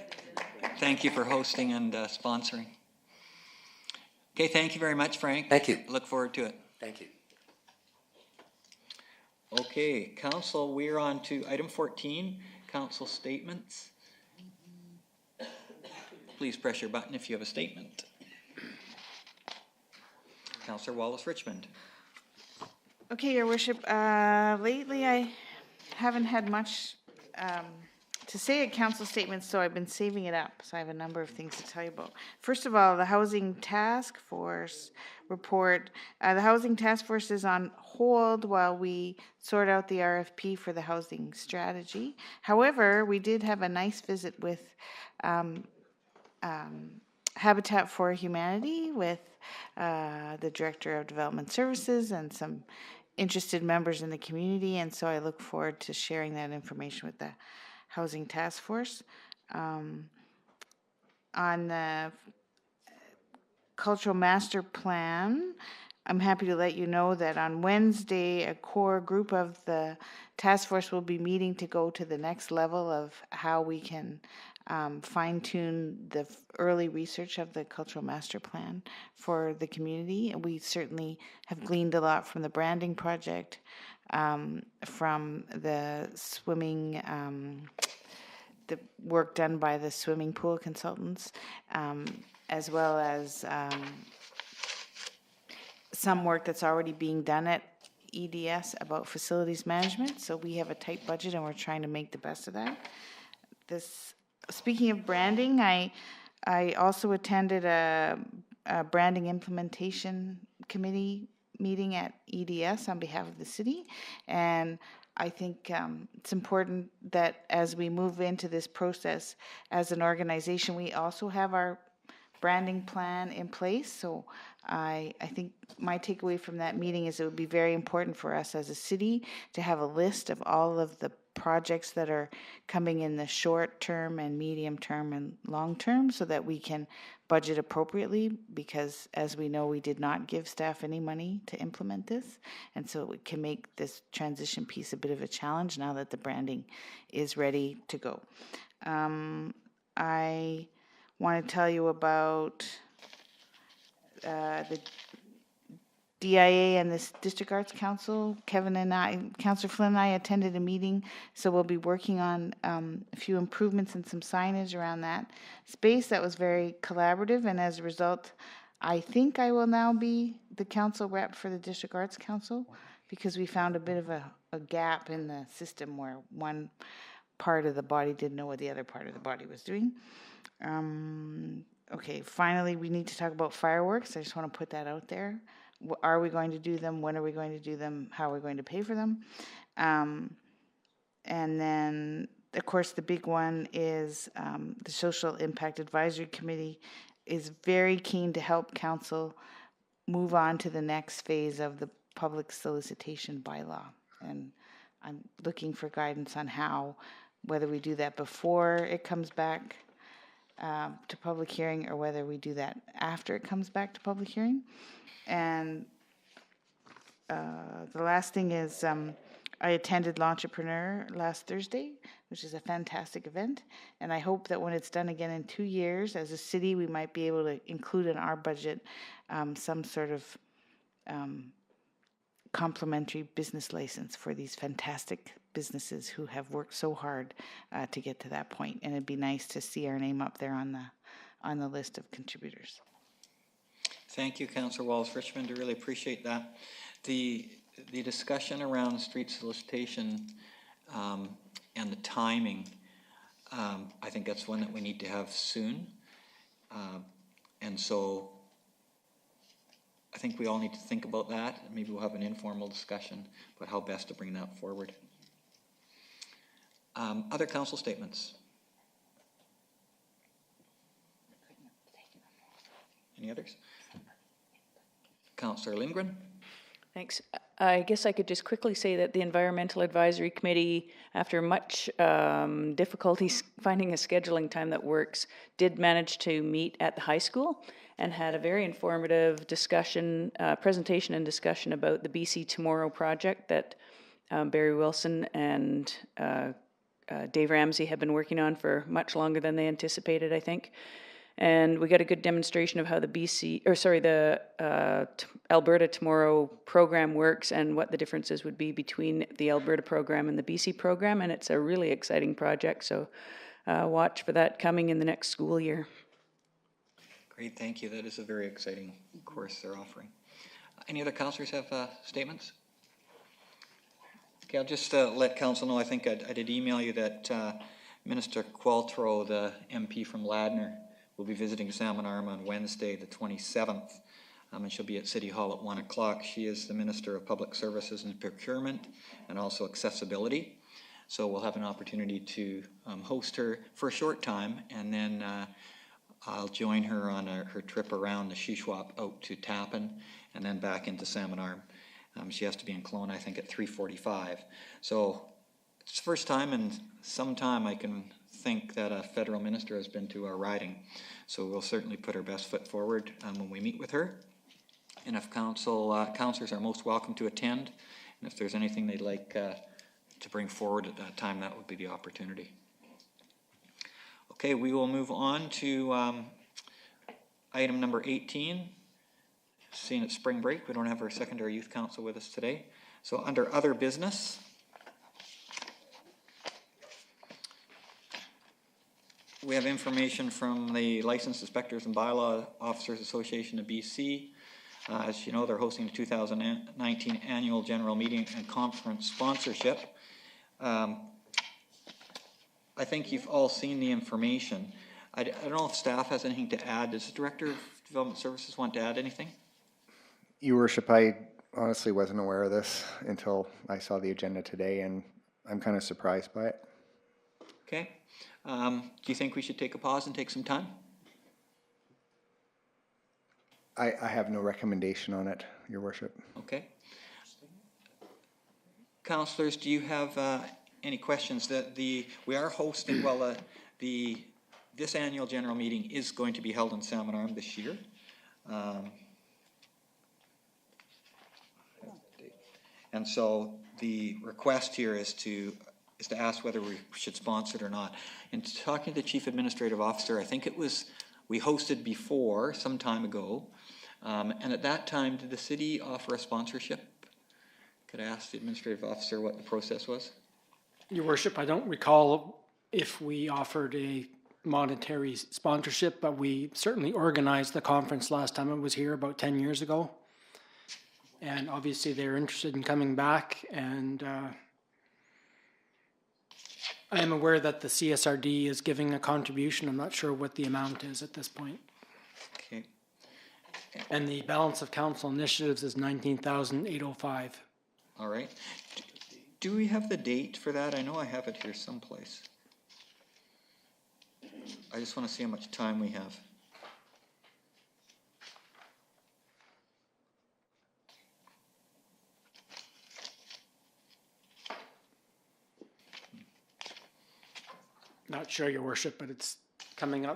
Thank you for hosting and sponsoring. Okay, thank you very much, Frank. Thank you. Look forward to it. Thank you. Okay, council, we're on to item 14, council statements. Please press your button if you have a statement. Councillor Wallace Richmond. Okay, Your Worship, lately I haven't had much to say at council statements, so I've been saving it up. So I have a number of things to tell you about. First of all, the Housing Task Force report. The Housing Task Force is on hold while we sort out the RFP for the housing strategy. However, we did have a nice visit with Habitat for Humanity, with the Director of Development Services and some interested members in the community, and so I look forward to sharing that information with the Housing Task Force. On the Cultural Master Plan, I'm happy to let you know that on Wednesday, a core group of the task force will be meeting to go to the next level of how we can fine-tune the early research of the Cultural Master Plan for the community. We certainly have gleaned a lot from the branding project, from the swimming, the work done by the swimming pool consultants, as well as some work that's already being done at EDS about facilities management. So we have a tight budget and we're trying to make the best of that. Speaking of branding, I also attended a branding implementation committee meeting at EDS on behalf of the city, and I think it's important that as we move into this process as an organization, we also have our branding plan in place. So I think my takeaway from that meeting is it would be very important for us as a city to have a list of all of the projects that are coming in the short term and medium term and long term, so that we can budget appropriately, because as we know, we did not give staff any money to implement this, and so it can make this transition piece a bit of a challenge now that the branding is ready to go. I want to tell you about the DIA and the District Arts Council. Kevin and I, Councillor Flynn and I attended a meeting, so we'll be working on a few improvements and some signage around that space. That was very collaborative, and as a result, I think I will now be the council rep for the District Arts Council, because we found a bit of a gap in the system where one part of the body didn't know what the other part of the body was doing. Okay, finally, we need to talk about fireworks. I just want to put that out there. Are we going to do them? When are we going to do them? How are we going to pay for them? And then, of course, the big one is the Social Impact Advisory Committee is very keen to help council move on to the next phase of the public solicitation bylaw. And I'm looking for guidance on how, whether we do that before it comes back to public hearing, or whether we do that after it comes back to public hearing. And the last thing is I attended L'Entrepreneur last Thursday, which is a fantastic event. And I hope that when it's done again in 2 years, as a city, we might be able to include in our budget some sort of complimentary business license for these fantastic businesses who have worked so hard to get to that point. And it'd be nice to see our name up there on the list of contributors. Thank you, Councillor Wallace-Richmond. I really appreciate that. The discussion around street solicitation and the timing, I think that's one that we need to have soon. And so I think we all need to think about that. Maybe we'll have an informal discussion about how best to bring that forward. Other council statements? Any others? Councillor Lindgren? Thanks. I guess I could just quickly say that the Environmental Advisory Committee, after much difficulty finding a scheduling time that works, did manage to meet at the high school and had a very informative discussion, presentation and discussion about the BC Tomorrow project that Barry Wilson and Dave Ramsey have been working on for much longer than they anticipated, I think. And we got a good demonstration of how the Alberta Tomorrow program works and what the differences would be between the Alberta program and the BC program. And it's a really exciting project, so watch for that coming in the next school year. Great, thank you. That is a very exciting course they're offering. Any other councillors have statements? Okay, I'll just let council know, I think I did email you that Minister Qualtrough, the MP from Ladner, will be visiting Salmon Arm on Wednesday, the 27th, and she'll be at City Hall at 1 o'clock. She is the Minister of Public Services and Procurement and also Accessibility. So we'll have an opportunity to host her for a short time, and then I'll join her on her trip around the Shuswap out to Tappan and then back into Salmon Arm. She has to be in Kelowna, I think, at 3:45. So it's the first time in some time I can think that a federal minister has been to our riding. So we'll certainly put our best foot forward when we meet with her. And if councillors are most welcome to attend, and if there's anything they'd like to bring forward at that time, that would be the opportunity. Okay, we will move on to item number 18. Seeing it's spring break, we don't have our secondary youth council with us today. So under other business, we have information from the Licensed Inspectors and Bylaw Officers Association of BC. As you know, they're hosting the 2019 Annual General Meeting and Conference sponsorship. I think you've all seen the information. I don't know if staff has anything to add. Does the Director of Development Services want to add anything? Your Worship, I honestly wasn't aware of this until I saw the agenda today, and I'm kind of surprised by it. Okay. Do you think we should take a pause and take some time? I have no recommendation on it, Your Worship. Okay. Councillors, do you have any questions? We are hosting, this annual general meeting is going to be held in Salmon Arm this year. And so the request here is to ask whether we should sponsor it or not. And talking to the Chief Administrative Officer, I think we hosted before, some time ago, and at that time, did the city offer a sponsorship? Could I ask the Administrative Officer what the process was? Your Worship, I don't recall if we offered a monetary sponsorship, but we certainly organized the conference last time it was here about 10 years ago. And obviously they're interested in coming back, and I am aware that the CSRD is giving a contribution. I'm not sure what the amount is at this point. Okay. And the balance of council initiatives is $19,805. All right. Do we have the date for that? I know I have it here someplace. I just want to see how much time we have. Not sure, Your Worship, but it's coming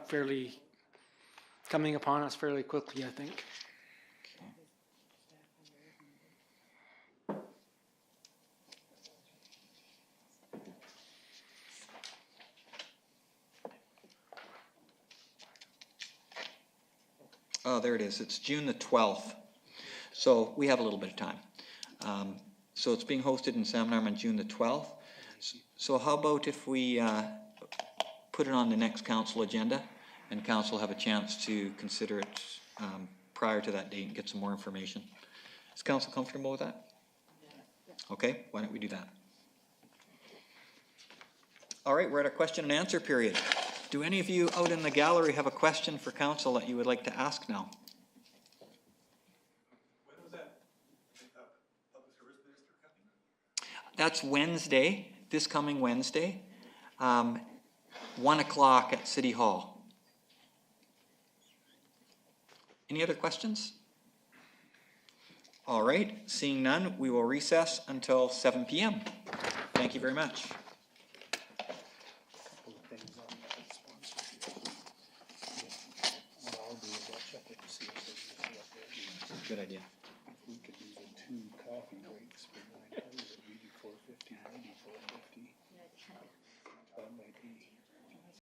upon us fairly quickly, I think. Oh, there it is. It's June the 12th. So we have a little bit of time. So it's being hosted in Salmon Arm on June the 12th. So how about if we put it on the next council agenda, and council have a chance to consider it prior to that date and get some more information. Is council comfortable with that? Okay, why don't we do that? All right, we're at a question and answer period. Do any of you out in the gallery have a question for council that you would like to ask now? When was that public service minister coming? That's Wednesday, this coming Wednesday, 1 o'clock at City Hall. Any other questions? All right, seeing none, we will recess until 7 p.m. Thank you very much. Good idea. If we could do the 2 coffee breaks for 900, we do 450, maybe 450. That might be.